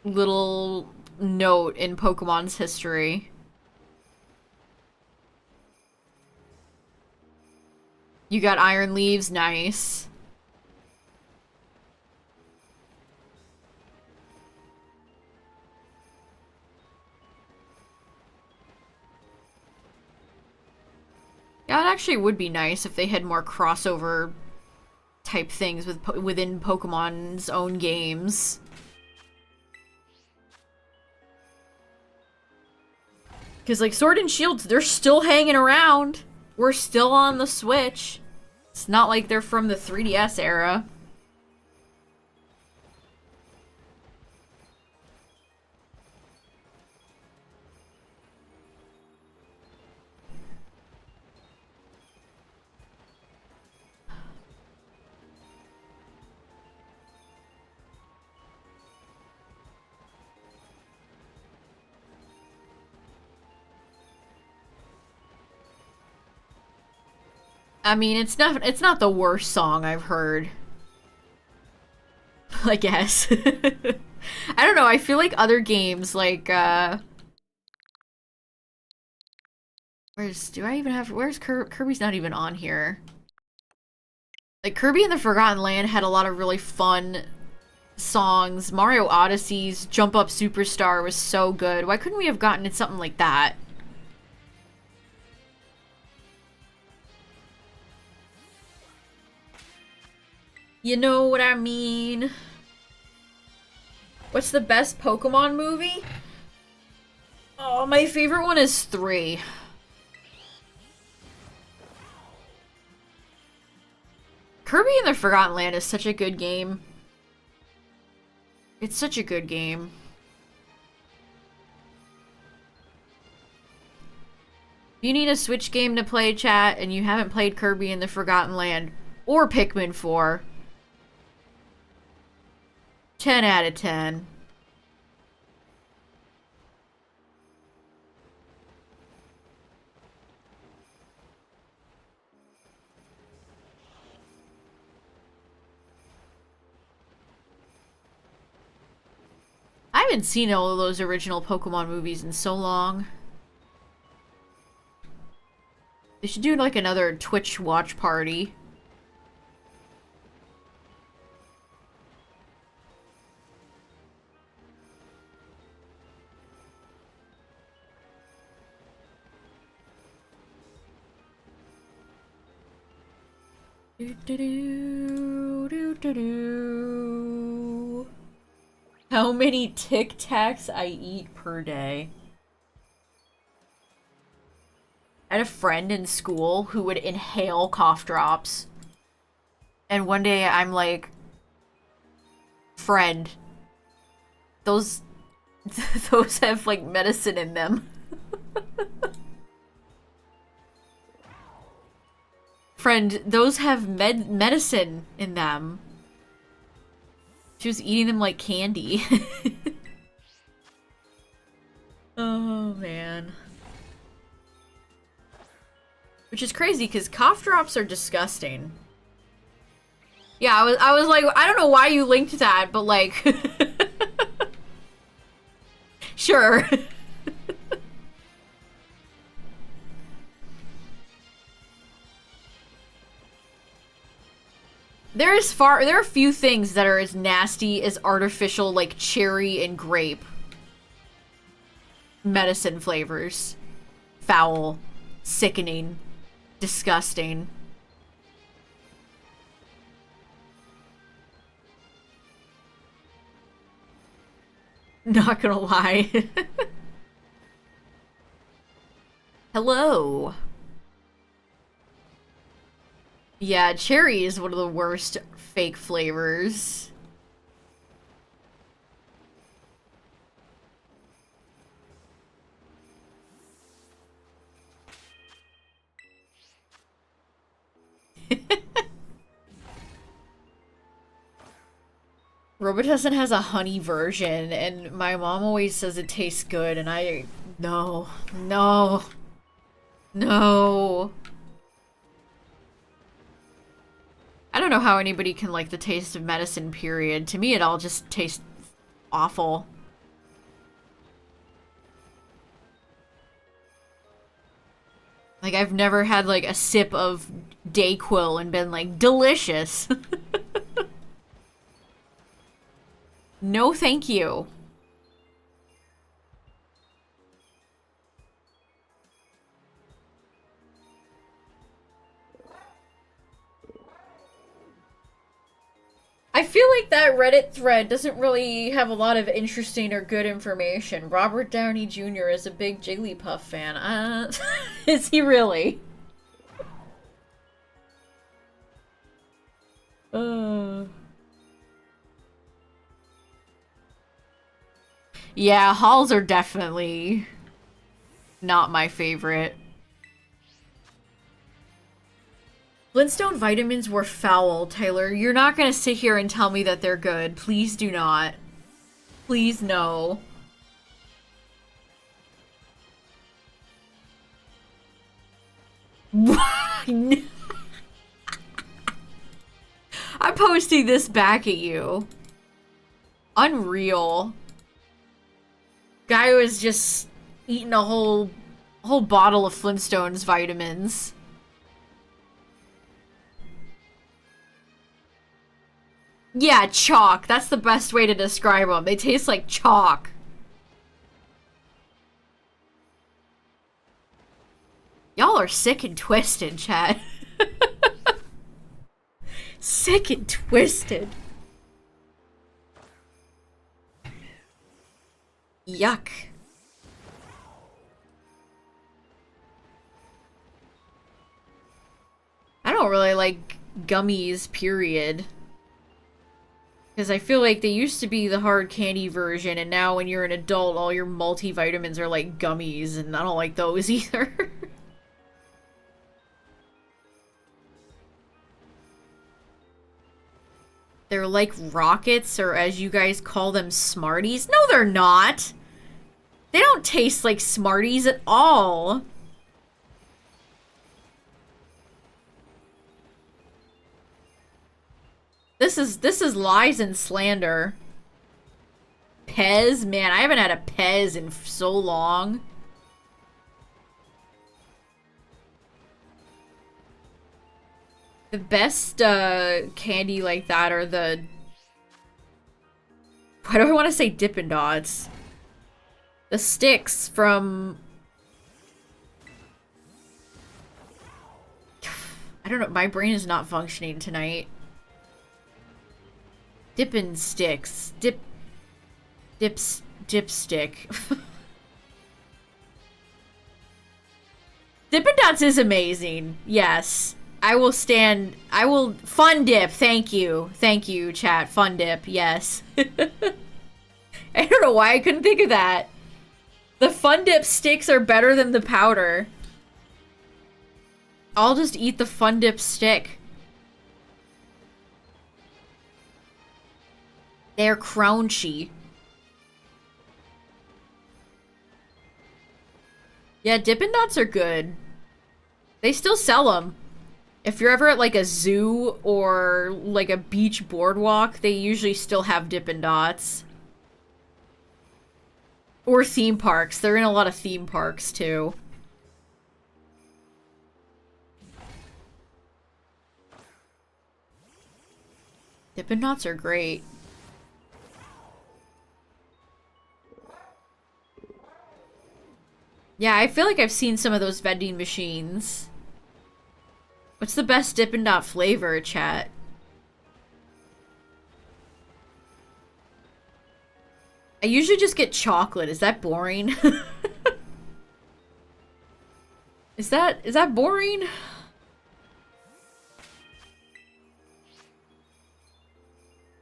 little note in Pokemon's history. You got Iron Leaves, nice. Yeah, it actually would be nice if they had more crossover type things within Pokemon's own games. Because, like, Sword and Shields, they're still hanging around. We're still on the Switch. It's not like they're from the 3DS era. I mean, it's not the worst song I've heard. I guess. I don't know, I feel like other games like where's Kirby's not even on here. Like Kirby and the Forgotten Land had a lot of really fun songs. Mario Odyssey's Jump Up Superstar was so good. Why couldn't we have gotten something like that? You know what I mean? What's the best Pokemon movie? Oh, my favorite one is 3. Kirby and the Forgotten Land is such a good game. It's such a good game. If you need a Switch game to play, chat, and you haven't played Kirby and the Forgotten Land or Pikmin 4, 10 out of 10. haven't seen all of those original Pokemon movies in so long. They should do like another Twitch watch party. How many Tic Tacs I eat per day? I had a friend in school who would inhale cough drops. And one day I'm like, friend, those have like medicine in them. Friend, those have medicine in them. She was eating them like candy. Oh, man. Which is crazy, because cough drops are disgusting. Yeah, I was like, I don't know why you linked that, but like... Sure. There are few things that are as nasty as artificial, like, cherry and grape medicine flavors. Foul. Sickening. Disgusting. Not gonna lie. Hello. Yeah, cherry is one of the worst fake flavors. Robitussin has a honey version, and my mom always says it tastes good, and no. No. No. I don't know how anybody can like the taste of medicine, period. To me, it all just tastes awful. Like, I've never had like a sip of Dayquil and been like, delicious. No, thank you. I feel like that Reddit thread doesn't really have a lot of interesting or good information. Robert Downey Jr. is a big Jigglypuff fan. Is he really? Yeah, halls are definitely not my favorite. Flintstone vitamins were foul, Tyler. You're not gonna sit here and tell me that they're good. Please do not. Please no. I'm posting this back at you. Unreal. Guy was just eating a whole bottle of Flintstones vitamins. Yeah, chalk. That's the best way to describe them. They taste like chalk. Y'all are sick and twisted, chat. Sick and twisted. Yuck. I don't really like gummies, period. Because I feel like they used to be the hard candy version, and now when you're an adult, all your multivitamins are like gummies, and I don't like those either. They're like rockets, or as you guys call them, Smarties. No, they're not! They don't taste like Smarties at all. This is lies and slander. Pez? Man, I haven't had a Pez in so long. The best candy like that are the... Why do I want to say Dippin' Dots? The sticks from... I don't know, my brain is not functioning tonight. Dippin' sticks. Dipstick. Dippin' Dots is amazing. Yes. I will fun dip. Thank you. Thank you, chat. Fun dip. Yes. I don't know why I couldn't think of that. The fun dip sticks are better than the powder. I'll just eat the fun dip stick. They're crunchy. Yeah, Dippin' Dots are good. They still sell them. If you're ever at like a zoo or like a beach boardwalk, they usually still have Dippin' Dots. Or theme parks. They're in a lot of theme parks too. Dippin' Dots are great. Yeah, I feel like I've seen some of those vending machines. What's the best Dippin' Dot flavor, chat? I usually just get chocolate. Is that boring? Is that boring?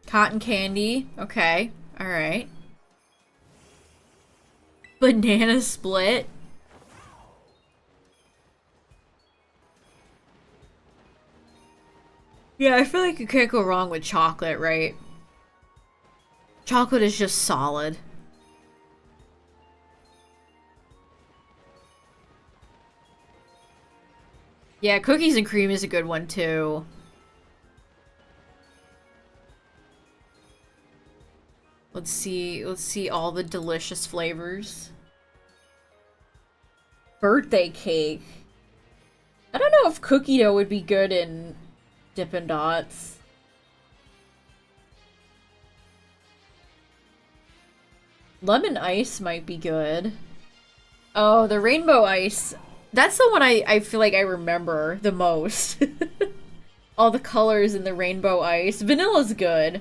Cotton candy. Okay. Alright. Banana split. Yeah, I feel like you can't go wrong with chocolate, right? Chocolate is just solid. Yeah, cookies and cream is a good one too. Let's see all the delicious flavors. Birthday cake. I don't know if cookie dough would be good in Dippin' Dots. Lemon ice might be good. Oh, the rainbow ice. That's the one I feel like I remember the most. All the colors in the rainbow ice. Vanilla's good.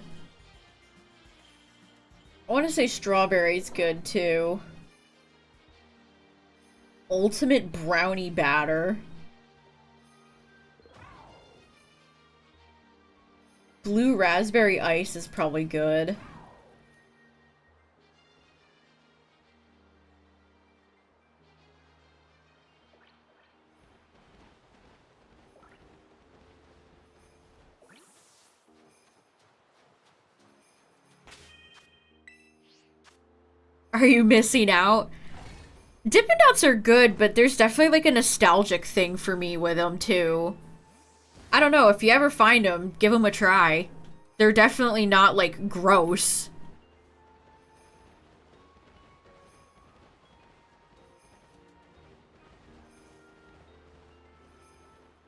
I want to say strawberry's good too. Ultimate brownie batter. Blue raspberry ice is probably good. Are you missing out? Dippin' Dots are good, but there's definitely like a nostalgic thing for me with them too. I don't know, if you ever find them, give them a try. They're definitely not like gross.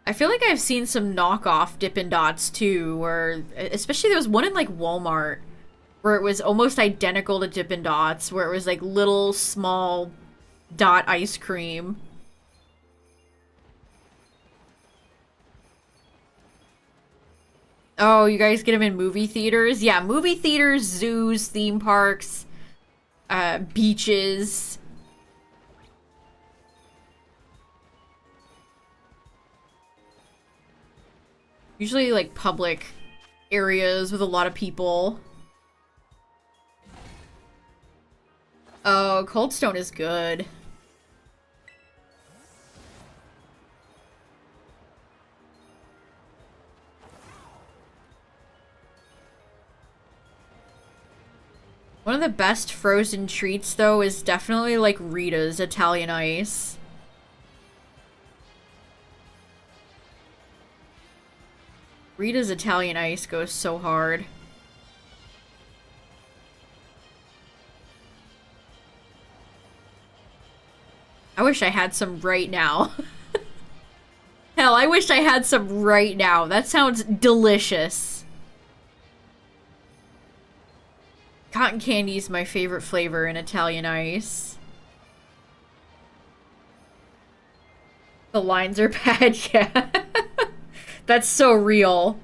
I feel like I've seen some knockoff Dippin' Dots too, where especially there was one in like Walmart where it was almost identical to Dippin' Dots, where it was like little small dot ice cream. Oh, you guys get them in movie theaters? Yeah, movie theaters, zoos, theme parks, beaches. Usually like public areas with a lot of people. Oh, Cold Stone is good. One of the best frozen treats, though, is definitely, like, Rita's Italian Ice. Rita's Italian Ice goes so hard. I wish I had some right now. Hell, I wish I had some right now. That sounds delicious. Cotton candy is my favorite flavor in Italian ice. The lines are bad, yeah. That's so real.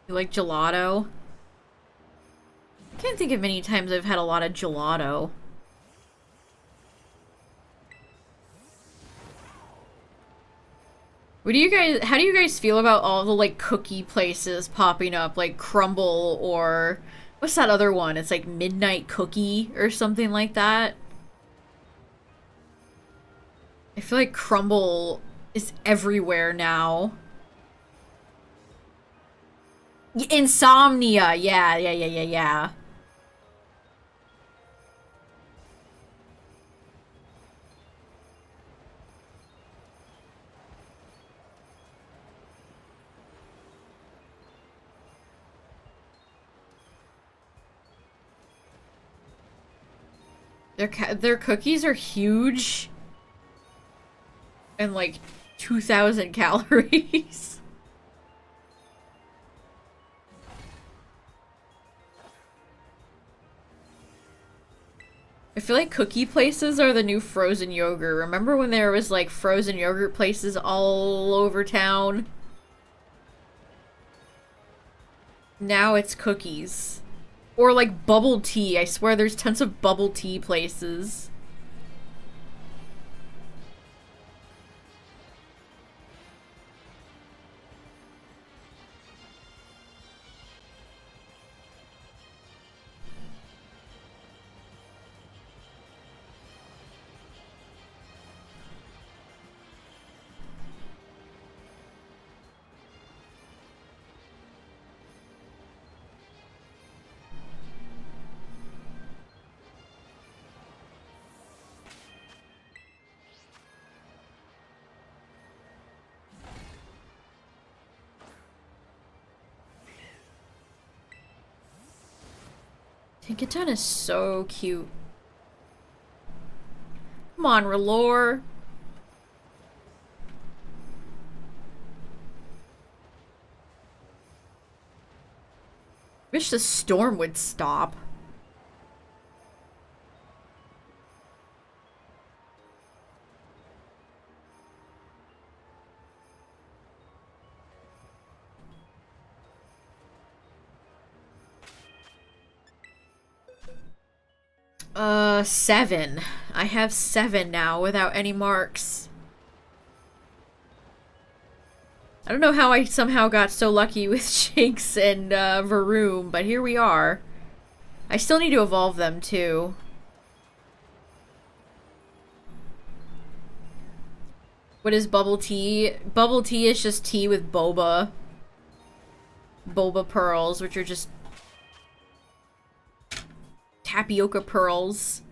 You like gelato? I can't think of many times I've had a lot of gelato. What do you guys, how do you guys feel about all the, like, cookie places popping up, like Crumble or, what's that other one? It's like Midnight Cookie or something like that. I feel like Crumble is everywhere now. Insomnia, yeah. Their cookies are huge and like 2,000 calories. I feel like cookie places are the new frozen yogurt. Remember when there was like frozen yogurt places all over town? Now it's cookies. Or like bubble tea. I swear there's tons of bubble tea places. Tinkaton is so cute. Come on, Relore. Wish the storm would stop. Seven. I have 7 now without any marks. I don't know how I somehow got so lucky with Shinx and Varoom, but here we are. I still need to evolve them too. What is bubble tea? Bubble tea is just tea with boba. Boba pearls, which are just tapioca pearls.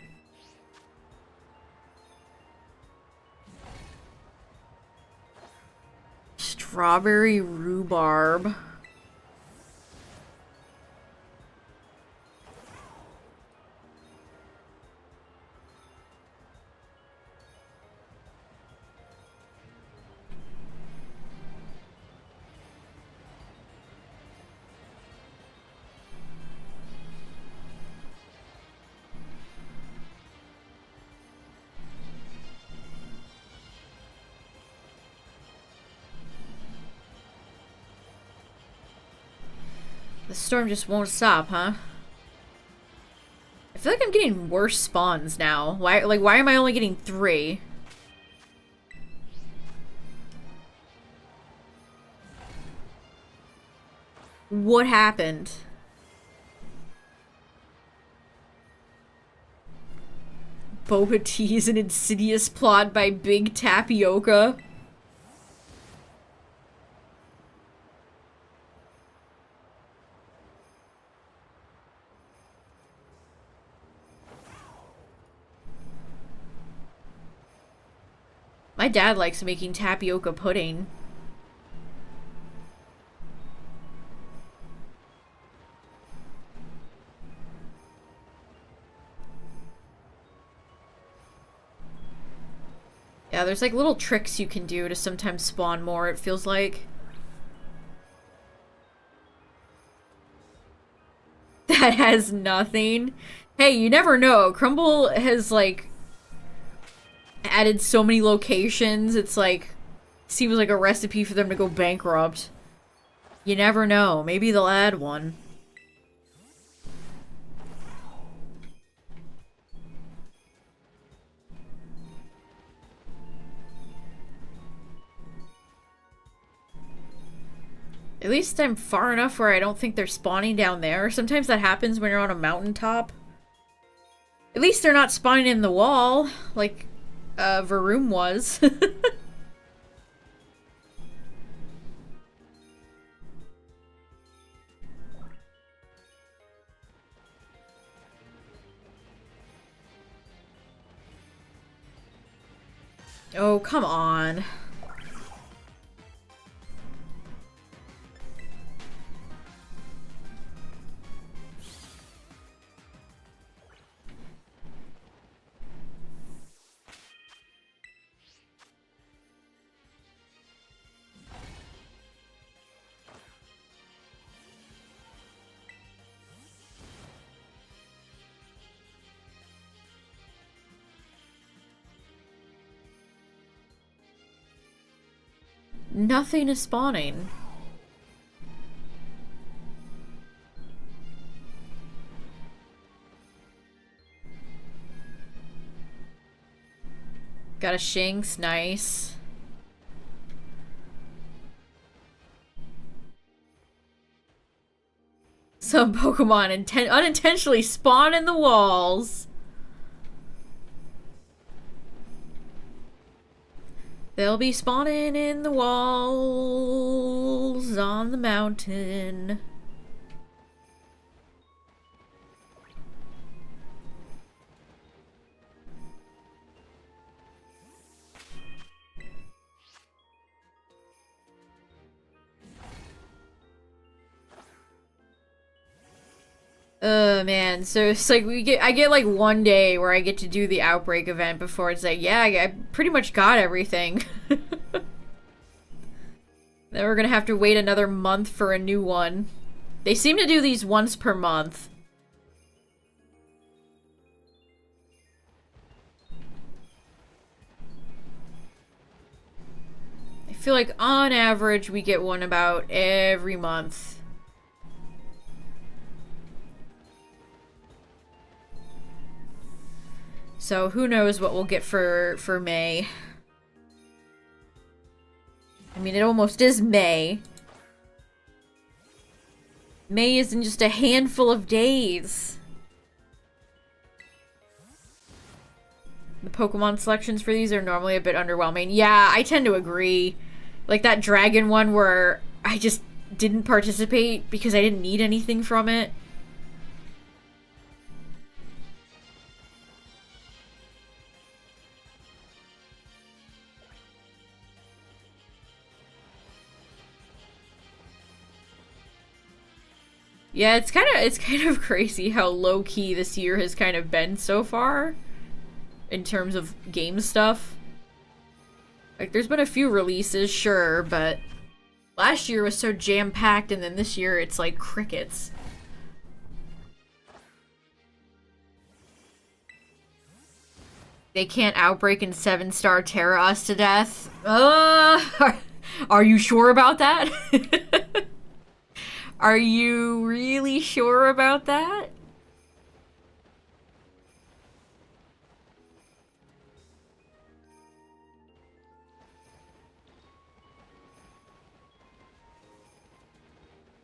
Strawberry rhubarb. The storm just won't stop, huh? I feel like I'm getting worse spawns now. Why am I only getting 3? What happened? Boba tea is an insidious plot by Big Tapioca. My dad likes making tapioca pudding. Yeah, there's like little tricks you can do to sometimes spawn more, it feels like. That has nothing. Hey, you never know. Crumble has like added so many locations, it's like seems like a recipe for them to go bankrupt. You never know. Maybe they'll add one. At least I'm far enough where I don't think they're spawning down there. Sometimes that happens when you're on a mountaintop. At least they're not spawning in the wall, like Varoom was. Oh, come on. Nothing is spawning. Got a Shinx, nice. Some Pokemon unintentionally spawn in the walls. They'll be spawning in the walls on the mountain. Man, so it's like I get like one day where I get to do the Outbreak event before it's like, yeah, I pretty much got everything. Then we're gonna have to wait another month for a new one. They seem to do these once per month. I feel like on average we get one about every month. So who knows what we'll get for May. I mean, it almost is May. May is in just a handful of days. The Pokemon selections for these are normally a bit underwhelming. Yeah, I tend to agree. Like that dragon one where I just didn't participate because I didn't need anything from it. Yeah, it's kind of crazy how low-key this year has kind of been so far in terms of game stuff. Like, there's been a few releases, sure, but last year was so jam-packed, and then this year it's like crickets. They can't Outbreak and 7-star Terra us to death. Are you sure about that? Are you really sure about that?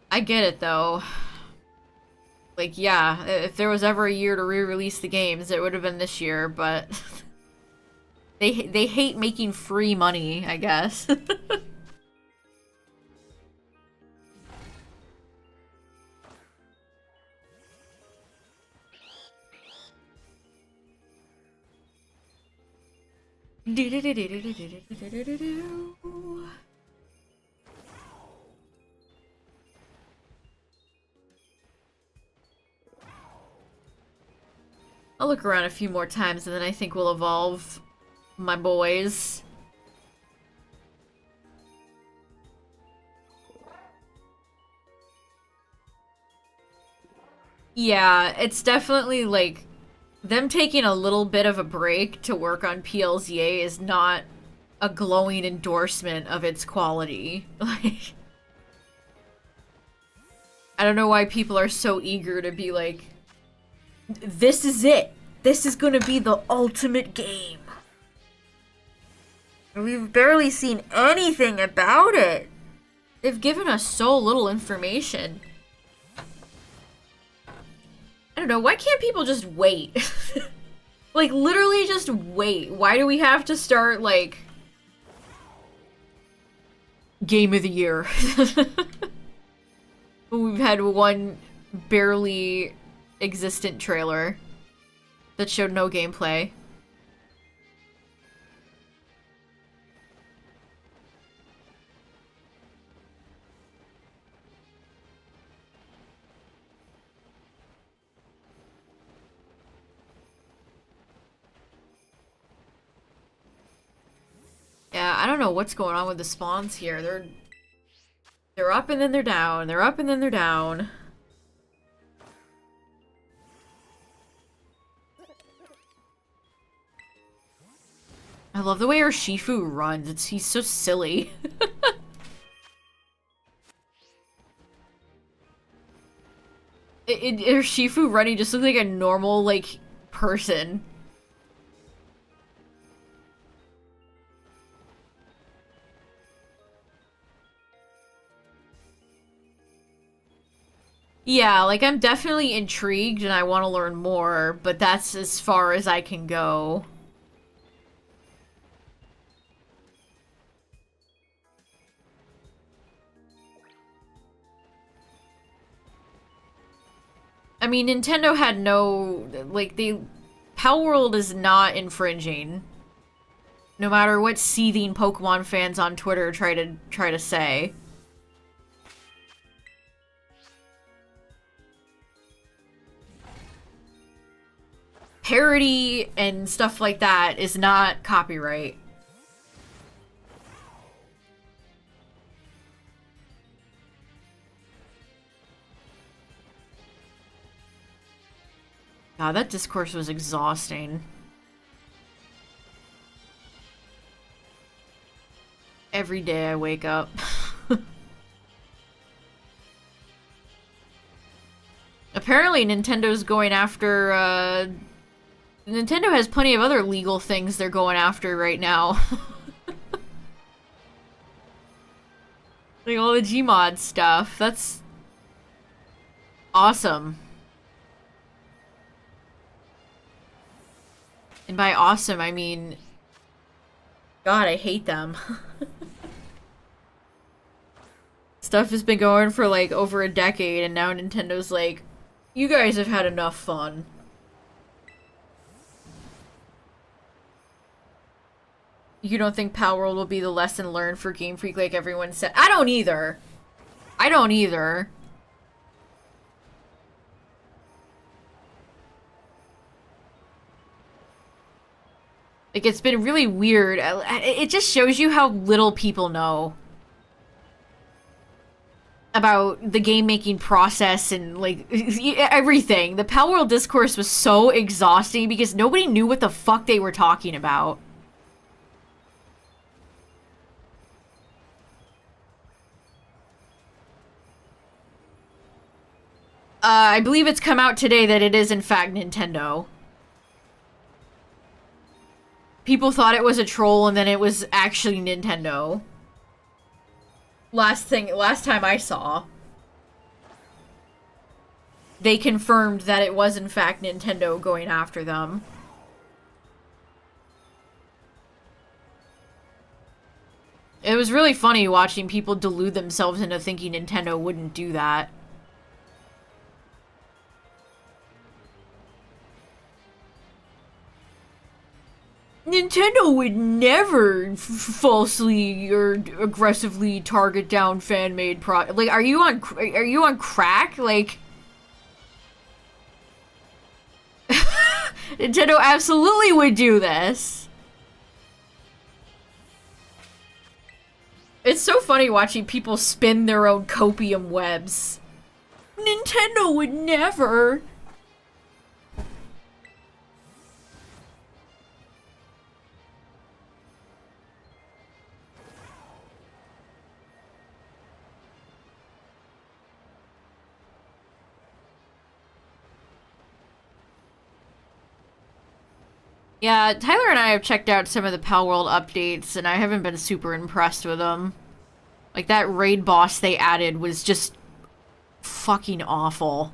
I get it, though. Like, yeah, if there was ever a year to re-release the games, it would have been this year, but... they hate making free money, I guess. I'll look around a few more times and then I think we'll evolve my boys. Yeah, it's definitely like them taking a little bit of a break to work on PLZA is not a glowing endorsement of its quality. Like, I don't know why people are so eager to be like, this is it. This is gonna be the ultimate game. We've barely seen anything about it. They've given us so little information. I don't know, why can't people just wait? Like, literally just wait. Why do we have to start, like, Game of the Year? We've had one barely existent trailer that showed no gameplay. Yeah, I don't know what's going on with the spawns here. They're up and then they're down. They're up and then they're down. I love the way Urshifu runs. He's so silly. Urshifu running just looks like a normal, like, person. Yeah, like, I'm definitely intrigued and I want to learn more, but that's as far as I can go. I mean, Nintendo had no, like, Palworld is not infringing. No matter what seething Pokemon fans on Twitter try to say. Parody and stuff like that is not copyright. God, that discourse was exhausting. Every day I wake up. Apparently Nintendo's going after, Nintendo has plenty of other legal things they're going after right now. Like all the Gmod stuff. That's awesome. And by awesome, I mean, God, I hate them. Stuff has been going for like over a decade and now Nintendo's like, you guys have had enough fun. You don't think Palworld will be the lesson learned for Game Freak like everyone said? I don't either. I don't either. Like, it's been really weird. It just shows you how little people know about the game-making process and, like, everything. The Palworld discourse was so exhausting because nobody knew what the fuck they were talking about. I believe it's come out today that it is, in fact, Nintendo. People thought it was a troll, and then it was actually Nintendo. Last time I saw. They confirmed that it was, in fact, Nintendo going after them. It was really funny watching people delude themselves into thinking Nintendo wouldn't do that. Nintendo Nintendo would never falsely or aggressively target down fan-made like, are you on crack? Like, Nintendo absolutely would do this. It's so funny watching people spin their own copium webs. Nintendo would never. Yeah, Tyler and I have checked out some of the Pal World updates, and I haven't been super impressed with them. Like, that raid boss they added was just fucking awful.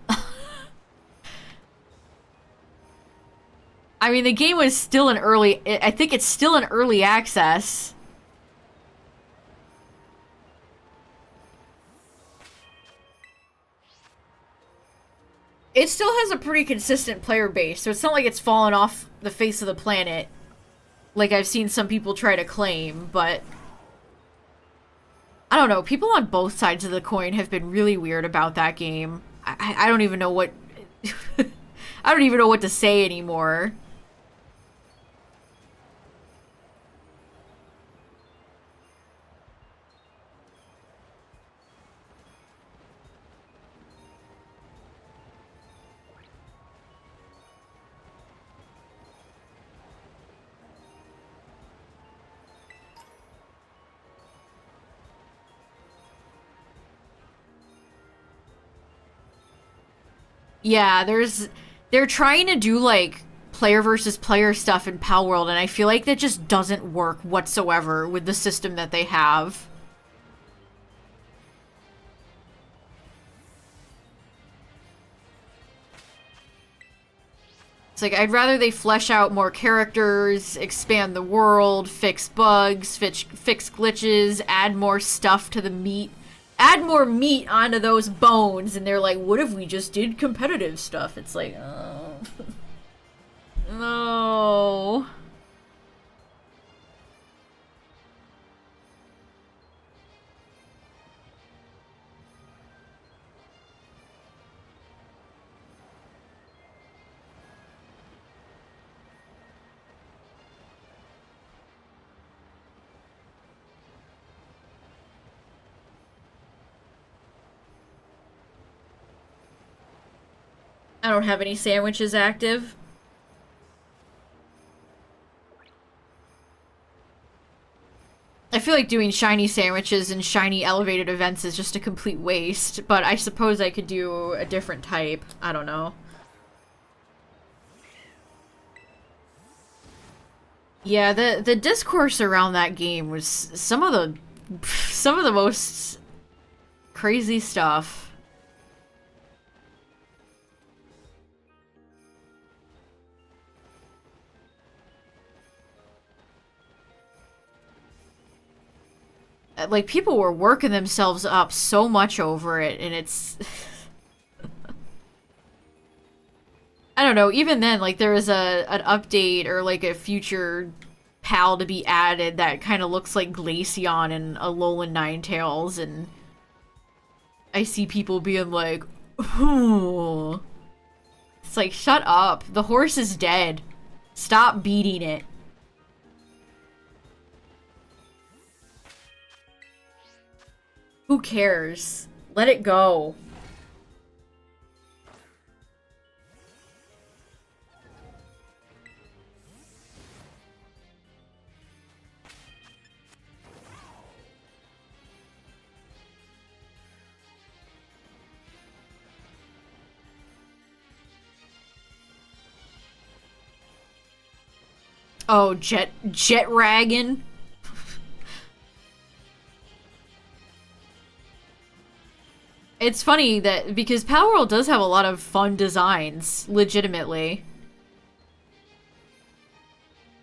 I mean, the game was still in early... I think it's still in early access. It still has a pretty consistent player base, so it's not like it's fallen off the face of the planet, like I've seen some people try to claim, but... I don't know, people on both sides of the coin have been really weird about that game. I don't even know what... I don't even know what to say anymore. Yeah, they're trying to do, like, player versus player stuff in Pal World, and I feel like that just doesn't work whatsoever with the system that they have. It's like, I'd rather they flesh out more characters, expand the world, fix bugs, fix glitches, add more stuff to the meat. Add more meat onto those bones, and they're like, what if we just did competitive stuff? It's like, oh. No. I don't have any sandwiches active. I feel like doing shiny sandwiches and shiny elevated events is just a complete waste, but I suppose I could do a different type. I don't know. Yeah, the discourse around that game was some of the most crazy stuff. Like, people were working themselves up so much over it, and it's... I don't know, even then, like, there was an update or, like, a future PAL to be added that kind of looks like Glaceon and Alolan Ninetales, and I see people being like, ooh. It's like, shut up. The horse is dead. Stop beating it. Who cares? Let it go. Oh, jet ragging. It's funny that, because Pal World does have a lot of fun designs, legitimately.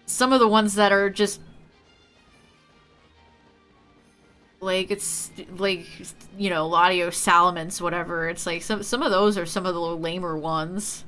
Some of the ones that are just... like, it's, like, you know, Latios Salamence, whatever. It's like, some of those are some of the lamer ones.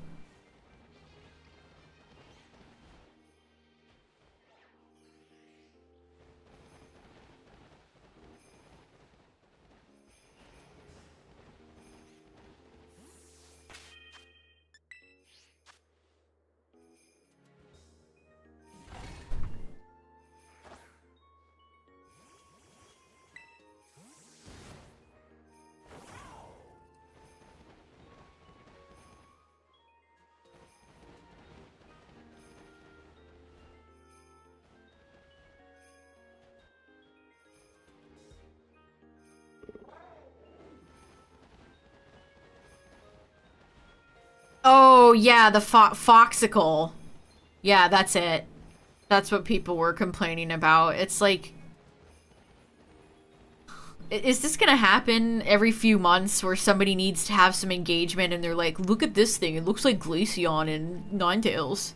Oh, yeah, the Foxicle. Yeah, that's it. That's what people were complaining about. It's like... Is this gonna happen every few months where somebody needs to have some engagement and they're like, look at this thing, it looks like Glaceon in Ninetales.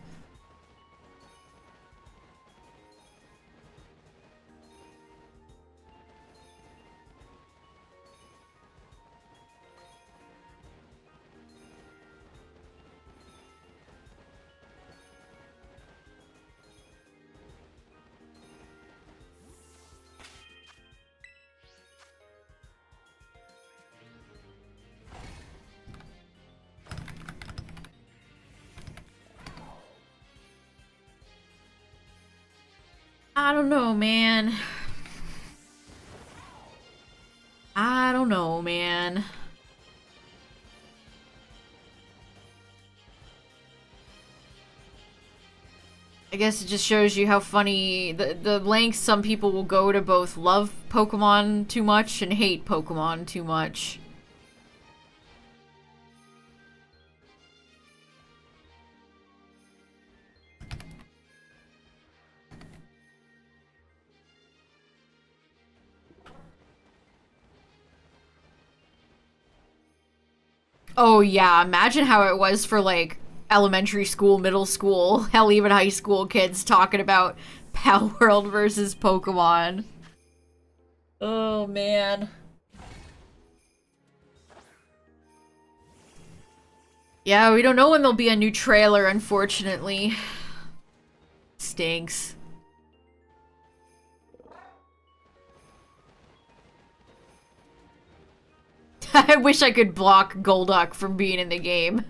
I don't know, man. I don't know, man. I guess it just shows you how funny the lengths some people will go to both love Pokemon too much and hate Pokemon too much. Oh yeah, imagine how it was for like elementary school, middle school, hell even high school kids talking about Pal World versus Pokemon. Oh man. Yeah, we don't know when there'll be a new trailer, unfortunately. Stinks. I wish I could block Golduck from being in the game.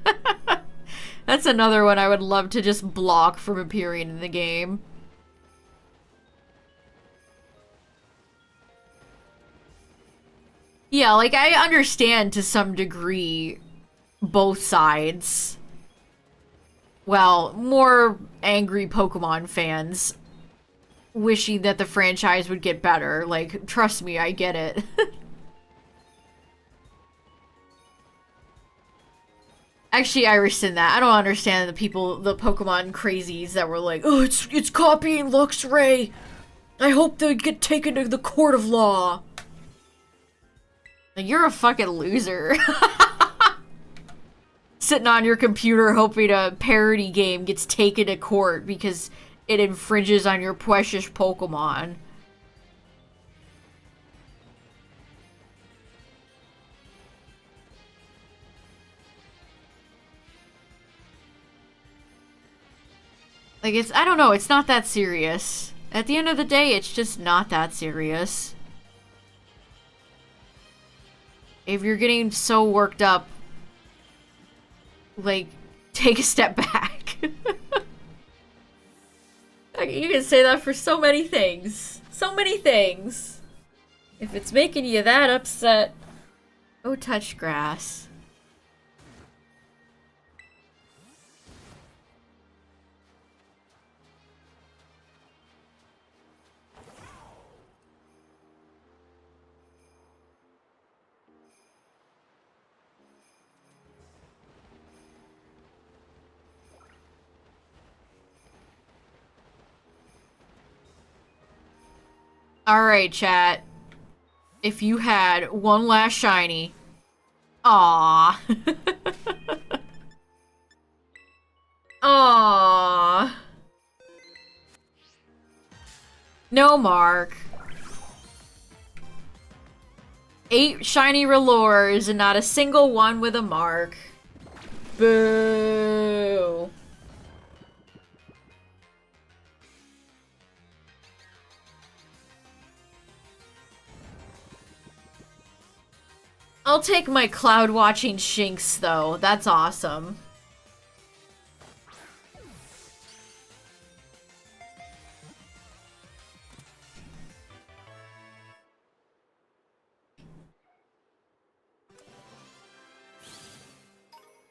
That's another one I would love to just block from appearing in the game. Yeah, like, I understand to some degree both sides. Well, more angry Pokemon fans wishing that the franchise would get better. Like, trust me, I get it. Actually, I rescind that. I don't understand the people, the Pokemon crazies that were like, oh, it's copying Luxray. I hope they get taken to the court of law. Like, you're a fucking loser. Sitting on your computer hoping a parody game gets taken to court because it infringes on your precious Pokemon. Like, I don't know, it's not that serious. At the end of the day, it's just not that serious. If you're getting so worked up, like, take a step back. Like, you can say that for so many things. So many things. If it's making you that upset, go touch grass. Alright, chat. If you had one last shiny. Aww. Aww. No mark. 8 shiny Rellors and not a single one with a mark. Boo. I'll take my cloud watching Shinx though. That's awesome.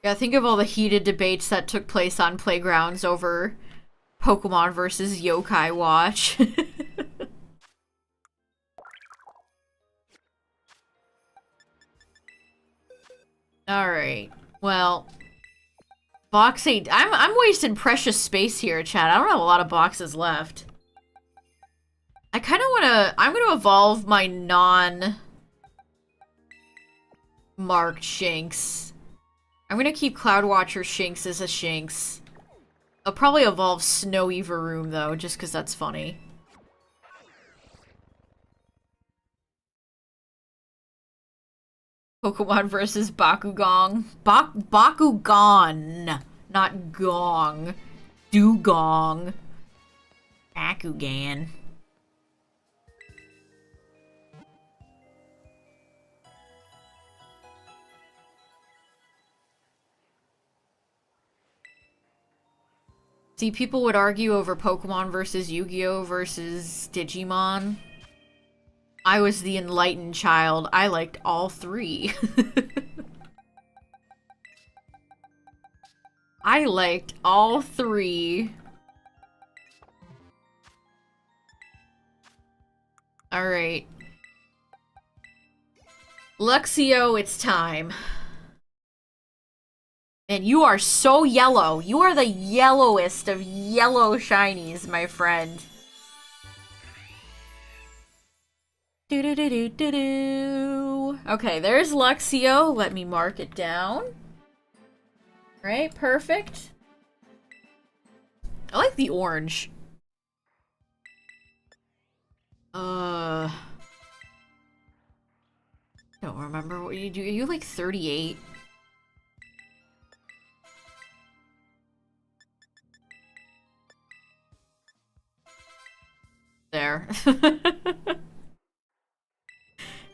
Yeah, think of all the heated debates that took place on playgrounds over Pokemon versus Yokai Watch. Alright, well, Box 8. I'm wasting precious space here, chat. I don't have a lot of boxes left. I kind of want to... I'm going to evolve my non-marked Shinx. I'm going to keep Cloudwatcher Shinx as a Shinx. I'll probably evolve Snowy Varoom, though, just because that's funny. Pokemon versus Bakugong. Bakugan, not Gong. Dugong. Bakugan. See, people would argue over Pokemon versus Yu-Gi-Oh! Versus Digimon. I was the enlightened child. I liked all three. I liked all three. Alright. Luxio, it's time. And you are so yellow. You are the yellowest of yellow shinies, my friend. Do-do-do-do-do-do. Okay, there's Luxio. Let me mark it down. Right, perfect. I like the orange. Don't remember what you do. Are you like 38? There.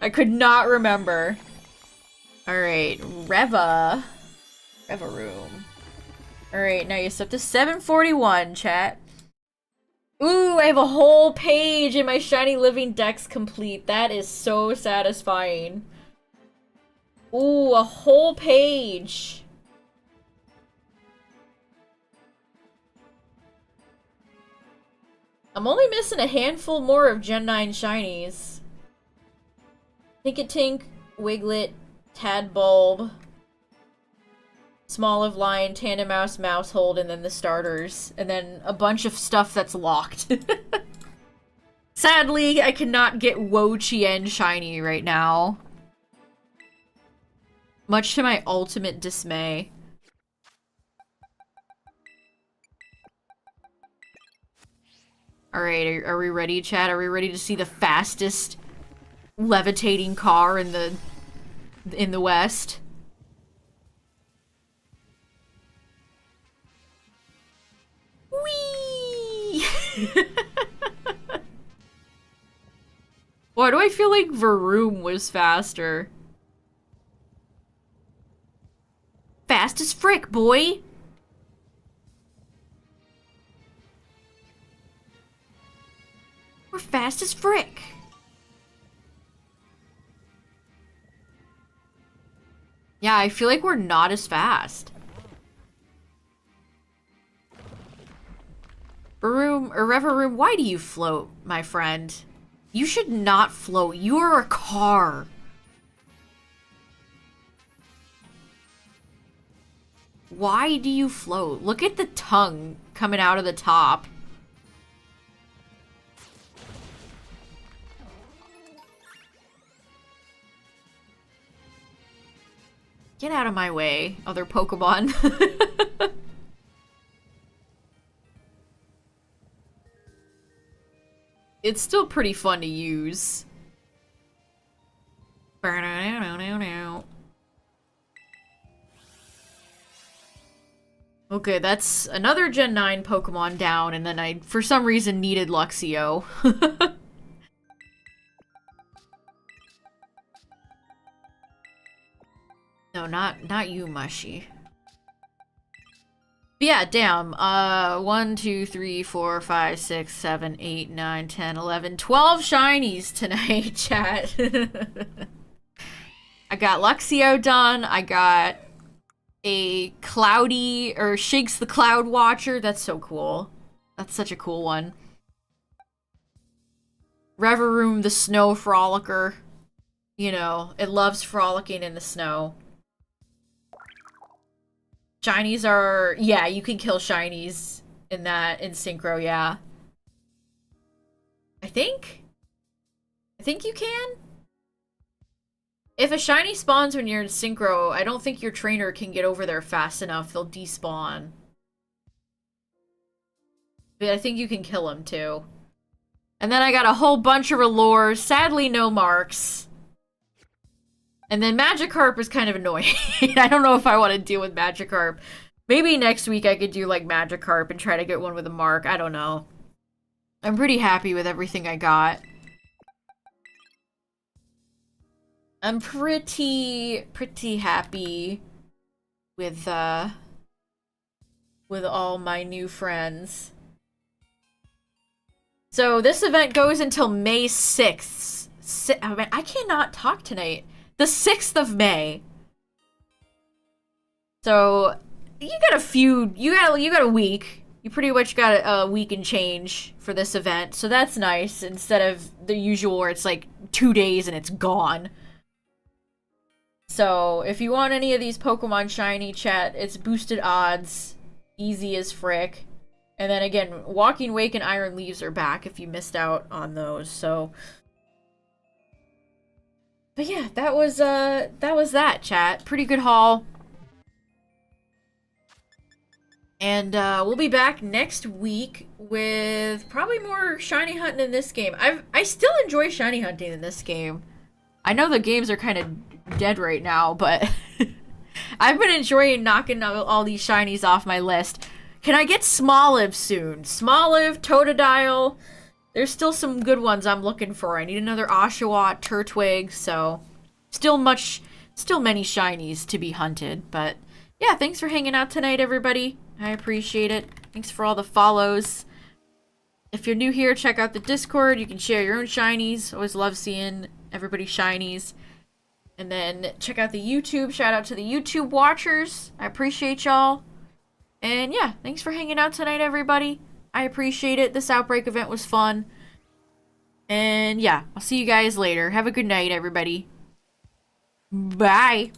I could not remember. Alright, Varoom. Alright, now you're up to 741, chat. Ooh, I have a whole page in my Shiny Living Dex complete. That is so satisfying. Ooh, a whole page. I'm only missing a handful more of Gen 9 Shinies. Tinkatink, Wiglet, Tadbulb, Smoliv Lion, Tandemaus, Mousehold, and then the starters. And then a bunch of stuff that's locked. Sadly, I cannot get Wo-Chien Shiny right now. Much to my ultimate dismay. Alright, are we ready, chat? Are we ready to see the fastest levitating car in the West? Whee! Why do I feel like Varoom was faster? Fast as frick, boy! We're fast as frick. Yeah, I feel like we're not as fast. Varoom, why do you float, my friend? You should not float. You are a car. Why do you float? Look at the tongue coming out of the top. Get out of my way, other Pokemon. It's still pretty fun to use. Okay, that's another Gen 9 Pokemon down, and then I, for some reason, needed Luxio. No, not you, Mushy. But yeah, damn. 1, 2, 3, 4, 5, 6, 7, 8, 9, 10, 11, 12 shinies tonight, chat. I got Luxio done. I got a Cloudy, or Shinx the Cloud Watcher. That's so cool. That's such a cool one. Varoom the Snow Frolicker. You know, it loves frolicking in the snow. Shinies are... Yeah, you can kill shinies in that, in Synchro, yeah. I think? I think you can? If a shiny spawns when you're in Synchro, I don't think your trainer can get over there fast enough. They'll despawn. But I think you can kill them, too. And then I got a whole bunch of Relores. Sadly, no marks. And then Magikarp is kind of annoying. I don't know if I want to deal with Magikarp. Maybe next week I could do, like, Magikarp and try to get one with a mark. I don't know. I'm pretty happy with everything I got. I'm pretty happy with all my new friends. So this event goes until May 6th. Oh man, I cannot talk tonight. The 6th of May. So you got a week. You pretty much got a week and change for this event. So that's nice instead of the usual where it's like 2 days and it's gone. So if you want any of these Pokemon shiny, chat, it's boosted odds. Easy as frick. And then again, Walking Wake and Iron Leaves are back if you missed out on those, so... But yeah, that was that, chat. Pretty good haul. And we'll be back next week with probably more shiny hunting in this game. I still enjoy shiny hunting in this game. I know the games are kind of dead right now, but I've been enjoying knocking all these shinies off my list. Can I get Smoliv soon? Smoliv, Totodile. There's still some good ones I'm looking for. I need another Oshawott, Turtwig, so still many shinies to be hunted. But yeah, thanks for hanging out tonight, everybody. I appreciate it. Thanks for all the follows. If you're new here, check out the Discord. You can share your own shinies. Always love seeing everybody's shinies. And then check out the YouTube. Shout out to the YouTube watchers. I appreciate y'all. And yeah, thanks for hanging out tonight, everybody. I appreciate it. This Outbreak event was fun. And yeah, I'll see you guys later. Have a good night, everybody. Bye.